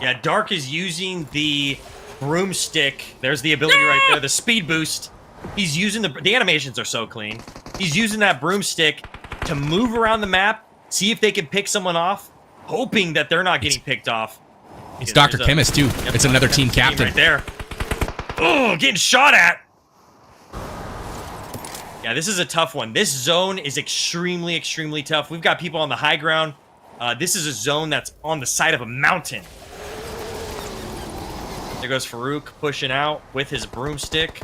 Speaker 2: Yeah, Dark is using the broomstick. There's the ability right there, the speed boost. He's using the animations are so clean. He's using that broomstick to move around the map, see if they can pick someone off, hoping that they're not getting picked off.
Speaker 1: It's Dr. Chemist, too.
Speaker 2: Yep,
Speaker 1: it's another team captain.
Speaker 2: Right there. Oh, getting shot at. Yeah, this is a tough one. This zone is extremely, extremely tough. We've got people on the high ground. This is a zone that's on the side of a mountain. There goes Farouk pushing out with his broomstick.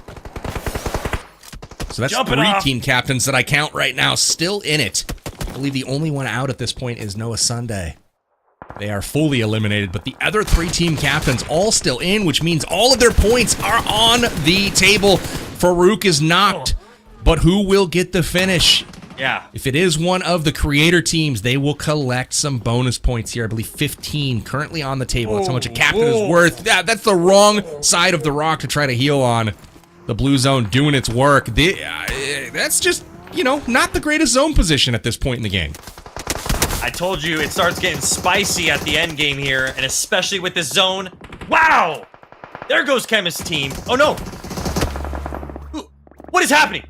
Speaker 1: So that's three team captains that I count right now still in it. I believe the only one out at this point is Noah Sunday. They are fully eliminated, but the other 3 team captains all still in, which means all of their points are on the table. Farouk is knocked, but who will get the finish?
Speaker 2: Yeah.
Speaker 1: If it is one of the creator teams, they will collect some bonus points here. I believe 15 currently on the table. That's how much a captain is worth. That's the wrong side of the rock to try to heal on. The blue zone doing its work. That's just, you know, not the greatest zone position at this point in the game.
Speaker 2: I told you it starts getting spicy at the end game here, and especially with this zone. Wow! There goes Chemist's team. Oh no! What is happening?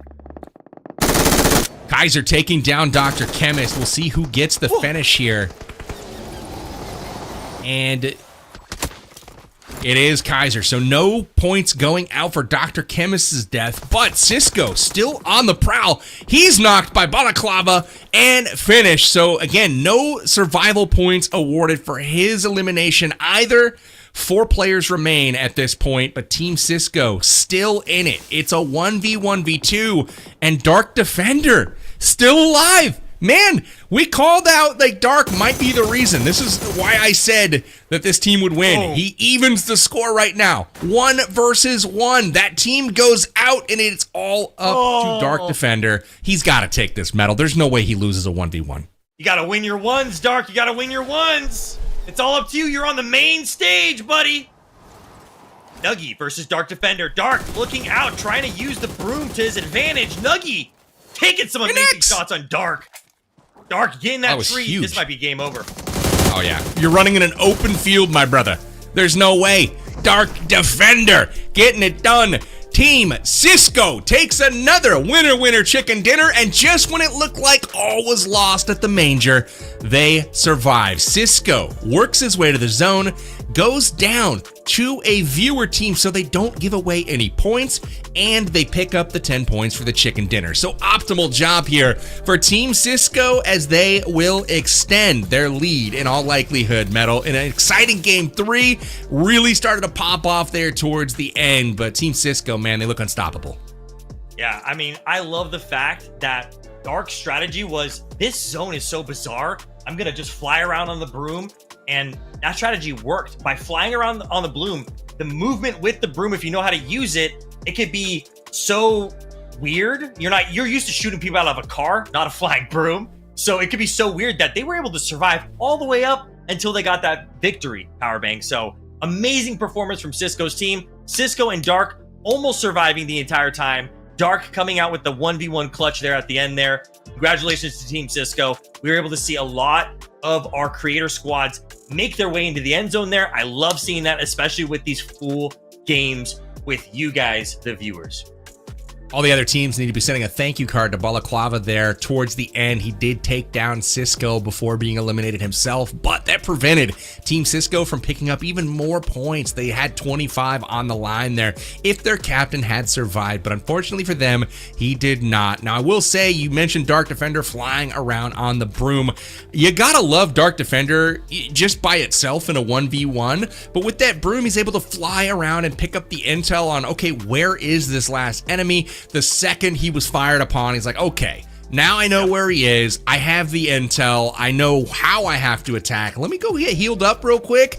Speaker 1: Kaiser taking down Dr. Chemist. We'll see who gets the finish here. And it is Kaiser. So no points going out for Dr. Chemist's death. But Cisco still on the prowl. He's knocked by Balaclava and finished. So again, no survival points awarded for his elimination either. 4 players remain at this point, but Team Cisco still in it. It's a 1v1v2, and Dark Defender still alive. Man, we called out like Dark might be the reason. This is why I said that this team would win. He evens the score right now. 1 versus 1. That team goes out, and it's all up to Dark Defender. He's got to take this medal. There's no way he loses a 1v1.
Speaker 2: You got to win your ones, Dark. You got to win your ones. It's all up to you. You're on the main stage, buddy. Nuggy versus Dark Defender. Dark looking out, trying to use the broom to his advantage. Nuggy taking some amazing shots on Dark. Dark getting that tree.
Speaker 1: Huge.
Speaker 2: This might be game over.
Speaker 1: Oh, yeah. You're running in an open field, my brother. There's no way. Dark Defender getting it done. Team Cisco takes another winner chicken dinner, and just when it looked like all was lost at the manger, they survive. Cisco works his way to the zone, goes down to a viewer team so they don't give away any points, and they pick up the 10 points for the chicken dinner. So optimal job here for Team Cisco as they will extend their lead in all likelihood, Metal. In an exciting game 3, really started to pop off there towards the end, but Team Cisco, man, they look unstoppable.
Speaker 2: Yeah, I mean, I love the fact that Dark's strategy was, this zone is so bizarre, I'm gonna just fly around on the broom, and that strategy worked. By flying around on the broom, the movement with the broom, if you know how to use it, it could be so weird. You're used to shooting people out of a car, not a flying broom. So it could be so weird that they were able to survive all the way up until they got that victory power bang. So amazing performance from Cisco's team. Cisco and Dark almost surviving the entire time. Dark coming out with the 1v1 clutch there at the end there. Congratulations to Team Cisco. We were able to see a lot of our creator squads make their way into the end zone there. I love seeing that, especially with these full games with you guys, the viewers.
Speaker 1: All the other teams need to be sending a thank you card to Balaclava there. Towards the end, he did take down Cisco before being eliminated himself, but that prevented Team Cisco from picking up even more points. They had 25 on the line there if their captain had survived, but unfortunately for them, he did not. Now, I will say, you mentioned Dark Defender flying around on the broom. You gotta love Dark Defender just by itself in a 1v1, but with that broom, he's able to fly around and pick up the intel on, okay, where is this last enemy? The second he was fired upon, he's like, okay, now I know where he is. I have the intel. I know how I have to attack. Let me go get healed up real quick,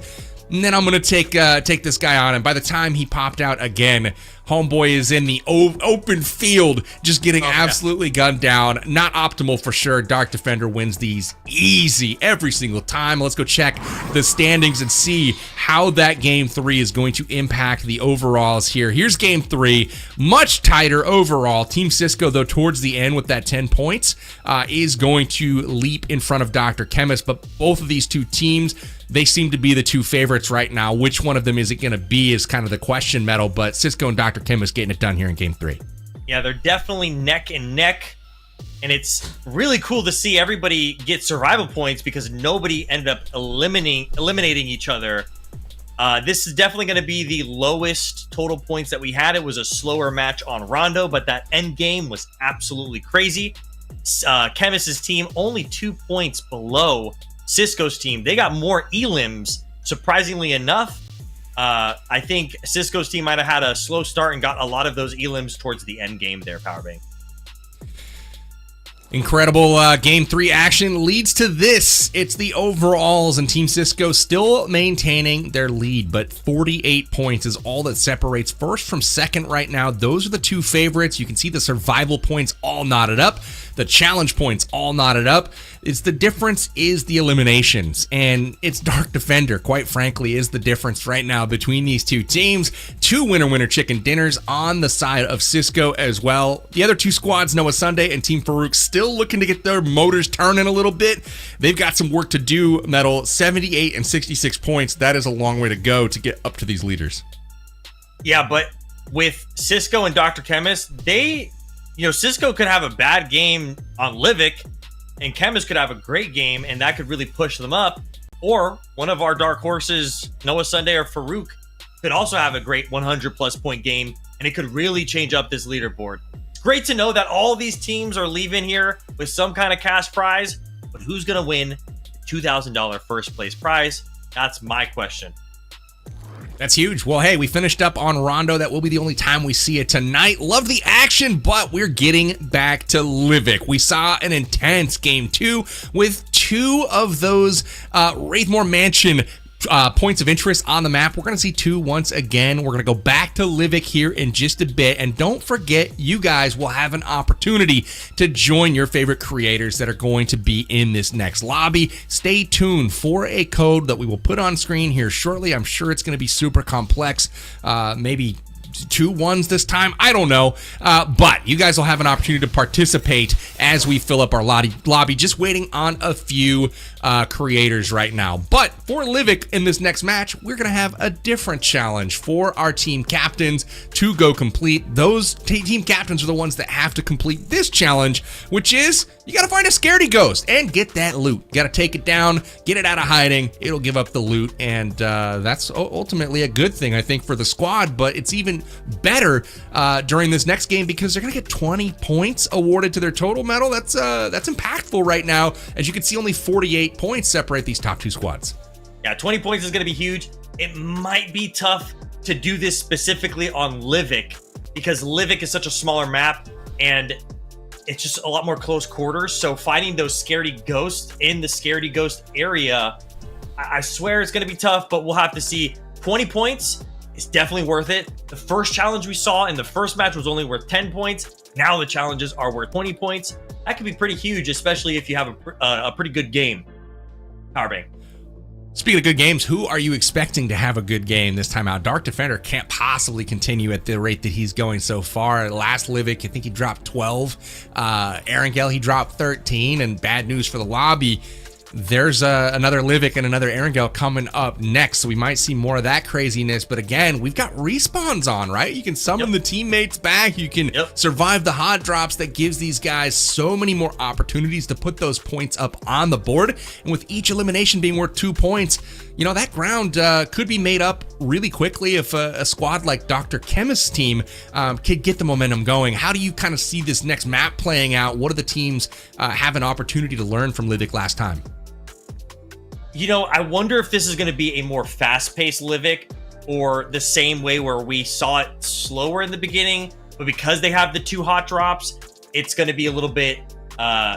Speaker 1: and then I'm gonna take this guy on. And by the time he popped out again, homeboy is in the open field, just getting absolutely gunned down. Not optimal for sure. Dark Defender wins these easy every single time. Let's go check the standings and see how that game 3 is going to impact the overalls here. Here's game 3, much tighter overall. Team Cisco, though, towards the end with that 10 points, is going to leap in front of Dr. Chemist, but both of these two teams, they seem to be the two favorites right now. Which one of them is it going to be is kind of the question metal, but Cisco and Dr. Chemist getting it done here in game 3.
Speaker 2: Yeah, they're definitely neck and neck, and it's really cool to see everybody get survival points because nobody ended up eliminating each other. This is definitely going to be the lowest total points that we had. It was a slower match on Rondo, but that end game was absolutely crazy. Chemist's team only 2 points below Cisco's team. They got more elims, surprisingly enough. I think Cisco's team might have had a slow start and got a lot of those elims towards the end game there, Powerbank.
Speaker 1: Incredible game 3 action leads to this. It's the overalls, and Team Cisco still maintaining their lead, but 48 points is all that separates first from second right now. Those are the two favorites. You can see the survival points all knotted up, the challenge points all knotted up. It's the difference is the eliminations, and it's Dark Defender, quite frankly, is the difference right now between these two teams. Two winner chicken dinners on the side of Cisco as well. The other two squads, Noah Sunday and Team Farouk, still looking to get their motors turning a little bit. They've got some work to do. Metal, 78 and 66 points. That is a long way to go to get up to these leaders.
Speaker 2: Yeah, but with Cisco and Dr. Chemist, Cisco could have a bad game on Livik, and Chemist could have a great game, and that could really push them up. Or one of our dark horses, Noah Sunday or Farouk, could also have a great 100-plus point game, and it could really change up this leaderboard. It's great to know that all these teams are leaving here with some kind of cash prize, but who's going to win the $2,000 first place prize? That's my question.
Speaker 1: That's huge. Well, hey, we finished up on Rondo. That will be the only time we see it tonight. Love the action, but we're getting back to Livik. We saw an intense game 2 with 2 of those Wraithmoor Mansion points of interest on the map. We're going to see 2 once again. We're going to go back to Livik here in just a bit. And don't forget, you guys will have an opportunity to join your favorite creators that are going to be in this next lobby. Stay tuned for a code that we will put on screen here shortly. I'm sure it's going to be super complex. Maybe 2 1s this time, I don't know, but you guys will have an opportunity to participate as we fill up our lobby. Just waiting on a few creators right now. But for Livik in this next match, we're gonna have a different challenge for our team captains to go complete. Those team captains are the ones that have to complete this challenge, which is you gotta find a scaredy ghost and get that loot. You gotta take it down, get it out of hiding. It'll give up the loot, and that's ultimately a good thing, I think, for the squad. But it's even better during this next game because they're gonna get 20 points awarded to their total medal. That's impactful right now. As you can see, only 48 points separate these top 2 squads.
Speaker 2: Yeah, 20 points is gonna be huge. It might be tough to do this specifically on Livik because Livik is such a smaller map and it's just a lot more close quarters. So finding those scaredy ghosts in the scaredy ghost area, I swear it's gonna be tough, but we'll have to see. 20 points is definitely worth it. The first challenge we saw in the first match was only worth 10 points. Now the challenges are worth 20 points. That could be pretty huge, especially if you have a pretty good game. Powerbank.
Speaker 1: Speaking of good games, who are you expecting to have a good game this time out? Dark Defender can't possibly continue at the rate that he's going so far. Last Livik, I think he dropped 12. Erangel, he dropped 13. And bad news for the lobby. there's another Livik and another Erangel coming up next, so we might see more of that craziness. But again, we've got respawns on, right? You can summon the teammates back. You can survive the hot drops. That gives these guys so many more opportunities to put those points up on the board. And with each elimination being worth 2 points, you know, that ground could be made up really quickly if a squad like Dr. Chemist's team could get the momentum going. How do you kind of see this next map playing out? What do the teams have an opportunity to learn from Livik last time?
Speaker 2: You know, I wonder if this is going to be a more fast-paced Livik or the same way where we saw it slower in the beginning, but because they have the 2 hot drops, it's going to be a little bit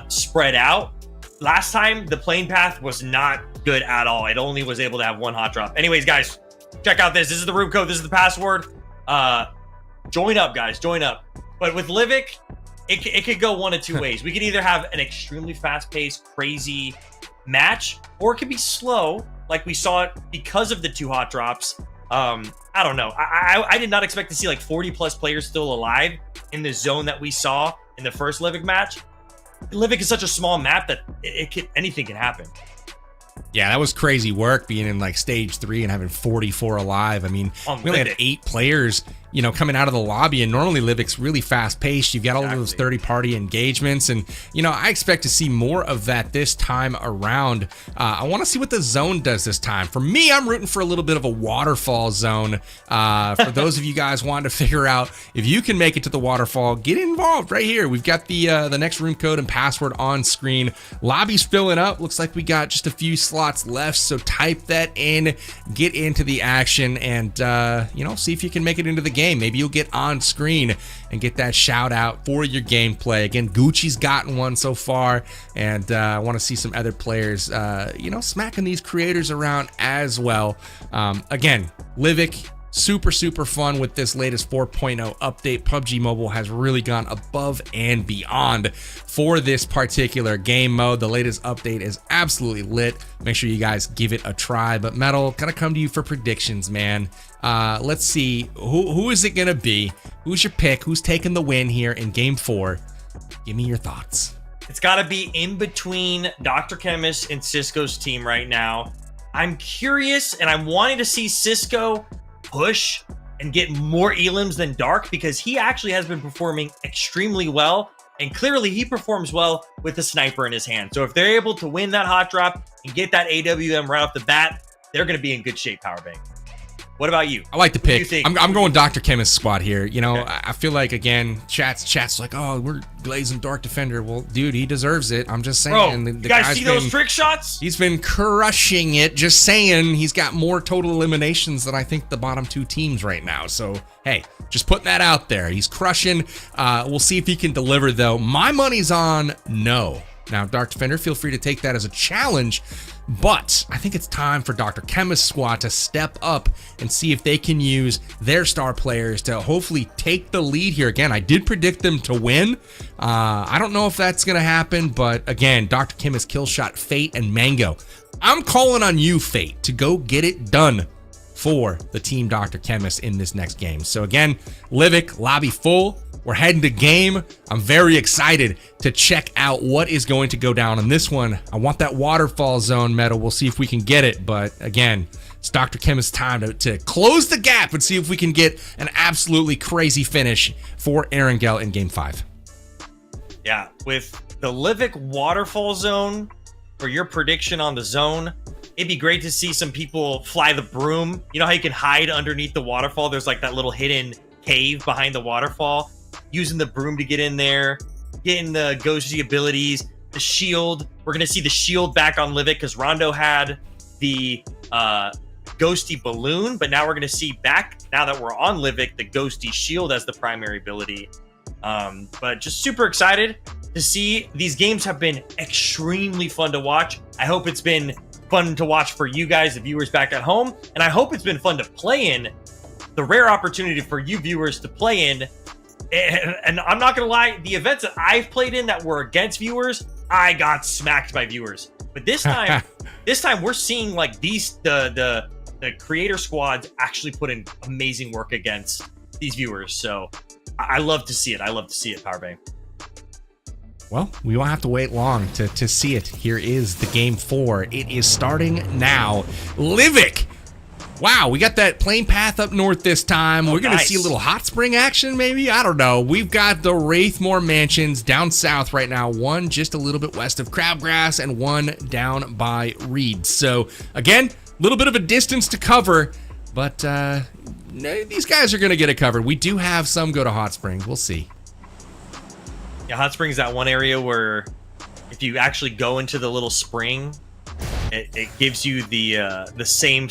Speaker 2: spread out. Last time, the plane path was not good at all. It only was able to have 1 hot drop. Anyways, guys, check out this. This is the room code. This is the password. Join up, guys. Join up. But with Livik, it could go one of 2 ways. We could either have an extremely fast-paced, crazy match, or it could be slow, like we saw it because of the 2 hot drops. I don't know. I did not expect to see like 40+ players still alive in the zone that we saw in the first Livik match. Livik is such a small map that anything can happen.
Speaker 1: Yeah, that was crazy work being in like stage 3 and having 44 alive. I mean, we only had 8 players, you know, coming out of the lobby, and normally Livik's really fast paced. You've got all of those 30-party engagements, and you know, I expect to see more of that this time around. I want to see what the zone does this time. For me, I'm rooting for a little bit of a waterfall zone. For those of you guys wanting to figure out if you can make it to the waterfall, get involved right here. We've got the next room code and password on screen. Lobby's filling up. Looks like we got just a few slots left, so type that in, get into the action, and you know, see if you can make it into the game. Maybe you'll get on screen and get that shout out for your gameplay. Again, Gucci's gotten one so far, and I want to see some other players, you know, smacking these creators around as well. Again, Livik, super fun with this latest 4.0 update. PUBG Mobile has really gone above and beyond for this particular game mode. The latest update is absolutely lit. Make sure you guys give it a try. But Metal, gonna come to you for predictions, man. Let's see, who is it gonna be? Who's your pick? Who's taking the win here in game 4? Give me your thoughts.
Speaker 2: It's got to be in between Dr. Chemist and Cisco's team right now. I'm curious, and I'm wanting to see Cisco push and get more elims than Dark, because he actually has been performing extremely well, and clearly he performs well with the sniper in his hand. So if they're able to win that hot drop and get that AWM right off the bat, they're going to be in good shape, Powerbank. What about you?
Speaker 1: I like the pick. I'm going Dr. Chemist squad here. You know, okay. I feel like, again, chat's like, oh, we're glazing Dark Defender. Well, dude, he deserves it. I'm just saying.
Speaker 2: Bro, you guys see those trick shots?
Speaker 1: He's been crushing it. Just saying, he's got more total eliminations than I think the bottom 2 teams right now. So, hey, just putting that out there. He's crushing. We'll see if he can deliver, though. My money's on no. Now, Dark Defender, feel free to take that as a challenge, but I think it's time for Dr. Chemist squad to step up and see if they can use their star players to hopefully take the lead here. Again, I did predict them to win. I don't know if that's going to happen, but again, Dr. Chemist, Killshot, Fate, and Mango. I'm calling on you, Fate, to go get it done for the team Dr. Chemist in this next game. So again, Livik, lobby full. We're heading to game. I'm very excited to check out what is going to go down on this one. I want that waterfall zone, Metal. We'll see if we can get it. But again, it's Dr. Chemist's time to close the gap and see if we can get an absolutely crazy finish for Erangel in game 5.
Speaker 2: Yeah, with the Livik waterfall zone, for your prediction on the zone, it'd be great to see some people fly the broom. You know how you can hide underneath the waterfall? There's like that little hidden cave behind the waterfall. Using the broom to get in there, getting the ghosty abilities, the shield. We're going to see the shield back on Livik because Rondo had the ghosty balloon, but now we're going to see back, now that we're on Livik, the ghosty shield as the primary ability. But just super excited to see. These games have been extremely fun to watch. I hope it's been fun to watch for you guys, the viewers back at home, and I hope it's been fun to play in. The rare opportunity for you viewers to play in. And I'm not gonna lie, the events that I've played in that were against viewers, I got smacked by viewers. But this time, we're seeing like the creator squads actually put in amazing work against these viewers. So I love to see it. I love to see it, Powerbank.
Speaker 1: Well, we won't have to wait long to see it. Here is the game 4. It is starting now. Livik! Wow, we got that plane path up north this time. We're going to see a little hot spring action, maybe? I don't know. We've got the Wraithmoor Mansions down south right now. One just a little bit west of Crabgrass and one down by Reed. So, again, a little bit of a distance to cover, but these guys are going to get it covered. We do have some go to hot springs. We'll see.
Speaker 2: Yeah, hot springs, that one area where if you actually go into the little spring, it gives you the same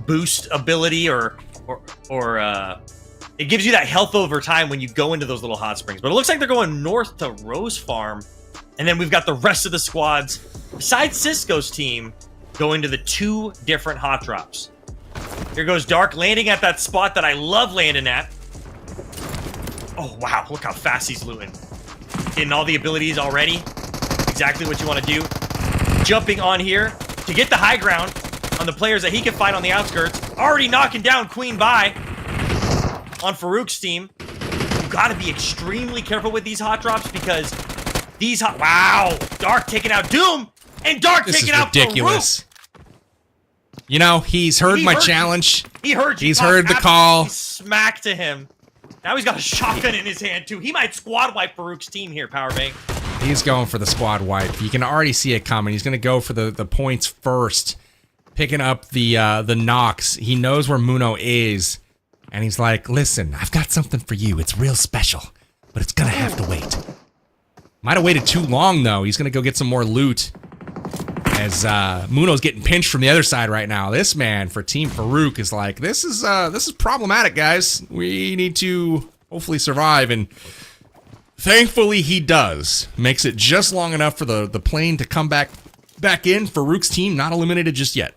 Speaker 2: boost ability or it gives you that health over time when you go into those little hot springs. But it looks like they're going north to Rose Farm, and then we've got the rest of the squads besides Cisco's team going to the 2 different hot drops. Here goes Dark landing at that spot that I love landing at. Oh wow, look how fast he's looting. Getting all the abilities already. Exactly what you want to do. Jumping on here to get the high ground on the players that he can find on the outskirts. Already knocking down Queen Bye on Farouk's team. You got to be extremely careful with these hot drops because these hot... Wow! Dark taking out Doom and Dark taking out ridiculous. Farouk.
Speaker 1: You know, he's heard my challenge.
Speaker 2: He heard you.
Speaker 1: He's heard the call.
Speaker 2: Smack to him. Now he's got a shotgun in his hand, too. He might squad wipe Farouk's team here, Powerbank.
Speaker 1: He's going for the squad wipe. You can already see it coming. He's going to go for the points first, picking up the knocks. He knows where Muno is, and he's like, listen, I've got something for you. It's real special, but it's going to have to wait. Might have waited too long, though. He's going to go get some more loot as Muno's getting pinched from the other side right now. This man for Team Farouk is like, this is problematic, guys. We need to hopefully survive, and thankfully he does. Makes it just long enough for the plane to come back in. Farouk's team not eliminated just yet.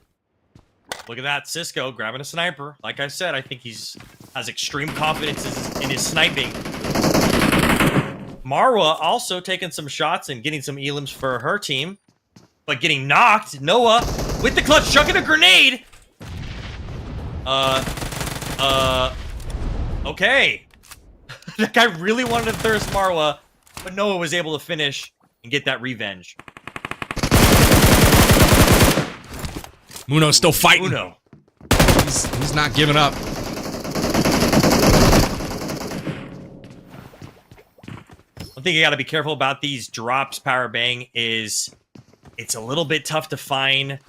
Speaker 2: Look at that, Cisco grabbing a sniper. Like I said, I think has extreme confidence in his sniping. Marwa also taking some shots and getting some elims for her team. But getting knocked. Noah with the clutch, chucking a grenade. Okay. That guy really wanted to thirst Marwa, but Noah was able to finish and get that revenge.
Speaker 1: Muno's still fighting.
Speaker 2: Muno.
Speaker 1: He's not giving up.
Speaker 2: One thing you got to be careful about these drops, Powerbang, is it's a little bit tough to find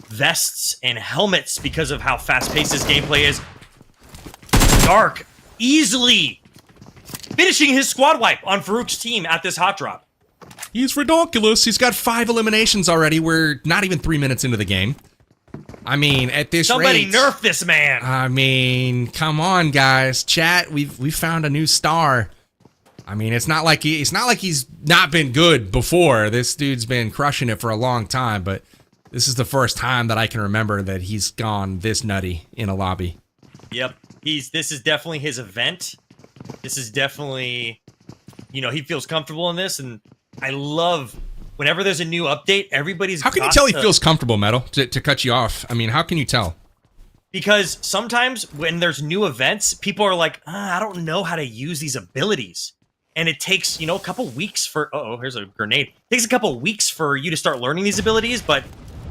Speaker 2: vests and helmets because of how fast-paced this gameplay is. Dark easily finishing his squad wipe on Farouk's team at this hot drop.
Speaker 1: He's ridiculous. He's got 5 eliminations already. We're not even 3 minutes into the game. I mean, at this
Speaker 2: Somebody
Speaker 1: rate,
Speaker 2: nerf this man.
Speaker 1: I mean, come on, guys. Chat, we found a new star. I mean, it's not like he's not been good before. This dude's been crushing it for a long time, but this is the first time that I can remember that he's gone this nutty in a lobby.
Speaker 2: Yep. This is definitely his event. This is definitely, he feels comfortable in this, and I love whenever there's a new update, everybody's
Speaker 1: How can you tell he feels comfortable, Metal, to cut you off? I mean, how can you tell?
Speaker 2: Because sometimes when there's new events, people are like, I don't know how to use these abilities. And it takes, a couple weeks for... Uh-oh, here's a grenade. It takes a couple weeks for you to start learning these abilities, but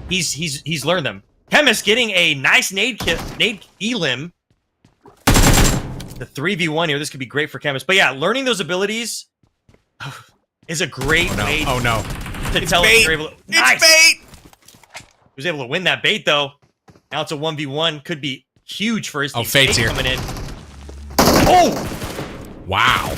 Speaker 2: he's learned them. Chemist getting a nice nade elim. The 3v1 here, this could be great for Chemist. But yeah, learning those abilities is a great way to tell if you're able to... Nice! Bait! He was able to win that bait, though. Now it's a 1v1. Could be huge for his team.
Speaker 1: Fate's here.
Speaker 2: Coming in. Oh!
Speaker 1: Wow.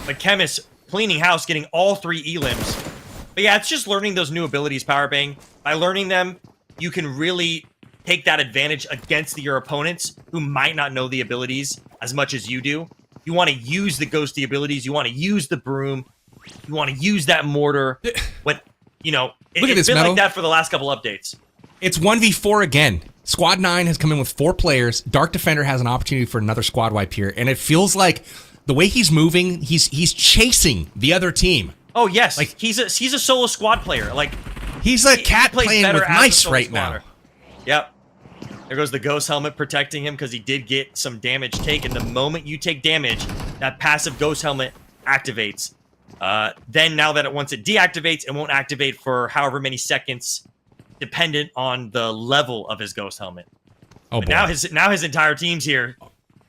Speaker 2: But Chemist cleaning house, getting all 3 elims. But yeah, it's just learning those new abilities, Powerbang. By learning them, you can really take that advantage against your opponents who might not know the abilities as much as you do. You want to use the ghosty abilities. You want to use the broom. You want to use that mortar. But,
Speaker 1: Look at
Speaker 2: it's
Speaker 1: this,
Speaker 2: been
Speaker 1: Metal.
Speaker 2: like that for the last couple updates.
Speaker 1: It's 1v4 again. Squad 9 has come in with 4 players. Dark Defender has an opportunity for another squad wipe here, and it feels like the way he's moving, he's chasing the other team.
Speaker 2: Oh yes, like he's a solo squad player. Like
Speaker 1: he's a cat playing with mice right now.
Speaker 2: Yep. There goes the ghost helmet protecting him because he did get some damage taken. The moment you take damage, that passive ghost helmet activates. Then now that once it deactivates, it won't activate for however many seconds, dependent on the level of his ghost helmet.
Speaker 1: Oh,
Speaker 2: but
Speaker 1: boy.
Speaker 2: now his entire team's here.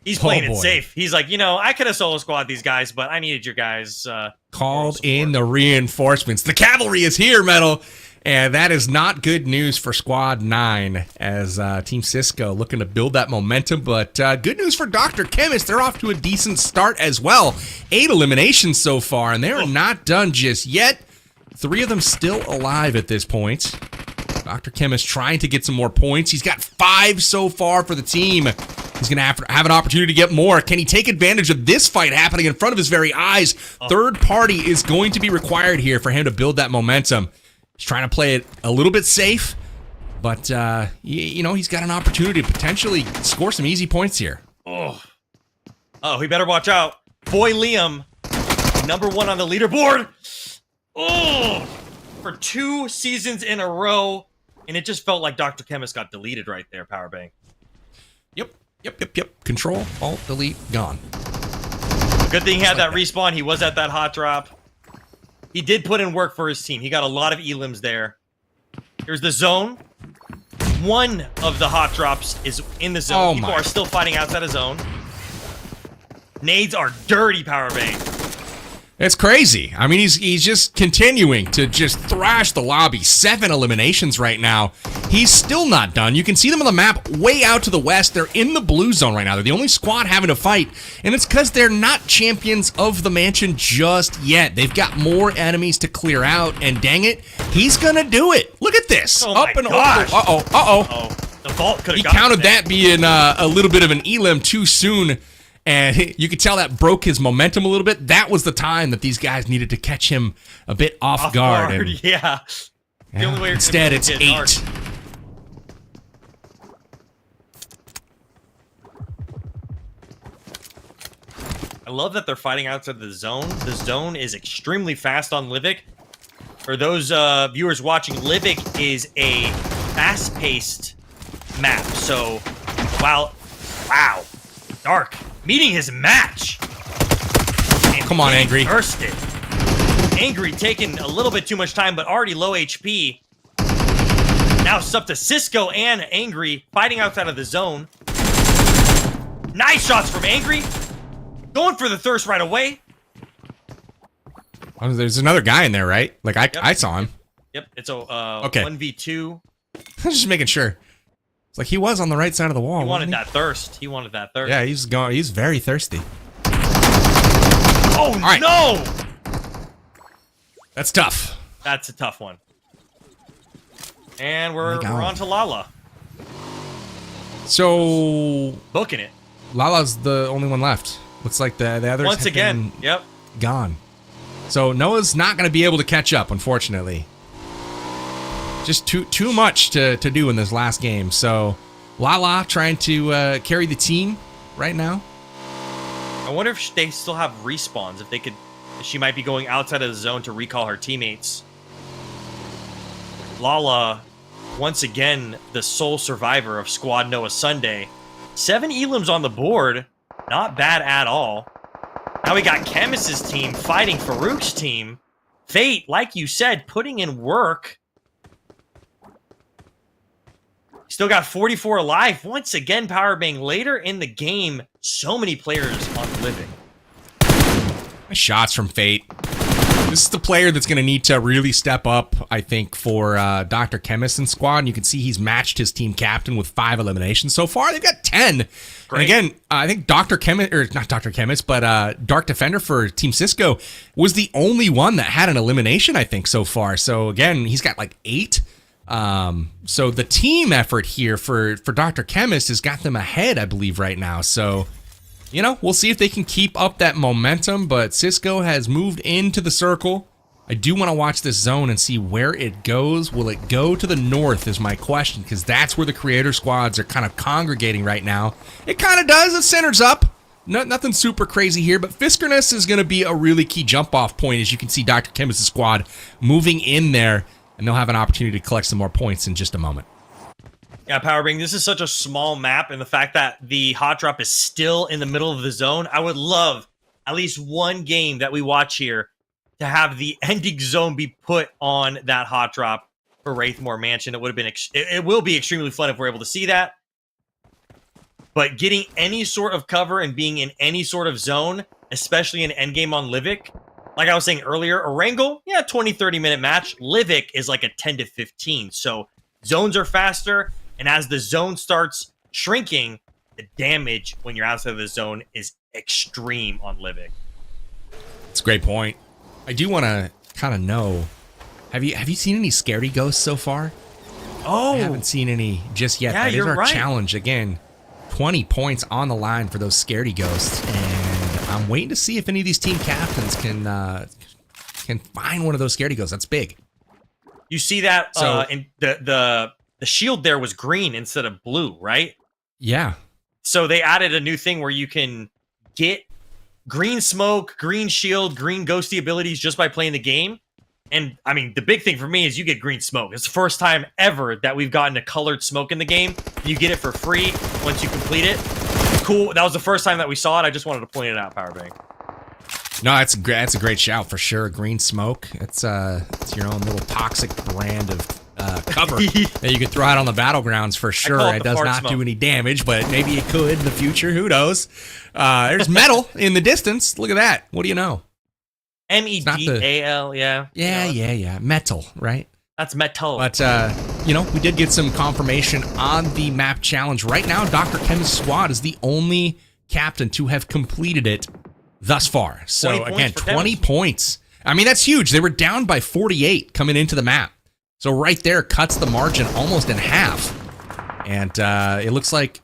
Speaker 2: He's playing it safe. He's like, I could have solo squad these guys, but I needed your guys.
Speaker 1: Called in the reinforcements. The cavalry is here, Metal. And that is not good news for Squad 9 as Team Cisco looking to build that momentum. But good news for Dr. Chemist. They're off to a decent start as well. 8 eliminations so far, and they are not done just yet. 3 of them still alive at this point. Dr. Chemist trying to get some more points. He's got 5 so far for the team. He's going to have an opportunity to get more. Can he take advantage of this fight happening in front of his very eyes? Third party is going to be required here for him to build that momentum. He's trying to play it a little bit safe, but, he's got an opportunity to potentially score some easy points here.
Speaker 2: Oh, he better watch out. Boy Liam, #1 on the leaderboard. Oh, for 2 seasons in a row, and it just felt like Dr. Chemist got deleted right there, Powerbank.
Speaker 1: Yep. Control, Alt, Delete, gone.
Speaker 2: Good thing he had that respawn. He was at that hot drop. He did put in work for his team. He got a lot of elims there. Here's the zone. One of the hot drops is in the zone. People are still fighting outside of zone. Nades are dirty, Powerbank.
Speaker 1: It's crazy. I mean, he's just continuing to just thrash the lobby. 7 eliminations right now. He's still not done. You can see them on the map way out to the west. They're in the blue zone right now. They're the only squad having to fight, and it's because they're not champions of the mansion just yet. They've got more enemies to clear out, and dang it, he's gonna do it. Look at this.
Speaker 2: Oh my gosh.
Speaker 1: Over. Uh-oh.
Speaker 2: The vault could have
Speaker 1: He counted that being a little bit of an elim too soon. And you could tell that broke his momentum a little bit. That was the time that these guys needed to catch him a bit off guard. And,
Speaker 2: yeah. The only way
Speaker 1: instead, it's 8.
Speaker 2: I love that they're fighting outside the zone. The zone is extremely fast on Livik. For those viewers watching, Livik is a fast-paced map. So, wow, Dark meeting his match. And
Speaker 1: come on, Angry.
Speaker 2: Bursted. Angry taking a little bit too much time, but already low HP. Now it's up to Cisco and Angry fighting outside of the zone. Nice shots from Angry. Going for the thirst right away.
Speaker 1: Oh, there's another guy in there, right? Like, I saw him.
Speaker 2: Yep, it's a
Speaker 1: okay.
Speaker 2: 1v2.
Speaker 1: Just making sure. It's like he was on the right side of the wall.
Speaker 2: He wanted that thirst.
Speaker 1: Yeah, he's very thirsty.
Speaker 2: Oh, right. No!
Speaker 1: That's tough.
Speaker 2: That's a tough one. And we're on to Lala.
Speaker 1: So...
Speaker 2: booking it.
Speaker 1: Lala's the only one left. Looks like the others
Speaker 2: once again, yep,
Speaker 1: gone. So Noah's not going to be able to catch up, unfortunately. Just too much to do in this last game. So Lala trying to carry the team right now.
Speaker 2: I wonder if they still have respawns. If they could, she might be going outside of the zone to recall her teammates. Lala, once again, the sole survivor of Squad Noah Sunday. 7 elims on the board. Not bad at all. Now we got Chemist's team fighting Farouk's team. Fate, like you said, putting in work. Still got 44 alive. Once again, Powerbang later in the game. So many players on Livik.
Speaker 1: Nice shots from Fate. This is the player that's going to need to really step up, I think, for Dr. Chemist and squad. And you can see he's matched his team captain with 5 eliminations so far. They've got 10. Great. And again, I think Dr. Chemist, or not Dr. Chemist, but Dark Defender for Team Cisco was the only one that had an elimination, I think, so far. So again, he's got like 8. So the team effort here for Dr. Chemist has got them ahead, I believe, right now. So, you know, we'll see if they can keep up that momentum, but Cisco has moved into the circle. I do want to watch this zone and see where it goes. Will it go to the north is my question, because that's where the creator squads are kind of congregating right now. It kind of does. It centers up. Nothing super crazy here, but Fiskerness is going to be a really key jump-off point, as you can see Dr. Chemist's squad moving in there, and they'll have an opportunity to collect some more points in just a moment.
Speaker 2: Yeah, Powerbang, this is such a small map, and the fact that the hot drop is still in the middle of the zone, I would love at least one game that we watch here to have the ending zone be put on that hot drop for Wraithmoor Mansion. It would have been, it will be extremely fun if we're able to see that. But getting any sort of cover and being in any sort of zone, especially in endgame on Livik, like I was saying earlier, Erangel, yeah, 20, 30-minute match. Livik is like a 10 to 15. So zones are faster, and as the zone starts shrinking, the damage when you're outside of the zone is extreme on Livik.
Speaker 1: It's a great point. I do want to kind of know, have you seen any scaredy ghosts so far?
Speaker 2: Oh,
Speaker 1: I haven't seen any just yet.
Speaker 2: Yeah,
Speaker 1: that is
Speaker 2: you're
Speaker 1: our
Speaker 2: right.
Speaker 1: challenge again. 20 points on the line for those scaredy ghosts, and I'm waiting to see if any of these team captains can find one of those scaredy ghosts. That's big.
Speaker 2: You see that?
Speaker 1: So-
Speaker 2: In the shield there was green instead of blue, right?
Speaker 1: Yeah.
Speaker 2: So they added a new thing where you can get green smoke, green shield, green ghosty abilities just by playing the game. And I mean, the big thing for me is you get green smoke. It's the first time ever that we've gotten a colored smoke in the game. You get it for free once you complete it. It's cool. That was the first time that we saw it. I just wanted to point it out, Powerbank.
Speaker 1: No, that's a great shout for sure. Green smoke. It's your own little toxic brand of cover that you could throw out on the battlegrounds for sure.
Speaker 2: call it
Speaker 1: It
Speaker 2: the
Speaker 1: does
Speaker 2: fart
Speaker 1: not
Speaker 2: smoke.
Speaker 1: do any damage, but maybe it could in the future. Who knows? There's metal in the distance. Look at that. What do you know?
Speaker 2: MEDAL, yeah.
Speaker 1: Yeah. Metal, right?
Speaker 2: That's metal.
Speaker 1: But, we did get some confirmation on the map challenge. Right now, Dr. Chem's squad is the only captain to have completed it thus far. So,
Speaker 2: 20
Speaker 1: again,
Speaker 2: points for
Speaker 1: 20
Speaker 2: Chemis.
Speaker 1: points. I mean, that's huge. They were down by 48 coming into the map. So, right there cuts the margin almost in half. And it looks like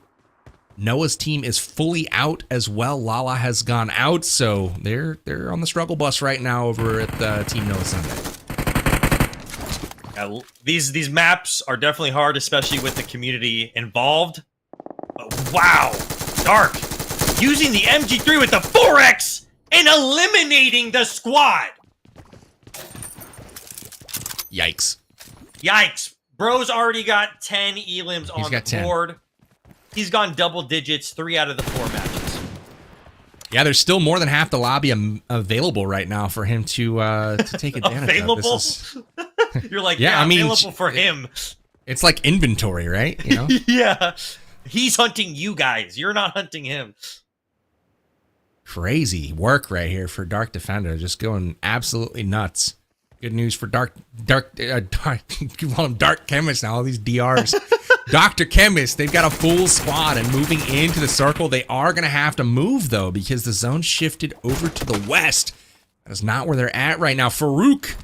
Speaker 1: Noah's team is fully out as well. Lala has gone out, so they're on the struggle bus right now over at Team Noah Sunday.
Speaker 2: Yeah, these maps are definitely hard, especially with the community involved. But wow, Dark using the MG3 with the 4X and eliminating the squad.
Speaker 1: Yikes.
Speaker 2: Yikes. Bro's already got 10 elims on
Speaker 1: got
Speaker 2: the
Speaker 1: 10.
Speaker 2: board. He's gone double digits 3 out of the 4 matches.
Speaker 1: Yeah, there's still more than half the lobby available right now for him to take advantage
Speaker 2: Available?
Speaker 1: of. This is,
Speaker 2: You're like,
Speaker 1: Yeah,
Speaker 2: yeah,
Speaker 1: I mean,
Speaker 2: available for him.
Speaker 1: it's like inventory, right? You know?
Speaker 2: Yeah. He's hunting you guys. You're not hunting him.
Speaker 1: Crazy work right here for Dark Defender, just going absolutely nuts. Good news for Dark you call him Dark Chemist now, all these DRs. Dr. Chemist, they've got a full squad and moving into the circle. They are going to have to move, though, because the zone shifted over to the west. That is not where they're at right now. Farouk,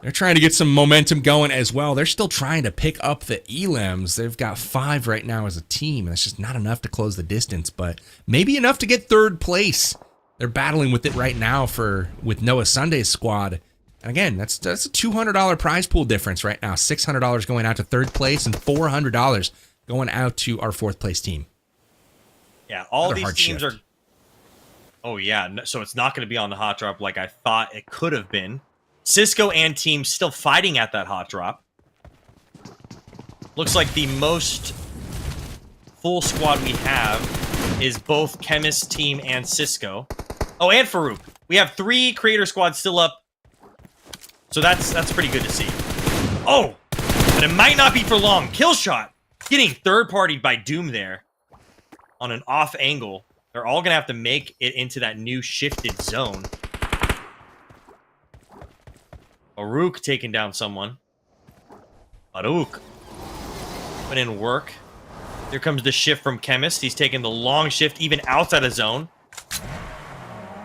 Speaker 1: they're trying to get some momentum going as well. They're still trying to pick up the elims. They've got 5 right now as a team, and it's just not enough to close the distance, but maybe enough to get 3rd place. They're battling with it right now with Noah Sunday's squad. And again, that's a $200 prize pool difference right now. $600 going out to 3rd place and $400 going out to our 4th place team.
Speaker 2: Yeah, all
Speaker 1: Another
Speaker 2: these
Speaker 1: hard
Speaker 2: teams
Speaker 1: shift.
Speaker 2: are... Oh, yeah. So it's not going to be on the hot drop like I thought it could have been. Cisco and team still fighting at that hot drop. Looks like the most full squad we have is both Chemist team and Cisco. Oh, and Farouk. We have 3 creator squads still up. So that's pretty good to see. Oh, but it might not be for long. Kill shot. Getting third-partied by Doom there on an off angle. They're all going to have to make it into that new shifted zone. Farouk taking down someone. Farouk. Put in work. Here comes the shift from Chemist. He's taking the long shift even outside of zone.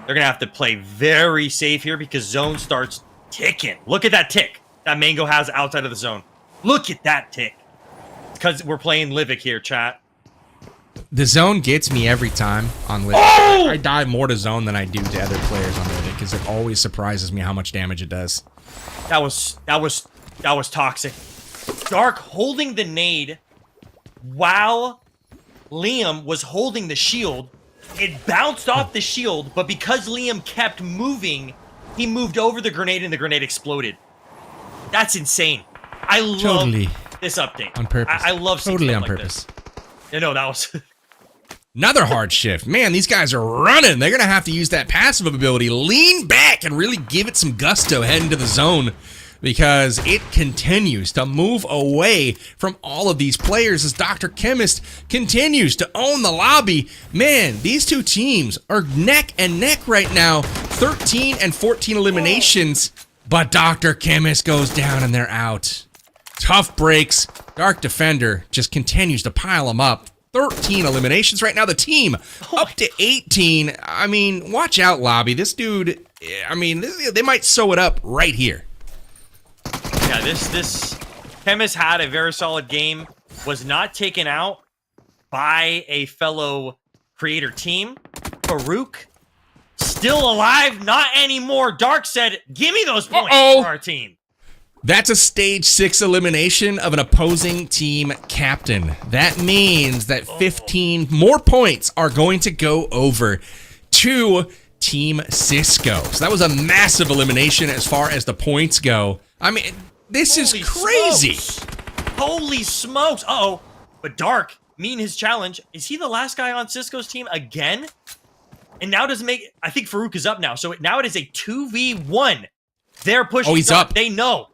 Speaker 2: They're going to have to play very safe here because zone starts ticking. Look at that tick that Mango has outside of the zone. Look at that tick. Because we're playing Livik here, chat.
Speaker 1: The zone gets me every time on Livik.
Speaker 2: Oh!
Speaker 1: I die more to zone than I do to other players on Livik because it always surprises me how much damage it does.
Speaker 2: That was toxic. Dark holding the nade while Liam was holding the shield. It bounced off the shield, but because Liam kept moving, he moved over the grenade and the grenade exploded. That's insane. I love
Speaker 1: Totally
Speaker 2: this update.
Speaker 1: on purpose.
Speaker 2: I love seeing
Speaker 1: totally
Speaker 2: stuff
Speaker 1: on
Speaker 2: like
Speaker 1: purpose.
Speaker 2: this. No, that was
Speaker 1: Another hard shift. Man, these guys are running. They're going to have to use that passive ability, lean back, and really give it some gusto heading to the zone because it continues to move away from all of these players as Dr. Chemist continues to own the lobby. Man, these two teams are neck and neck right now. 13 and 14 eliminations, but Dr. Chemist goes down and they're out. Tough breaks. Dark Defender just continues to pile them up. 13 eliminations right now. The team up to 18. I mean, watch out, lobby. This dude, I mean, they might sew it up right here.
Speaker 2: Yeah, this Chemist had a very solid game. Was not taken out by a fellow creator team. Farouk, still alive? Not anymore. Dark said, give me those points for our team.
Speaker 1: That's a stage 6 elimination of an opposing team captain. That means that 15 more points are going to go over to Team Cisco. So that was a massive elimination as far as the points go. I mean, this is crazy.
Speaker 2: Holy smokes. Uh-oh. But Dark, meeting his challenge, is he the last guy on Cisco's team again? And now doesn't make, I think Farouk is up now. So now it is a 2v1. They're pushing.
Speaker 1: Oh, he's
Speaker 2: Dark.
Speaker 1: up.
Speaker 2: They know.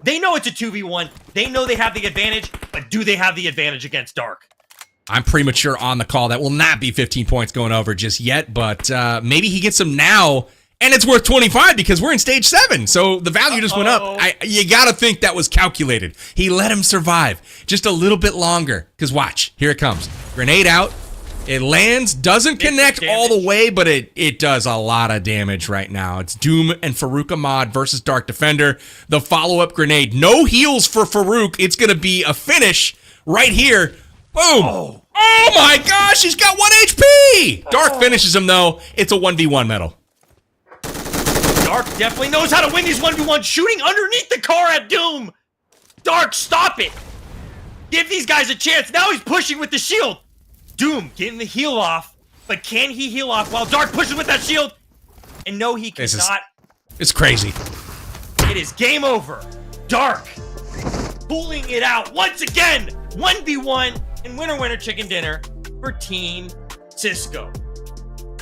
Speaker 2: They know it's a 2v1. They know they have the advantage, but do they have the advantage against Dark?
Speaker 1: I'm premature on the call. That will not be 15 points going over just yet, but maybe he gets them now, and it's worth 25 because we're in stage 7, so the value just went up. You gotta think that was calculated. He let him survive just a little bit longer, because watch, here it comes. Grenade out. It lands, doesn't connect all the way, but it does a lot of damage right now. It's Doom and Farouk Ahmad versus Dark Defender. The follow-up grenade. No heals for Farouk. It's going to be a finish right here. Boom. Oh my gosh, he's got 1 HP. Dark finishes him, though. It's a 1v1 medal.
Speaker 2: Dark definitely knows how to win these 1v1, shooting underneath the car at Doom. Dark, stop it. Give these guys a chance. Now he's pushing with the shield. Doom getting the heal off, but can he heal off while Dark pushes with that shield? And no, he cannot.
Speaker 1: It's crazy.
Speaker 2: It is game over. Dark pulling it out once again. 1v1 and winner chicken dinner for Team Cisco.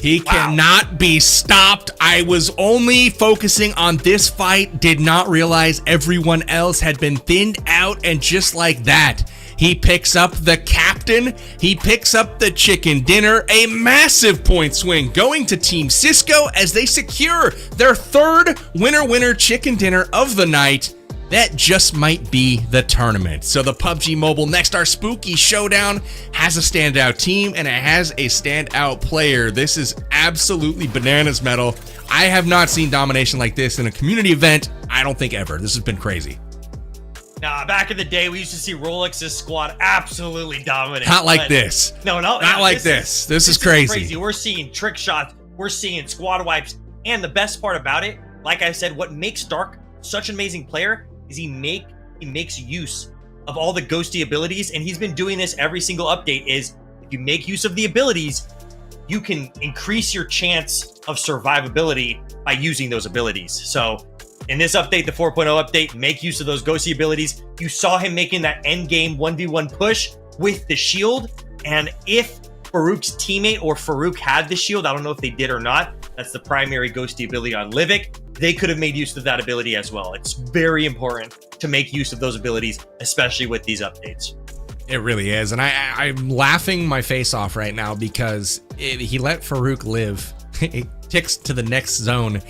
Speaker 1: He cannot be stopped. I was only focusing on this fight, did not realize everyone else had been thinned out, and just like that, he picks up the captain, he picks up the chicken dinner, a massive point swing going to Team Cisco as they secure their 3rd winner chicken dinner of the night. That just might be the tournament. So the PUBG Mobile Next Star Spooky Showdown has a standout team and it has a standout player. This is absolutely bananas metal. I have not seen domination like this in a community event, I don't think ever. This has been crazy.
Speaker 2: Nah, back in the day, we used to see Rolex's squad absolutely dominant.
Speaker 1: Not like this.
Speaker 2: No,
Speaker 1: not like this. This is crazy.
Speaker 2: We're seeing trick shots. We're seeing squad wipes. And the best part about it, like I said, what makes Dark such an amazing player is he makes use of all the ghosty abilities. And he's been doing this every single update is if you make use of the abilities, you can increase your chance of survivability by using those abilities. So in this update, the 4.0 update, make use of those ghosty abilities. You saw him making that end game 1v1 push with the shield. And if Farouk's teammate or Farouk had the shield, I don't know if they did or not, that's the primary ghosty ability on Livik, they could have made use of that ability as well. It's very important to make use of those abilities, especially with these updates.
Speaker 1: It really is. And I'm laughing my face off right now because he let Farouk live. It ticks to the next zone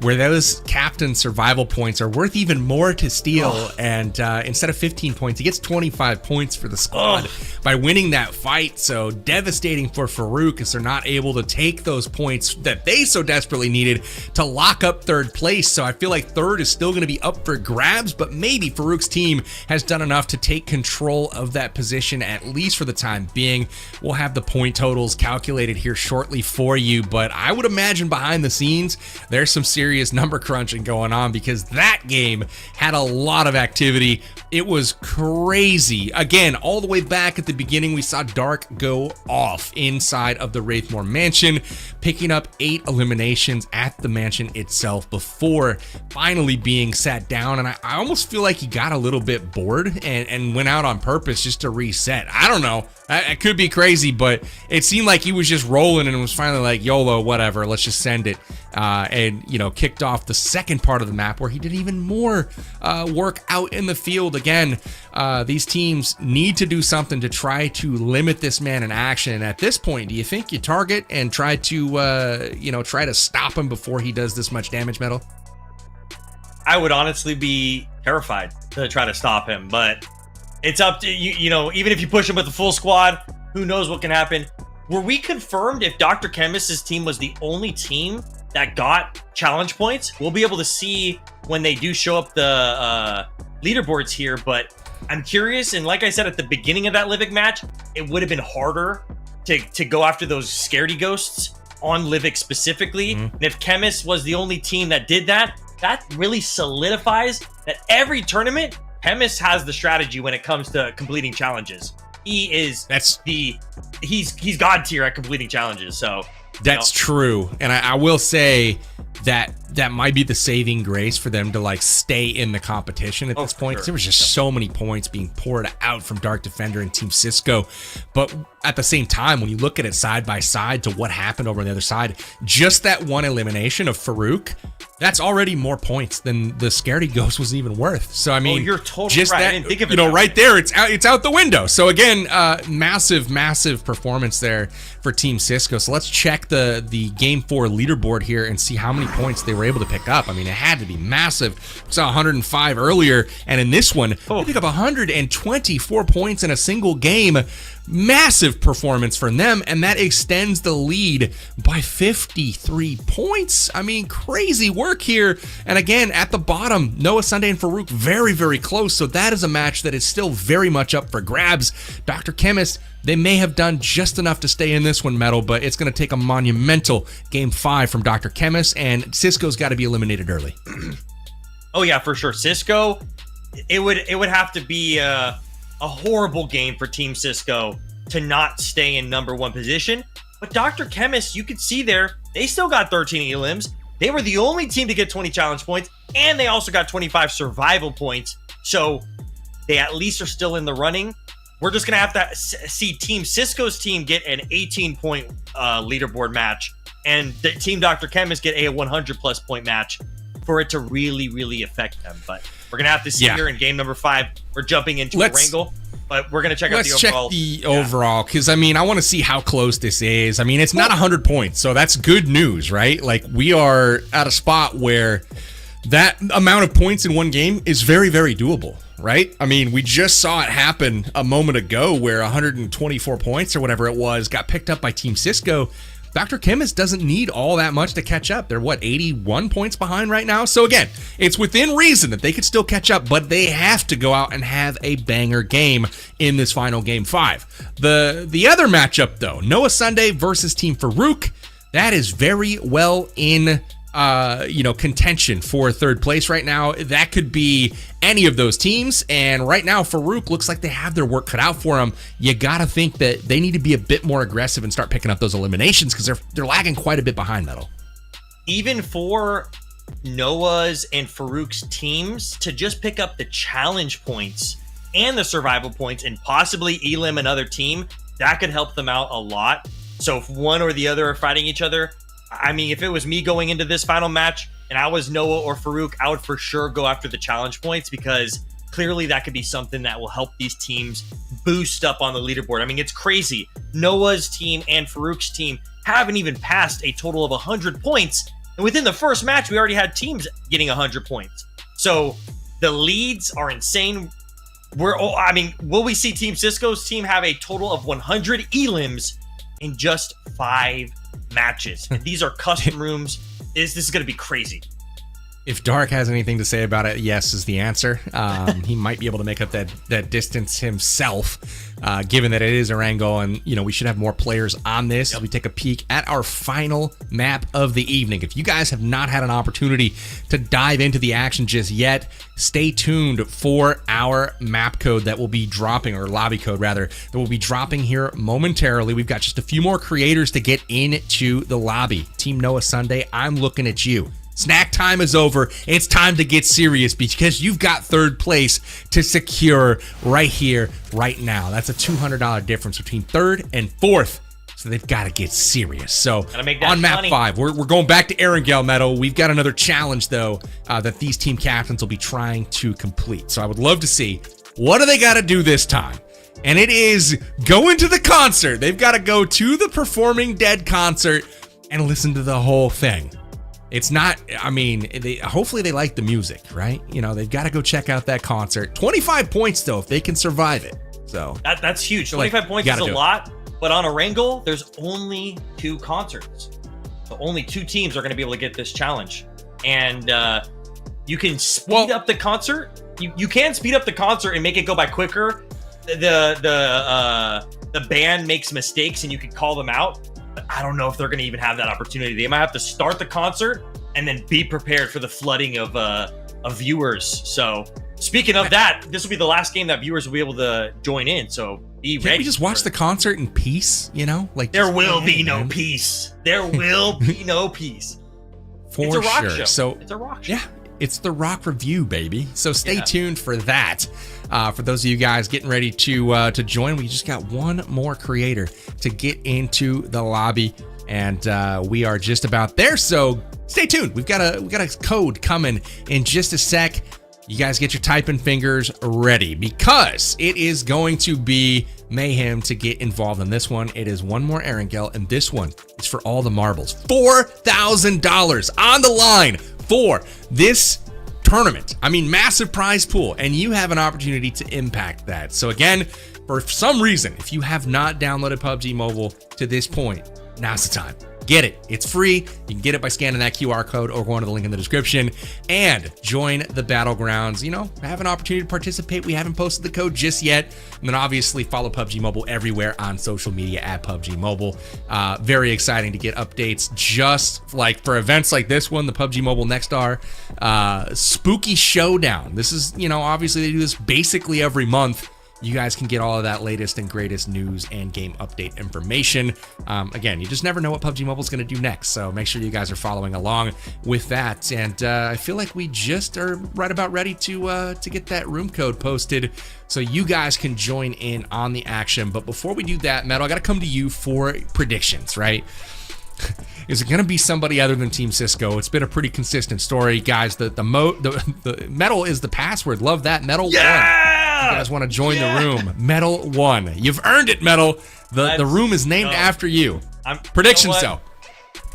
Speaker 1: where those captain survival points are worth even more to steal. And instead of 15 points, he gets 25 points for the squad by winning that fight. So devastating for Farouk as they're not able to take those points that they so desperately needed to lock up 3rd place. So I feel like 3rd is still going to be up for grabs, but maybe Farouk's team has done enough to take control of that position, at least for the time being. We'll have the point totals calculated here shortly for you, but I would imagine behind the scenes, there's some serious serious number crunching going on, because that game had a lot of activity. It was crazy. Again, all the way back at the beginning, we saw Dark go off inside of the Wraithmoor Mansion, picking up 8 eliminations at the mansion itself before finally being sat down. And I almost feel like he got a little bit bored and went out on purpose just to reset. I don't know. It could be crazy, but it seemed like he was just rolling and was finally like, YOLO, whatever, let's just send it. And, you know, kicked off the second part of the map where he did even more work out in the field. Again, these teams need to do something to try to limit this man in action. And at this point, do you think you target and try to, try to stop him before he does this much damage, Metal?
Speaker 2: I would honestly be terrified to try to stop him, but it's up to you. You know, even if you push him with a full squad, who knows what can happen. Were we confirmed if Dr. Chemist's team was the only team that got challenge points? We'll be able to see when they do show up the leaderboards here, but I'm curious. And like I said at the beginning of that Livik match, it would have been harder to go after those scaredy ghosts on Livik specifically. And if Chemist was the only team that did that, that really solidifies that every tournament, Chemist has the strategy when it comes to completing challenges. He's God tier at completing challenges. So
Speaker 1: that's true. And I will say that might be the saving grace for them to like stay in the competition at this point. Because there was just so many points being poured out from Dark Defender and Team Cisco. But at the same time, when you look at it side by side to what happened over on the other side, just that one elimination of Farouk, that's already more points than the Scaredy Ghost was even worth. So I mean,
Speaker 2: you're totally
Speaker 1: just
Speaker 2: right.
Speaker 1: That,
Speaker 2: I didn't think of it
Speaker 1: right there, it's out the window. So again, massive performance there for Team Cisco. So let's check the Game 4 leaderboard here and see how many points they were able to pick up. I mean, it had to be massive. We saw 105 earlier, and in this one, they pick up 124 points in a single game. Massive performance from them, and that extends the lead by 53 points. I mean, crazy work here. And again, at the bottom, Noah Sunday and Farouk very close. So that is a match that is still very much up for grabs. Dr. Chemist, they may have done just enough to stay in this one, Metal, but it's going to take a monumental Game 5 from Dr. Chemist, and Cisco's got to be eliminated early.
Speaker 2: Oh yeah, for sure. Cisco, it would have to be a horrible game for Team Cisco to not stay in number 1 position. But Dr. Chemist, you could see there, they still got 13 elims. They were the only team to get 20 challenge points, and they also got 25 survival points. So they at least are still in the running. We're just going to have to see Team Cisco's team get an 18-point leaderboard match, and the Team Dr. Chemist get a 100-plus point match for it to really affect them. But we're going to have to see here in game number 5. We're jumping into Erangel, but we're going to check out the overall. Let's check the
Speaker 1: overall, because, I mean, I want to see how close this is. I mean, it's not 100 points, so that's good news, right? Like, we are at a spot where that amount of points in one game is very doable, right? I mean, we just saw it happen a moment ago where 124 points or whatever it was got picked up by Team Cisco. Dr. Chemist doesn't need all that much to catch up. They're, 81 points behind right now? So again, it's within reason that they could still catch up, but they have to go out and have a banger game in this final Game 5. The other matchup, though, Noah Sunday versus Team Farouk, that is very well in contention for third place right now. That could be any of those teams, and right now Farouk looks like they have their work cut out for them. You gotta think that they need to be a bit more aggressive and start picking up those eliminations, because they're lagging quite a bit behind, Metal.
Speaker 2: Even for Noah's and Farouk's teams to just pick up the challenge points and the survival points, and possibly Elim, another team, that could help them out a lot. So if one or the other are fighting each other, I mean, if it was me going into this final match and I was Noah or Farouk, I would for sure go after the challenge points, because clearly that could be something that will help these teams boost up on the leaderboard. I mean, it's crazy. Noah's team and Farouk's team haven't even passed a total of 100 points. And within the first match, we already had teams getting 100 points. So the leads are insane. Will we see Team Cisco's team have a total of 100 elims in just 5 matches? And these are custom rooms. This is going to be crazy.
Speaker 1: If Dark has anything to say about it, yes is the answer. He might be able to make up that distance himself, given that it is Erangel, and we should have more players on this as we take a peek at our final map of the evening. If you guys have not had an opportunity to dive into the action just yet, stay tuned for our map code that will be dropping, or lobby code rather, that will be dropping here momentarily. We've got just a few more creators to get into the lobby. Team Noah Sunday, I'm looking at you. Snack time is over. It's time to get serious because you've got third place to secure right here, right now. That's a $200 difference between third and fourth. So they've got to get serious. So on map 5, we're going back to Erangel Metal. We've got another challenge, though, that these team captains will be trying to complete. So I would love to see, what do they got to do this time? And it is go into the concert. They've got to go to the Performing Dead concert and listen to the whole thing. It's not, hopefully they like the music, right? They've got to go check out that concert. 25 points, though, if they can survive it. So
Speaker 2: that's huge. 25 points is a lot, but on Erangel, there's only 2 concerts. So only 2 teams are going to be able to get this challenge. And you can speed up the concert. You can speed up the concert and make it go by quicker. The band makes mistakes and you can call them out. But I don't know if they're going to even have that opportunity. They might have to start the concert and then be prepared for the flooding of viewers. So speaking of that, this will be the last game that viewers will be able to join in. So be ready.
Speaker 1: Can't we just watch the concert in peace?
Speaker 2: There will be no peace. There will be no peace.
Speaker 1: For
Speaker 2: it's a rock
Speaker 1: sure.
Speaker 2: show.
Speaker 1: So
Speaker 2: it's a rock show.
Speaker 1: Yeah. It's the Rock Review, baby. So stay tuned for that. For those of you guys getting ready to join, we just got one more creator to get into the lobby, and we are just about there. So stay tuned. We got a code coming in just a sec. You guys get your typing fingers ready because it is going to be mayhem to get involved in this one. It is one more Erangel, and this one is for all the marbles. $4,000 on the line for this tournament. Massive prize pool, and you have an opportunity to impact that. So again, for some reason, if you have not downloaded PUBG Mobile to this point, now's the time. Get it. It's free. You can get it by scanning that QR code or going to the link in the description and join the Battlegrounds. Have an opportunity to participate. We haven't posted the code just yet. And then obviously follow PUBG Mobile everywhere on social media at PUBG Mobile. Very exciting to get updates just like for events like this one, the PUBG Mobile Nextstar Spooky Showdown. This is, obviously they do this basically every month. You guys can get all of that latest and greatest news and game update information. Again, you just never know what PUBG Mobile is going to do next, so make sure you guys are following along with that. And I feel like we just are right about ready to get that room code posted so you guys can join in on the action. But before we do that, Metal, I got to come to you for predictions, right? Is it going to be somebody other than Team Cisco? It's been a pretty consistent story, guys. The Metal is the password. Love that. Metal 1. You guys want to join the room? Metal 1. You've earned it, Metal. The room is named after you. Predictions, though.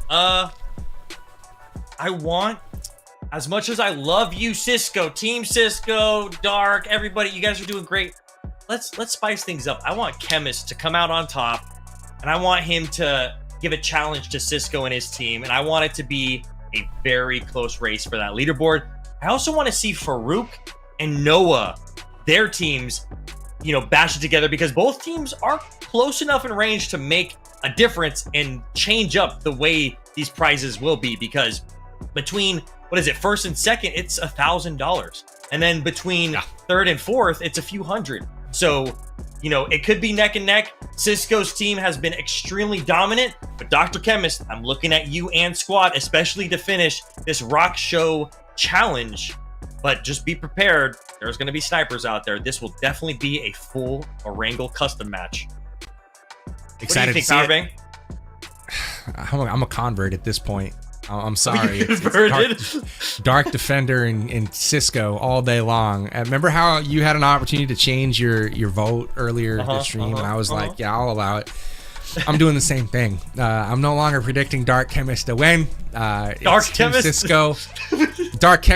Speaker 2: I want, as much as I love you, Cisco, Team Cisco, Dark, everybody, you guys are doing great. Let's spice things up. I want Chemist to come out on top, and I want him to give a challenge to Cisco and his team, and I want it to be a very close race for that leaderboard. I also want to see Farouk and Noah, their teams, bash it together, because both teams are close enough in range to make a difference and change up the way these prizes will be, because between, first and second, it's $1,000. And then between third and fourth, it's a few hundred. So, it could be neck and neck. Cisco's team has been extremely dominant, but Dr. Chemist, I'm looking at you and squad, especially to finish this rock show challenge. But just be prepared. There's going to be snipers out there. This will definitely be a full Erangel custom match.
Speaker 1: Excited
Speaker 2: what do you think,
Speaker 1: Powerbank? I'm a convert at this point. I'm sorry.
Speaker 2: It's
Speaker 1: Dark Defender and Cisco all day long. Remember how you had an opportunity to change your vote earlier this stream? And I was like, yeah, I'll allow it. I'm doing the same thing. I'm no longer predicting Dark Chemist to win.
Speaker 2: Dark Chemist?
Speaker 1: Cisco. Dark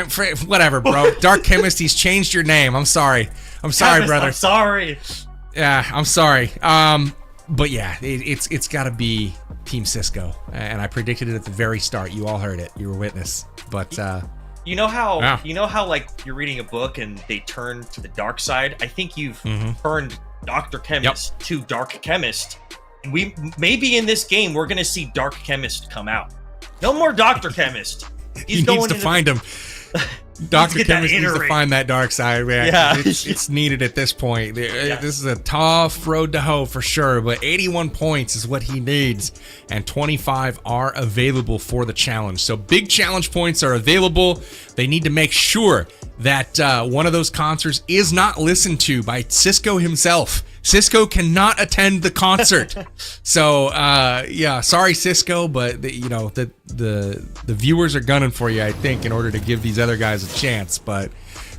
Speaker 1: whatever, bro. Dark Chemist, he's changed your name. I'm sorry.
Speaker 2: Chemist,
Speaker 1: brother.
Speaker 2: I'm sorry.
Speaker 1: Yeah, I'm sorry. But yeah, it's got to be Team Cisco, and I predicted it at the very start. You all heard it. You were witness. But
Speaker 2: You know how
Speaker 1: Yeah.
Speaker 2: like you're reading a book and they turn to the dark side? I think you've
Speaker 1: Mhm.
Speaker 2: turned Dr. Chemist to Dark Chemist. And we maybe in this game we're gonna see Dark Chemist come out. No more Dr. Chemist.
Speaker 1: He needs to find him. Dr.
Speaker 2: get that
Speaker 1: Chemist needs to
Speaker 2: iterate.
Speaker 1: find that dark side, man.
Speaker 2: Yeah.
Speaker 1: It's needed at this point. This is a tough road to hoe for sure, but 81 points is what he needs, and 25 are available for the challenge. So big challenge points are available. They need to make sure that one of those concerts is not listened to by Cisco himself. Cisco cannot attend the concert. So yeah, sorry Cisco, but the viewers are gunning for you, I think, in order to give these other guys a chance. But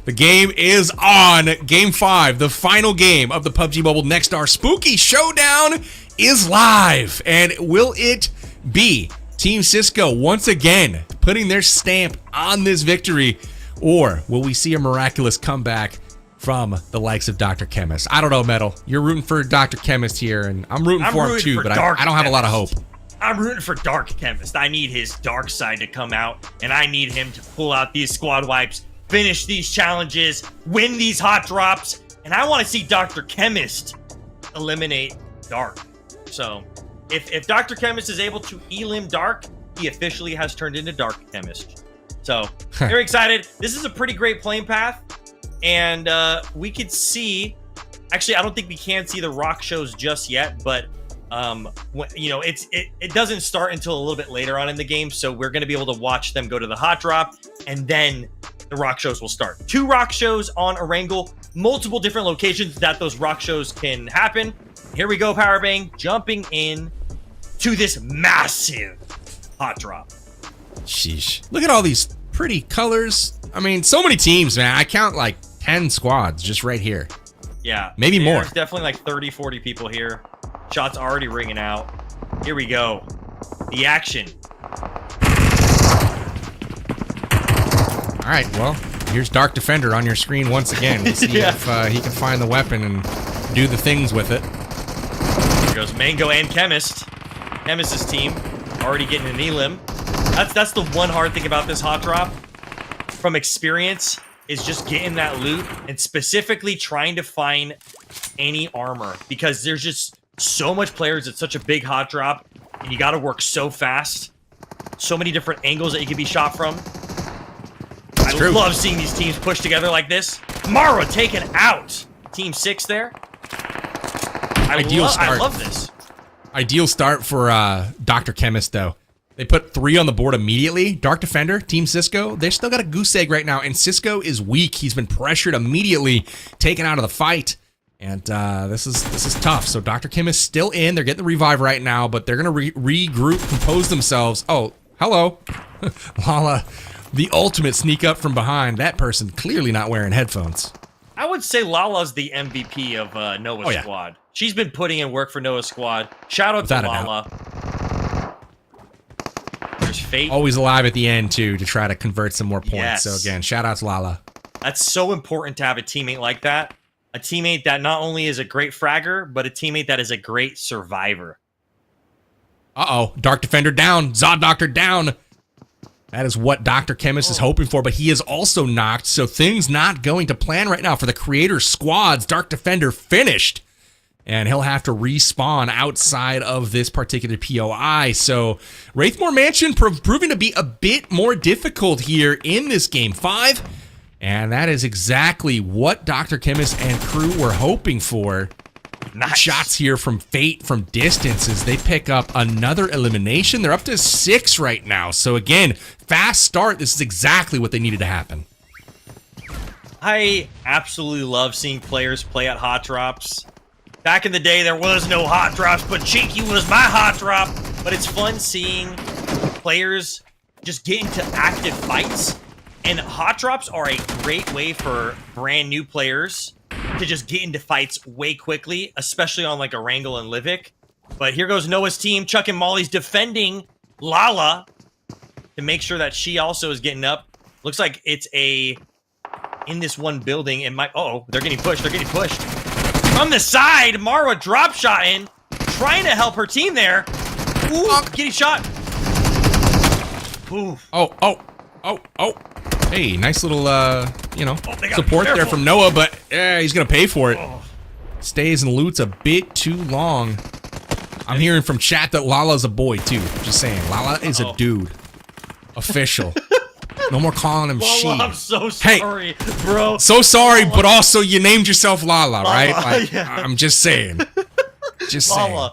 Speaker 1: the game is on. Game 5, the final game of the PUBG Mobile Next Star Spooky Showdown is live. And will it be Team Cisco once again putting their stamp on this victory, or will we see a miraculous comeback from the likes of Dr. Chemist? I don't know, Metal. You're rooting for Dr. Chemist here, and I'm rooting for him too, but I don't have a lot of hope.
Speaker 2: I'm rooting for Dark Chemist. I need his dark side to come out, and I need him to pull out these squad wipes, finish these challenges, win these hot drops, and I want to see Dr. Chemist eliminate Dark. So, if Dr. Chemist is able to elim Dark, he officially has turned into Dark Chemist. So, very excited. This is a pretty great playing path. And we could see, actually, I don't think we can see the rock shows just yet, but it doesn't start until a little bit later on in the game, so we're going to be able to watch them go to the hot drop, and then the rock shows will start. 2 rock shows on Erangel, multiple different locations that those rock shows can happen. Here we go, Powerbang, jumping in to this massive hot drop.
Speaker 1: Sheesh. Look at all these pretty colors. I mean, so many teams, man. I count like 10 squads just right here.
Speaker 2: Yeah.
Speaker 1: Maybe more.
Speaker 2: There's definitely like 30, 40 people here. Shots already ringing out. Here we go. The action.
Speaker 1: All right, well, here's Dark Defender on your screen once again. We'll see if he can find the weapon and do the things with it.
Speaker 2: Here goes Mango and Chemist. Chemist's team already getting an elim. That's the one hard thing about this hot drop. From experience, is just getting that loot and specifically trying to find any armor, because there's just so much players. It's such a big hot drop, and you got to work so fast. So many different angles that you can be shot from. I love seeing these teams push together like this. Mara taken out. Team 6 there. I love this.
Speaker 1: Ideal start for Dr. Chemist, though. They put 3 on the board immediately. Dark Defender, Team Cisco, they still got a goose egg right now, and Cisco is weak. He's been pressured immediately, taken out of the fight, and this is tough. So Dr. Chemist still in. They're getting the revive right now, but they're going to regroup, compose themselves. Oh, hello. Lala, the ultimate sneak up from behind. That person clearly not wearing headphones.
Speaker 2: I would say Lala's the MVP of Noah's Squad. She's been putting in work for Noah's Squad. Shout out
Speaker 1: Without
Speaker 2: to Lala. There's Fate.
Speaker 1: Always alive at the end, too, to try to convert some more points.
Speaker 2: Yes.
Speaker 1: So, again, shout out to Lala.
Speaker 2: That's so important to have a teammate like that. A teammate that not only is a great fragger, but a teammate that is a great survivor.
Speaker 1: Uh-oh. Dark Defender down. Zod Doctor down. That is what Dr. Chemist is hoping for, but he is also knocked, so things not going to plan right now for the creator squads. Dark Defender finished, and he'll have to respawn outside of this particular POI. So Wraithmoor Mansion proving to be a bit more difficult here in this Game 5, and that is exactly what Dr. Chemist and crew were hoping for.
Speaker 2: Nice.
Speaker 1: Shots here from Fate from distance as they pick up another elimination. They're up to 6 right now. So again, fast start. This is exactly what they needed to happen.
Speaker 2: I absolutely love seeing players play at hot drops. Back in the day, there was no hot drops, but Cheeky was my hot drop. But it's fun seeing players just get into active fights. And hot drops are a great way for brand new players to just get into fights way quickly, especially on like Erangel and Livik. But here goes Noah's team. Chuck and Molly's defending Lala to make sure that she also is getting up. Looks like it's in this one building. It might, they're getting pushed. They're getting pushed. From the side, Mara drop shot in, trying to help her team there. Ooh, getting shot. Ooh.
Speaker 1: Oh. Hey, nice little, you know,
Speaker 2: got
Speaker 1: support there
Speaker 2: careful.
Speaker 1: from Noah, but he's gonna pay for it. Stays and loots a bit too long. I'm hearing from chat that Lala's a boy, too. Just saying. Lala is a dude. Official. No more calling him she.
Speaker 2: Lala, I'm so sorry, bro.
Speaker 1: So sorry, but also you named yourself Lala, right? Like,
Speaker 2: yeah.
Speaker 1: I'm just saying. Just saying.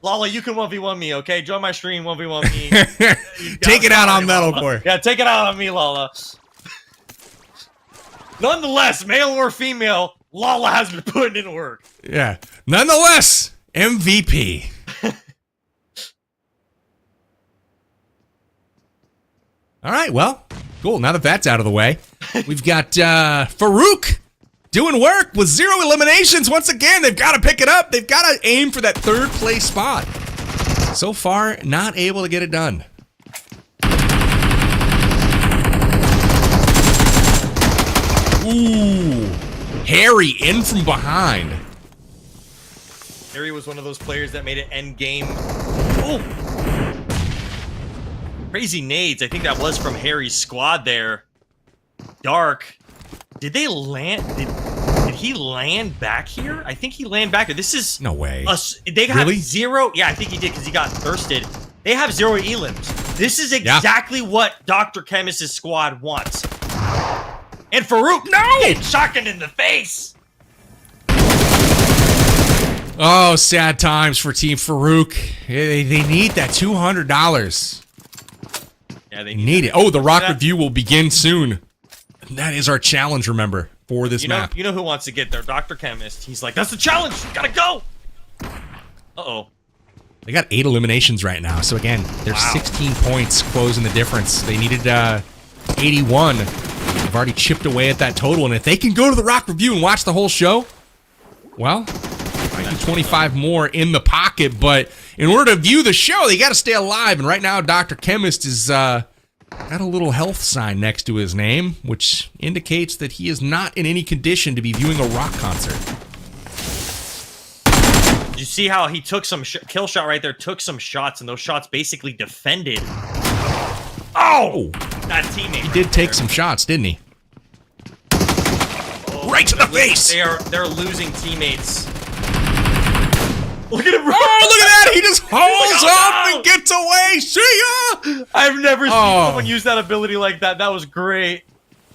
Speaker 2: Lala, you can 1v1 me, okay? Join my stream, 1v1 me.
Speaker 1: Take it out on
Speaker 2: Lala.
Speaker 1: Metalcore.
Speaker 2: Yeah, take it out on me, Lala. Nonetheless, male or female, Lala has been putting in work.
Speaker 1: Yeah. Nonetheless, MVP. All right, well, cool. Now that that's out of the way, we've got Farouk doing work with 0 eliminations. Once again, they've got to pick it up. They've got to aim for that 3rd place spot. So far, not able to get it done. Ooh. Harry in from behind.
Speaker 2: Harry was one of those players that made it end game. Oh! Crazy nades. I think that was from Harry's squad there. Dark. Did they land? Did he land back here? I think he landed back here. This is...
Speaker 1: No way.
Speaker 2: They have
Speaker 1: Really?
Speaker 2: 0... Yeah, I think he did because he got thirsted. They have 0 elims. This is exactly what Dr. Chemist's squad wants. And Farouk, no! Shotgun in the face!
Speaker 1: Oh, sad times for Team Farouk. They need that $200.
Speaker 2: Yeah, they
Speaker 1: Need it. Oh, the rock review will begin soon. That is our challenge, remember, for this map.
Speaker 2: You know who wants to get there? Dr. Chemist. He's like, that's the challenge! Gotta go! Uh-oh.
Speaker 1: They got 8 eliminations right now. So again, they're 16 points closing the difference. They needed 81. They've already chipped away at that total. And if they can go to the rock review and watch the whole show, well, might be 25 more in the pocket. But in order to view the show, they got to stay alive. And right now, Dr. Chemist is got a little health sign next to his name, which indicates that he is not in any condition to be viewing a rock concert.
Speaker 2: Did you see how he took some kill shot right there? Took some shots, and those shots basically defended. Oh! That teammate.
Speaker 1: He did take some shots, didn't he? Right to the face!
Speaker 2: They're losing teammates. Look at him!
Speaker 1: Oh, look at that! He just hauls up and gets away. See ya!
Speaker 2: I've never seen someone use that ability like that. That was great.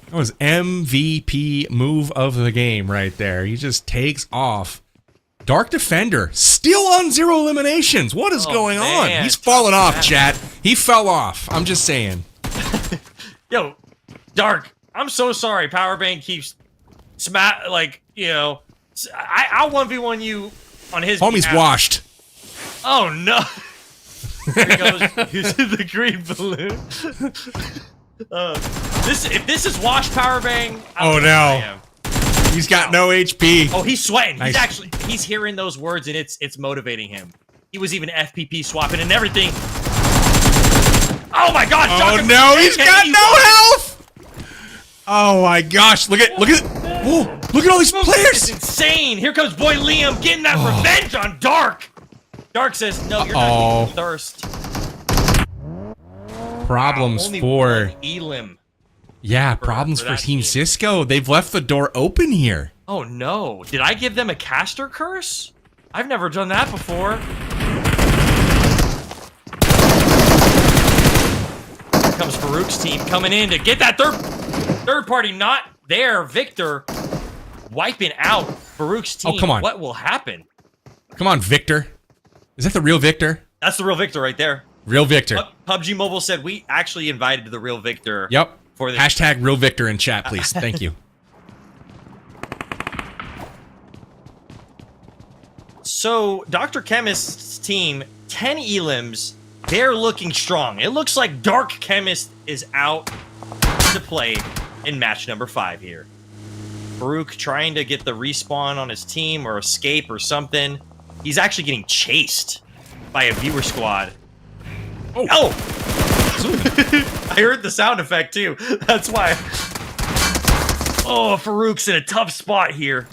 Speaker 1: That was MVP move of the game right there. He just takes off. Dark Defender, still on 0 eliminations. What is going on? He's fallen off, chat. He fell off. I'm just saying.
Speaker 2: Yo, Dark, I'm so sorry. Powerbank keeps like, you know, I'll 1v1 you on his
Speaker 1: Homie's
Speaker 2: behalf.
Speaker 1: washed.
Speaker 2: Oh, no. Here he goes using the green balloon. If this is wash Powerbang,
Speaker 1: Oh, no. He's got no HP.
Speaker 2: Oh, he's sweating.
Speaker 1: Nice.
Speaker 2: He's hearing those words and it's motivating him. He was even FPP swapping and everything. Oh my God!
Speaker 1: Oh no, he's got no health. Oh my gosh! Look at look at all these
Speaker 2: It's
Speaker 1: players.
Speaker 2: insane. Here comes boy Liam getting that revenge on Dark. Dark says, "No, you're not getting thirst."
Speaker 1: Problems
Speaker 2: only
Speaker 1: for
Speaker 2: one elim.
Speaker 1: Yeah, problems for Team Cisco. They've left the door open here.
Speaker 2: Oh no! Did I give them a caster curse? I've never done that before. Here comes Farouk's team coming in to get that third party not there. Victor wiping out Farouk's team.
Speaker 1: Oh, come on.
Speaker 2: What will happen?
Speaker 1: Come on, Victor. Is that the real Victor?
Speaker 2: That's the real Victor right there.
Speaker 1: Real Victor.
Speaker 2: PUBG Mobile said we actually invited the real Victor.
Speaker 1: Yep.
Speaker 2: For this.
Speaker 1: Hashtag real Victor in chat, please. Thank you.
Speaker 2: So, Dr. Chemist's team, 10 elims, they're looking strong. It looks like Dark Chemist is out to play in match number 5 here. Farouk trying to get the respawn on his team or escape or something. He's actually getting chased by a viewer squad. Oh! I heard the sound effect too. That's why. Oh, Farouk's in a tough spot here.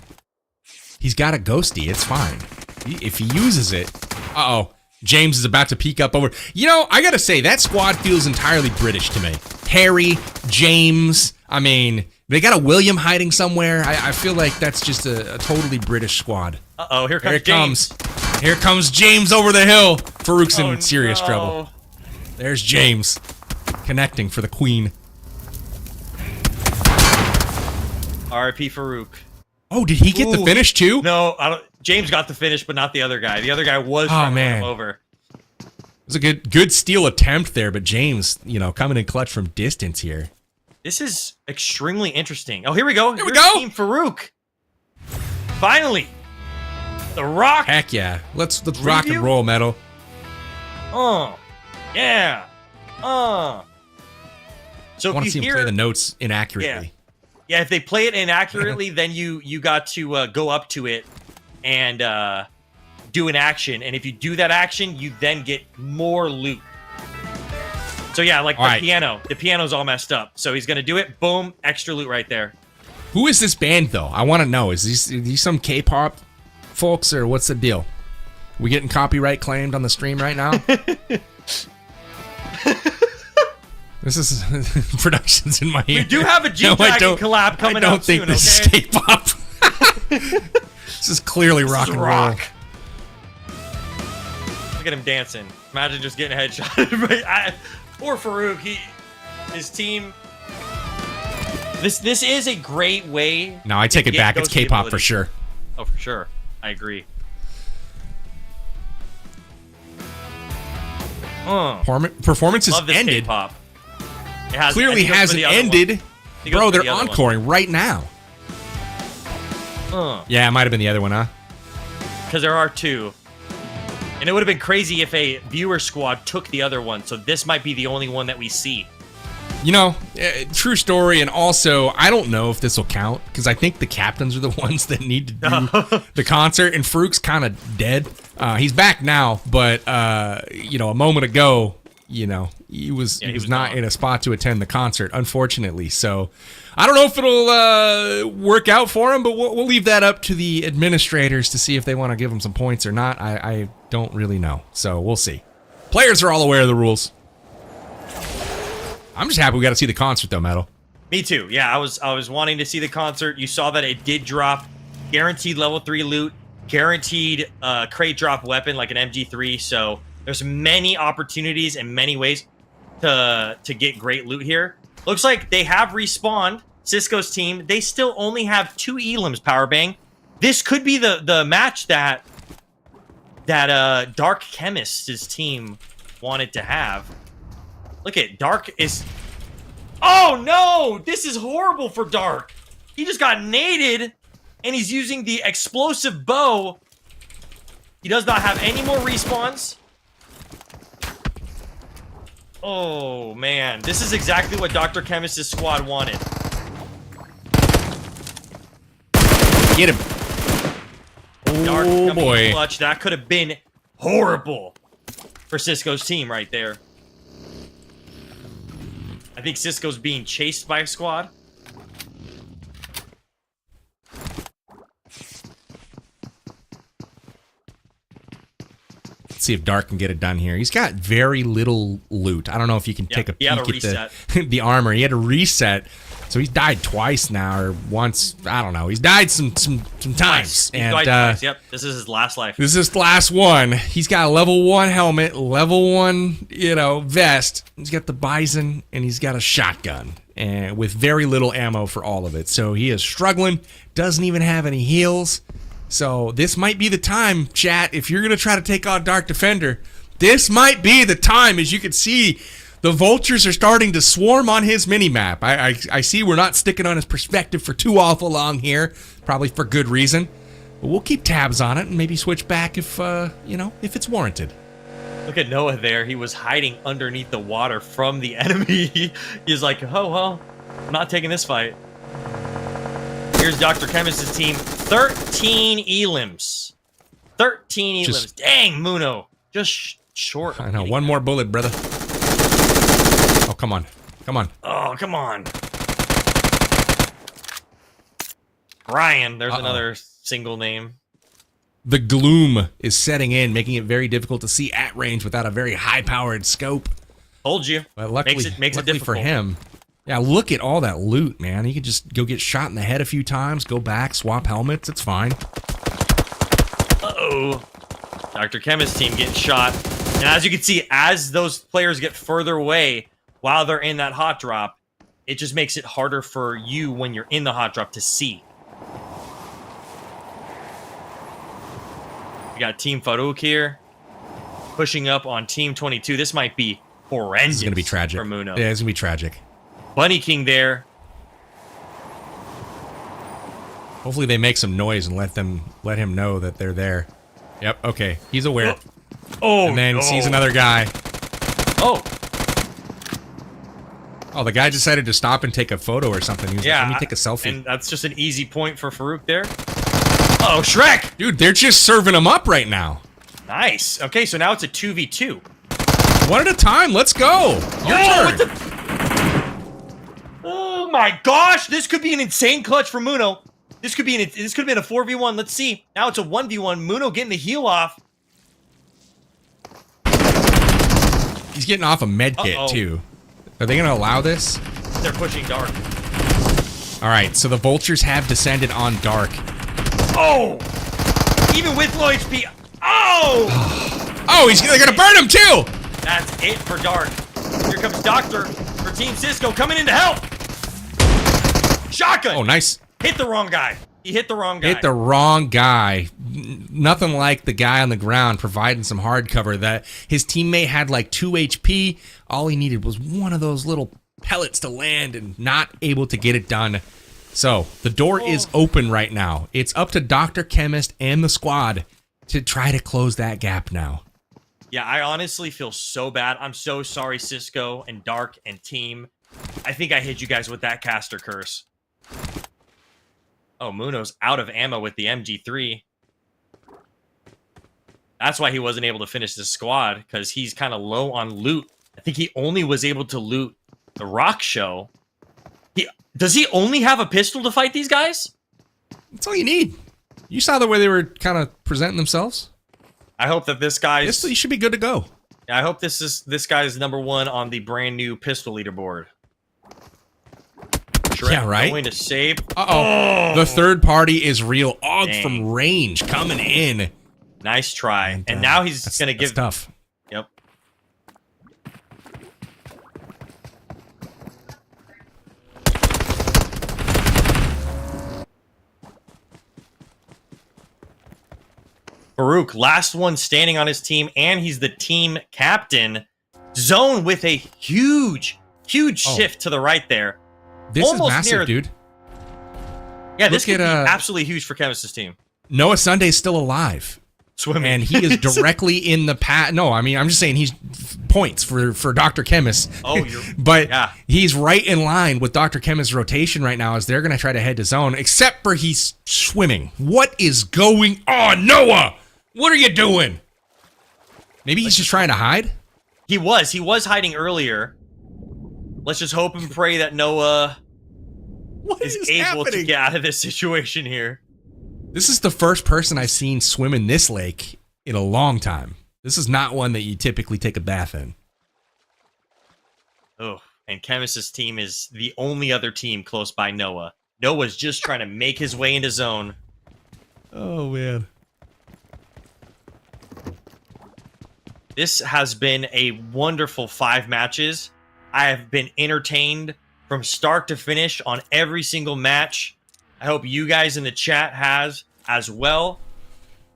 Speaker 1: He's got a ghosty. It's fine. If he uses it... Uh-oh. James is about to peek up over. You know, I gotta say, that squad feels entirely British to me. Harry, James, I mean, they got a William hiding somewhere. I feel like that's just a totally British squad.
Speaker 2: Uh-oh, here
Speaker 1: Here
Speaker 2: comes
Speaker 1: it
Speaker 2: James.
Speaker 1: comes. Here comes James over the hill. Farouk's in serious trouble. There's James. Connecting for the queen.
Speaker 2: R.I.P. Farouk.
Speaker 1: Oh, did he get the finish too?
Speaker 2: No, I don't. James got the finish, but not the other guy. The other guy was trying to run him over.
Speaker 1: It was a good steal attempt there, but James, you know, coming in clutch from distance here.
Speaker 2: This is extremely interesting. Oh, here we go.
Speaker 1: Here we go.
Speaker 2: Team Farouk. Finally, the Rock.
Speaker 1: Heck yeah! Let's rock and roll, Metal.
Speaker 2: Yeah. So
Speaker 1: I want to
Speaker 2: if
Speaker 1: see
Speaker 2: you
Speaker 1: him
Speaker 2: hear
Speaker 1: play the notes inaccurately.
Speaker 2: Yeah, if they play it inaccurately, then you got to go up to it and do an action. And if you do that action, you then get more loot. So yeah, like piano. The piano's all messed up. So he's going to do it. Boom. Extra loot right there.
Speaker 1: Who is this band, though? I want to know. Is these some K-pop folks, or what's the deal? We getting copyright claimed on the stream right now? This is productions in my ear.
Speaker 2: We do have a G-Dragon collab coming
Speaker 1: out
Speaker 2: soon,
Speaker 1: I don't think this is K-pop. This is clearly rock and roll.
Speaker 2: Look at him dancing. Imagine just getting a headshot. Poor Farouk. His team. This is a great way.
Speaker 1: No, I take it back. It's K-pop for sure.
Speaker 2: Oh, for sure. I agree.
Speaker 1: Performance has
Speaker 2: Love this
Speaker 1: ended.
Speaker 2: K-pop.
Speaker 1: Clearly hasn't ended. Bro, they're encoring right now. Yeah, it might have been the other one, huh?
Speaker 2: Because there are two. And it would have been crazy if a viewer squad took the other one. So this might be the only one that we see.
Speaker 1: You know, true story, and also, I don't know if this will count, because I think the captains are the ones that need to do the concert, and Farouk's kind of dead. He's back now, but, you know, a moment ago, you know, he was not in a spot to attend the concert, unfortunately. So, I don't know if it'll work out for him, but we'll leave that up to the administrators to see if they want to give him some points or not. I don't really know, so we'll see. Players are all aware of the rules. I'm just happy we got to see the concert, though, Metal.
Speaker 2: Me too. Yeah, I was wanting to see the concert. You saw that it did drop guaranteed level 3 loot, guaranteed crate drop weapon like an MG3. So there's many opportunities and many ways to get great loot here. Looks like they have respawned. Cisco's team. They still only have 2 elims, Powerbang. This could be the match that Dark Chemist's team wanted to have. Look at Dark is... Oh, no! This is horrible for Dark. He just got naded, and he's using the explosive bow. He does not have any more respawns. Oh, man. This is exactly what Dr. Chemist's squad wanted.
Speaker 1: Get him.
Speaker 2: Dark
Speaker 1: Oh, boy.
Speaker 2: Clutch. That could have been horrible for Cisco's team right there. I think Cisco's being chased by a squad.
Speaker 1: Let's see if Dark can get it done here. He's got very little loot. I don't know if you can take a peek at the armor. He had to reset. So he's died twice now, or once. I don't know. He's died some times.
Speaker 2: He's died twice. Yep. This is his last life.
Speaker 1: This is his last one. He's got a level 1 helmet, level 1, vest. He's got the bison, and he's got a shotgun, and with very little ammo for all of it. So he is struggling. Doesn't even have any heals. So this might be the time, chat. If you're gonna try to take on Dark Defender, this might be the time. As you can see, the vultures are starting to swarm on his mini-map. I see we're not sticking on his perspective for too awful long here, probably for good reason. But we'll keep tabs on it and maybe switch back if if it's warranted.
Speaker 2: Look at Noah there. He was hiding underneath the water from the enemy. He's like, oh, well, I'm not taking this fight. Here's Dr. Chemist's team. 13 elims. 13 elims. Dang, Muno. Just short.
Speaker 1: I know. One more bullet, brother. Oh, come on. Come on.
Speaker 2: Oh, come on. Ryan. There's another single name.
Speaker 1: The gloom is setting in, making it very difficult to see at range without a very high-powered scope.
Speaker 2: Told you.
Speaker 1: But luckily,
Speaker 2: makes it difficult
Speaker 1: for him. Yeah, look at all that loot, man. He could just go get shot in the head a few times, go back, swap helmets. It's fine.
Speaker 2: Uh-oh. Dr. Chemist's team getting shot. And as you can see, as those players get further away while they're in that hot drop, it just makes it harder for you when you're in the hot drop to see. We got Team Farouk here, pushing up on Team 22. This might be horrendous.
Speaker 1: This is going to be tragic.
Speaker 2: For Muno.
Speaker 1: Yeah, it's going to be tragic.
Speaker 2: Bunny King there.
Speaker 1: Hopefully they make some noise and let him know that they're there. Yep, okay. He's aware.
Speaker 2: Oh,
Speaker 1: and then
Speaker 2: no.
Speaker 1: sees another guy.
Speaker 2: Oh.
Speaker 1: Oh, the guy decided to stop and take a photo or something. He was like, let me take a selfie.
Speaker 2: And that's just an easy point for Farouk there. Oh, Shrek!
Speaker 1: Dude, they're just serving him up right now.
Speaker 2: Nice. Okay, so now it's a 2v2.
Speaker 1: One at a time. Let's go. Your turn.
Speaker 2: Oh my gosh, this could be an insane clutch for Muno. This could have been a 4v1. Let's see. Now it's a 1v1. Muno getting the heal off.
Speaker 1: He's getting off a med kit too. Are they going to allow this?
Speaker 2: They're pushing dark.
Speaker 1: All right, so the vultures have descended on dark.
Speaker 2: Oh! Even with low HP. Oh!
Speaker 1: Oh, they're going to burn him too.
Speaker 2: That's it for dark. Here comes Doctor for Team Cisco coming in to help. Shotgun.
Speaker 1: Oh, nice.
Speaker 2: Hit the wrong guy. He hit the wrong guy.
Speaker 1: Hit the wrong guy. Nothing like the guy on the ground providing some hard cover. That his teammate had like 2 HP. All he needed was one of those little pellets to land and not able to get it done. So the door is open right now. It's up to Dr. Chemist and the squad to try to close that gap now.
Speaker 2: Yeah, I honestly feel so bad. I'm so sorry, Cisco and Dark and team. I think I hit you guys with that caster curse. Oh, Muno's out of ammo with the MG3. That's why he wasn't able to finish the squad, because he's kind of low on loot. I think he only was able to loot the rock show. Does he only have a pistol to fight these guys?
Speaker 1: That's all you need. You saw the way they were kind of presenting themselves.
Speaker 2: I hope that this guy's...
Speaker 1: You should be good to go.
Speaker 2: I hope this guy's #1 on the brand new pistol leaderboard. Shrek
Speaker 1: yeah, right?
Speaker 2: Going to save.
Speaker 1: Uh-oh. The third party is real. Og from range coming in.
Speaker 2: Nice try. And now he's going to give...
Speaker 1: That's tough.
Speaker 2: Yep. Farouk, last one standing on his team, and he's the team captain. Zone with a huge shift to the right there.
Speaker 1: This is massive, dude.
Speaker 2: Yeah, this could be absolutely huge for Chemist's team.
Speaker 1: Noah Sunday's still alive.
Speaker 2: Swimming.
Speaker 1: And he is directly in the path. No, I mean, I'm just saying he's points for Dr. Chemist.
Speaker 2: Oh,
Speaker 1: but he's right in line with Dr. Chemist's rotation right now as they're going to try to head to zone, except for he's swimming. What is going on, Noah? What are you doing? Maybe he's just trying to hide?
Speaker 2: He was hiding earlier. Let's just hope and pray that Noah is able to get out of this situation here.
Speaker 1: This is the first person I've seen swim in this lake in a long time. This is not one that you typically take a bath in.
Speaker 2: Oh, and Chemist's team is the only other team close by Noah. Noah's just trying to make his way into zone.
Speaker 1: Oh, man.
Speaker 2: This has been a wonderful 5 matches. I have been entertained from start to finish on every single match. I hope you guys in the chat has as well.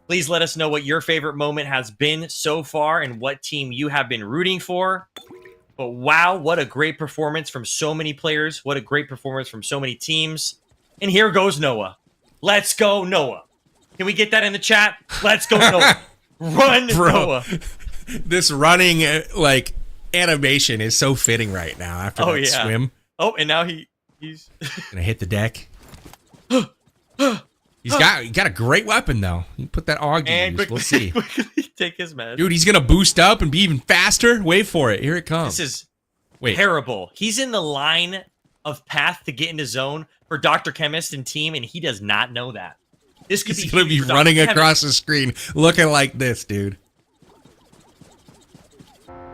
Speaker 2: Please let us know what your favorite moment has been so far and what team you have been rooting for. But wow, what a great performance from so many players. What a great performance from so many teams. And here goes Noah. Let's go, Noah. Can we get that in the chat? Let's go, Noah. Run, Noah.
Speaker 1: This running, like, animation is so fitting right now after that swim.
Speaker 2: Oh, and now he's
Speaker 1: gonna hit the deck. He's got a great weapon though. You put that AUG in use. We'll see.
Speaker 2: Quickly take his meds.
Speaker 1: Dude, he's gonna boost up and be even faster. Wait for it. Here it comes.
Speaker 2: This is terrible. He's in the line of path to get into zone for Dr. Chemist and team, and he does not know that. This could
Speaker 1: He's going to be running across the screen looking like this, dude.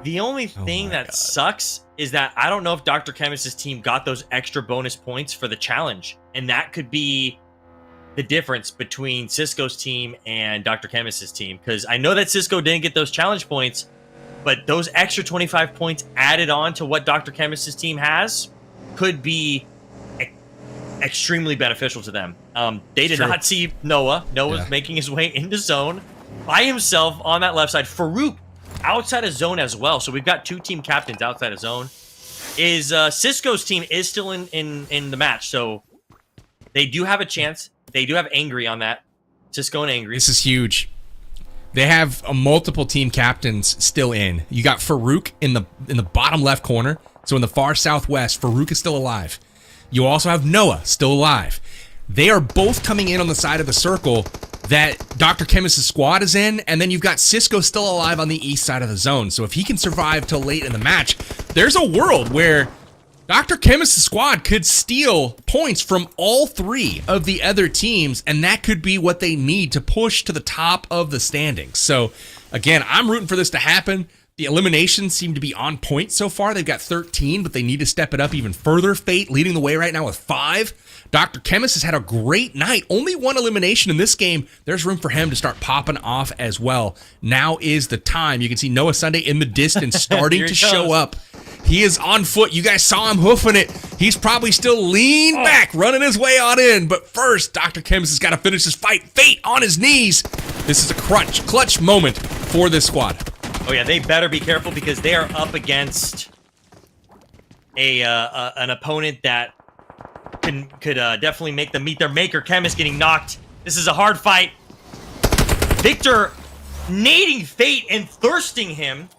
Speaker 2: The only thing that sucks is that I don't know if Dr. Chemist's team got those extra bonus points for the challenge. And that could be the difference between Cisco's team and Dr. Chemist's team. Because I know that Cisco didn't get those challenge points, but those extra 25 points added on to what Dr. Chemist's team has could be extremely beneficial to them. They did not see Noah. Noah's making his way into zone by himself on that left side. Farouk outside of zone as well. So we've got 2 team captains outside of zone. Is Cisco's team is still in the match, so they do have a chance. They do have Angry on that. Cisco and Angry.
Speaker 1: This is huge. They have multiple team captains still in. You got Farouk in the bottom left corner. So in the far southwest, Farouk is still alive. You also have Noah still alive. They are both coming in on the side of the circle that Dr. Chemist's squad is in, and then you've got Cisco still alive on the east side of the zone. So if he can survive till late in the match, there's a world where Dr. Chemist's squad could steal points from all 3 of the other teams, and that could be what they need to push to the top of the standings. So again, I'm rooting for this to happen. The eliminations seem to be on point so far. They've got 13, but they need to step it up even further. Fate leading the way right now with 5. Dr. Chemist has had a great night. Only 1 elimination in this game. There's room for him to start popping off as well. Now is the time. You can see Noah Sunday in the distance starting to show up. He is on foot. You guys saw him hoofing it. He's probably still lean back, running his way on in. But first, Dr. Chemist has got to finish his fight. Fate on his knees. This is a clutch moment for this squad.
Speaker 2: Oh yeah, they better be careful because they are up against an opponent that could definitely make them meet their maker. Chemist getting knocked. This is a hard fight. Victor nading Fate and thirsting him.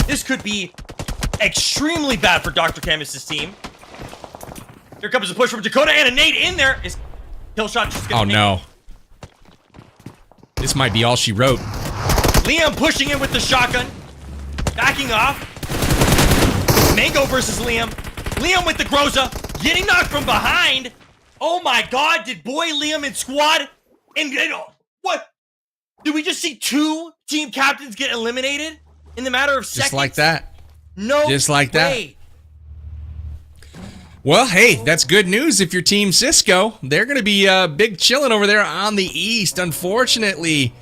Speaker 2: This could be extremely bad for Dr. Chemist's team. Here comes a push from Dakota and a nade in there. Is Killshot just gonna
Speaker 1: no. This might be all she wrote.
Speaker 2: Liam pushing in with the shotgun. Backing off. Mango versus Liam. Liam with the Groza. Getting knocked from behind. Oh my god, did boy Liam and squad... And what? Did we just see 2 team captains get eliminated in the matter of seconds?
Speaker 1: Just like that.
Speaker 2: No
Speaker 1: Just like
Speaker 2: way.
Speaker 1: that. Well, hey, that's good news if you're Team Cisco. They're going to be big chilling over there on the east. Unfortunately,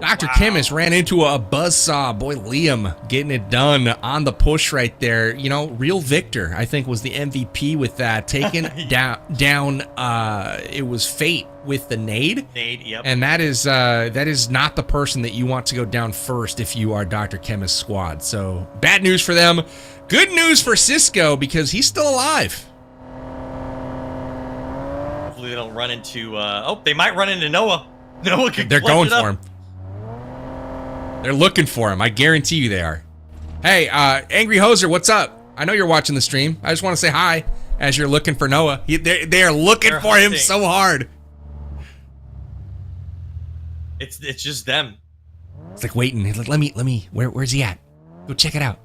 Speaker 1: Dr. Chemist ran into a buzzsaw. Boy, Liam getting it done on the push right there. You know, real Victor, I think, was the MVP with that. Taken down, it was Fate with the nade.
Speaker 2: Nade, yep.
Speaker 1: And that is not the person that you want to go down first if you are Dr. Chemist's squad. So, bad news for them. Good news for Cisco because he's still alive.
Speaker 2: Hopefully they don't run into... they might run into Noah. Noah could
Speaker 1: They're going for him. They're looking for him. I guarantee you they are. Hey, Angry Hoser, what's up? I know you're watching the stream. I just want to say hi as you're looking for Noah. They are looking for him so hard.
Speaker 2: It's just them.
Speaker 1: It's like waiting. He's like, let me. Where's he at? Go check it out.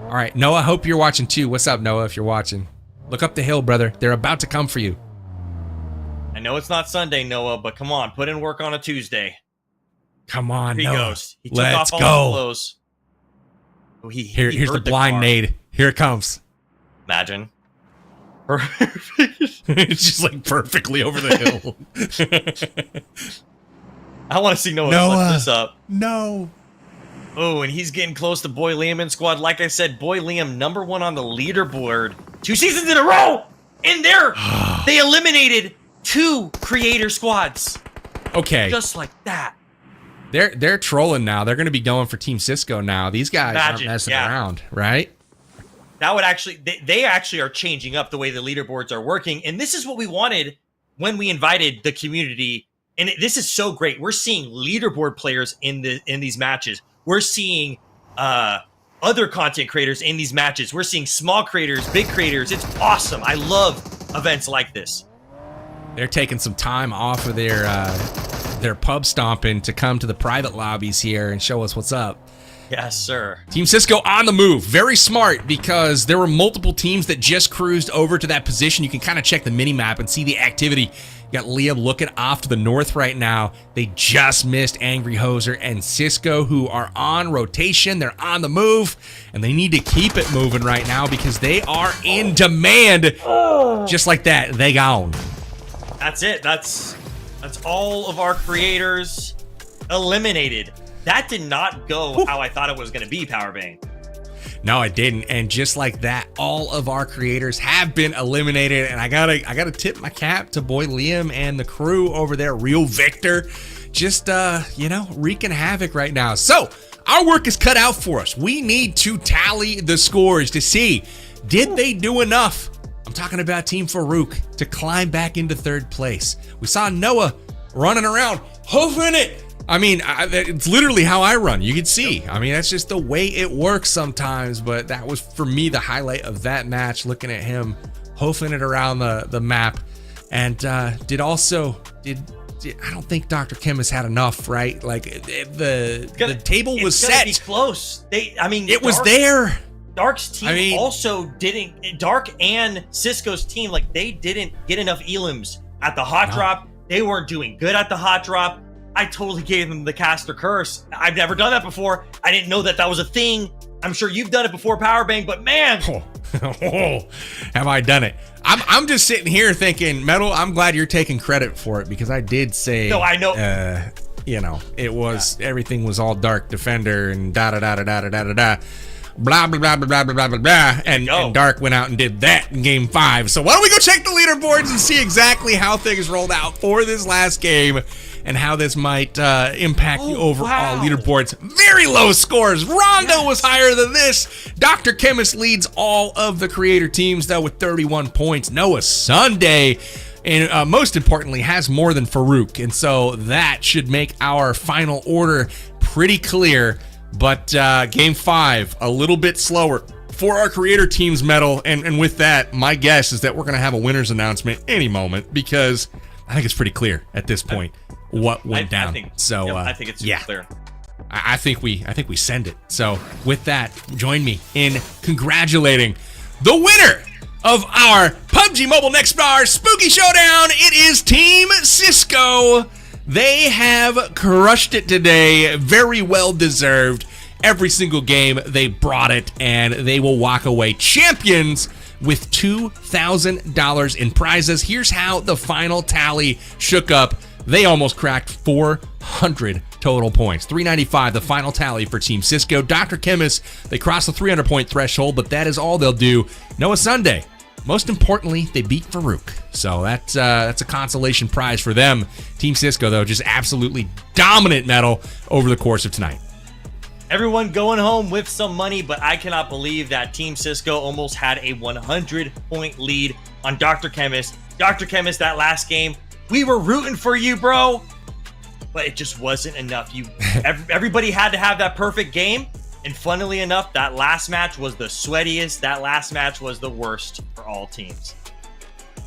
Speaker 1: All right, Noah. Hope you're watching too. What's up, Noah? If you're watching, look up the hill, brother. They're about to come for you.
Speaker 2: I know it's not Sunday, Noah, but come on, put in work on a Tuesday.
Speaker 1: Come on,
Speaker 2: Here he
Speaker 1: Noah.
Speaker 2: goes. He took
Speaker 1: Let's
Speaker 2: off all
Speaker 1: go.
Speaker 2: the blows. Oh,
Speaker 1: Here's the blind nade. Here it comes.
Speaker 2: Imagine.
Speaker 1: It's just like perfectly over the hill.
Speaker 2: I want to see Noah flip this up.
Speaker 1: No.
Speaker 2: Oh, and he's getting close to Boy Liam and squad. Like I said, Boy Liam, #1 on the leaderboard. 2 seasons in a row! And they eliminated 2 creator squads.
Speaker 1: Okay.
Speaker 2: Just like that.
Speaker 1: They're trolling now. They're going to be going for Team Cisco now. These guys aren't messing around, right?
Speaker 2: That would actually... They actually are changing up the way the leaderboards are working. And this is what we wanted when we invited the community. And this is so great. We're seeing leaderboard players in these matches. We're seeing other content creators in these matches. We're seeing small creators, big creators. It's awesome. I love events like this.
Speaker 1: They're taking some time off of their pub stomping to come to the private lobbies here and show us what's up.
Speaker 2: Yes, sir.
Speaker 1: Team Cisco on the move. Very smart, because there were multiple teams that just cruised over to that position. You can kind of check the mini-map and see the activity. You got Liam looking off to the north right now. They just missed Angry Hoser and Cisco, who are on rotation. They're on the move, and they need to keep it moving right now because they are in demand. Just like that, they gone.
Speaker 2: That's it. That's all of our creators eliminated. That did not go how I thought it was going to be, Powerbang.
Speaker 1: No, it didn't. And just like that, all of our creators have been eliminated. And I gotta tip my cap to boy Liam and the crew over there. Real Victor, just wreaking havoc right now. So our work is cut out for us. We need to tally the scores to see, did they do enough? I'm talking about Team Farouk to climb back into third place. We saw Noah running around, hoofing it. I mean, it's literally how I run. You can see. I mean, that's just the way it works sometimes. But that was, for me, the highlight of that match, looking at him hoofing it around the map. And I don't think Dr. Kim has had enough, right? Like, the table was set.
Speaker 2: It's gonna be close.
Speaker 1: It was there.
Speaker 2: Dark's team also didn't. Dark and Cisco's team, like, they didn't get enough elims at the hot drop. They weren't doing good at the hot drop. I totally gave them the caster curse. I've never done that before. I didn't know that was a thing. I'm sure you've done it before, Powerbang, but man.
Speaker 1: Have I done it? I'm just sitting here thinking, Metal, I'm glad you're taking credit for it, because I did say,
Speaker 2: no, I know.
Speaker 1: It was, everything was all Dark Defender and da-da-da-da-da-da-da-da. Blah, blah, blah, blah, blah, blah, blah, blah. And Dark went out and did that in game 5. So why don't we go check the leaderboards and see exactly how things rolled out for this last game and how this might impact the overall leaderboards. Very low scores. Rondo was higher than this. Dr. Chemist leads all of the creator teams, though, with 31 points. Noah Sunday, and most importantly, has more than Farouk. And so that should make our final order pretty clear. But game 5, a little bit slower for our creator team's medal. And with that, my guess is that we're going to have a winner's announcement any moment, because I think it's pretty clear at this point what went down.
Speaker 2: I think it's super clear.
Speaker 1: I think we send it. So with that, join me in congratulating the winner of our PUBG Mobile Next Star Spooky Showdown. It is Team Cisco. They have crushed it today. Very well deserved. Every single game, they brought it, and they will walk away champions with $2,000 in prizes. Here's how the final tally shook up. They almost cracked 400 total points. 395, the final tally for Team Cisco. Dr. Chemist, they crossed the 300-point threshold, but that is all they'll do. Noah Sunday, most importantly, they beat Farouk. So that's a consolation prize for them. Team Cisco, though, just absolutely dominant medal over the course of tonight.
Speaker 2: Everyone going home with some money, but I cannot believe that Team Cisco almost had a 100-point lead on Dr. Chemist. Dr. Chemist, that last game, we were rooting for you, bro, but it just wasn't enough. Everybody had to have that perfect game. And funnily enough, that last match was the sweatiest. That last match was the worst for all teams.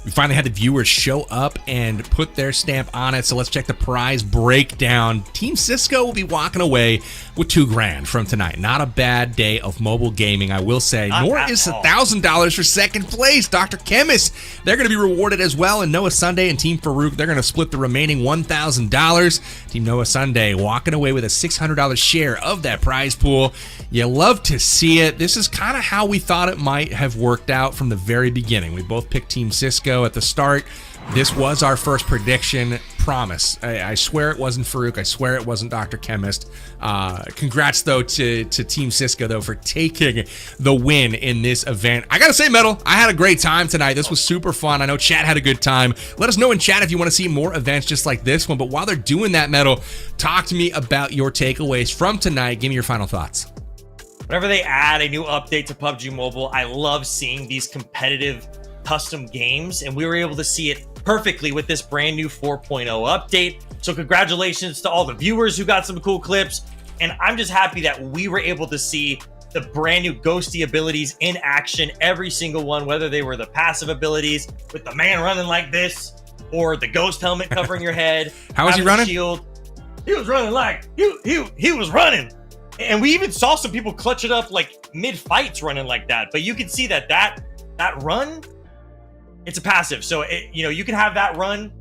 Speaker 1: We finally had the viewers show up and put their stamp on it. So let's check the prize breakdown. Team Cisco will be walking away with $2,000 from tonight. Not a bad day of mobile gaming, I will say. Nor is $1,000 for second place. Dr. Chemist, they're going to be rewarded as well. And Noah Sunday and Team Farouk, they're going to split the remaining $1,000. Team Noah Sunday walking away with a $600 share of that prize pool. You love to see it. This is kind of how we thought it might have worked out from the very beginning. We both picked Team Cisco at the start. This was our first prediction. Promise. I swear it wasn't Farouk. I swear it wasn't Dr. Chemist. Congrats, though, to Team Cisco, though, for taking the win in this event. I gotta say, Metal, I had a great time tonight. This was super fun. I know chat had a good time. Let us know in chat if you want to see more events just like this one. But while they're doing that, Metal, talk to me about your takeaways from tonight. Give me your final thoughts.
Speaker 2: Whenever they add a new update to PUBG Mobile, I love seeing these competitive custom games, and we were able to see it perfectly with this brand new 4.0 update. So congratulations to all the viewers who got some cool clips, and I'm just happy that we were able to see the brand new ghosty abilities in action, every single one, whether they were the passive abilities with the man running like this or the ghost helmet covering your head.
Speaker 1: How was he running?
Speaker 2: Shield. He was running like he was running. And we even saw some people clutch it up like mid-fights running like that. But you can see that run, it's a passive. So, you can have that run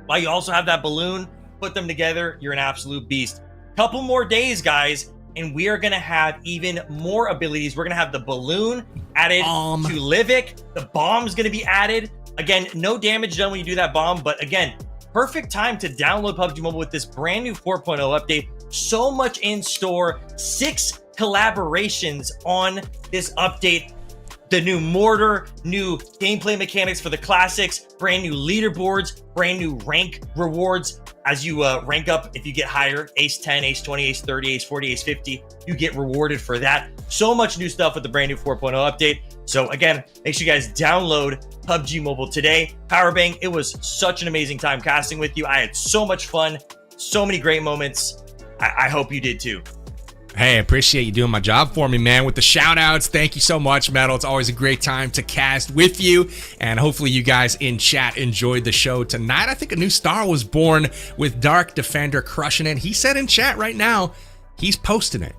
Speaker 2: while you also have that balloon. Put them together, you're an absolute beast. Couple more days, guys, and we are going to have even more abilities. We're going to have the balloon added to Livik. The bomb's going to be added. Again, no damage done when you do that bomb. But again, perfect time to download PUBG Mobile with this brand new 4.0 update. So much in store. 6 collaborations on this update. The new mortar, new gameplay mechanics for the classics, brand new leaderboards, brand new rank rewards. As you rank up, if you get higher, Ace 10, Ace 20, Ace 30, Ace 40, Ace 50, you get rewarded for that. So much new stuff with the brand new 4.0 update. So again, make sure you guys download PUBG Mobile today. Powerbang, it was such an amazing time casting with you. I had so much fun, so many great moments. I hope you did too.
Speaker 1: Hey, I appreciate you doing my job for me, man, with the shout outs. Thank you so much, Metal. It's always a great time to cast with you. And hopefully you guys in chat enjoyed the show tonight. I think a new star was born with Dark Defender crushing it. He said in chat right now, he's posting it,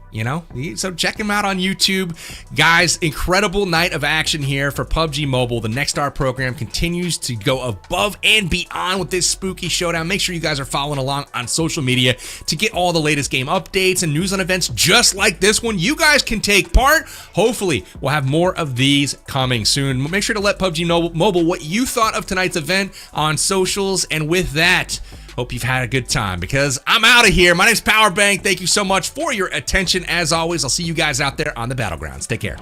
Speaker 1: so check him out on YouTube. Guys, incredible night of action here for PUBG Mobile. The Next Star program continues to go above and beyond with this spooky showdown. Make sure you guys are following along on social media to get all the latest game updates and news on events just like this one. You guys can take part. Hopefully we'll have more of these coming soon. Make sure to let PUBG Mobile what you thought of tonight's event on socials. And with that, hope you've had a good time, because I'm out of here. My name's Powerbank. Thank you so much for your attention. As always, I'll see you guys out there on the Battlegrounds. Take care.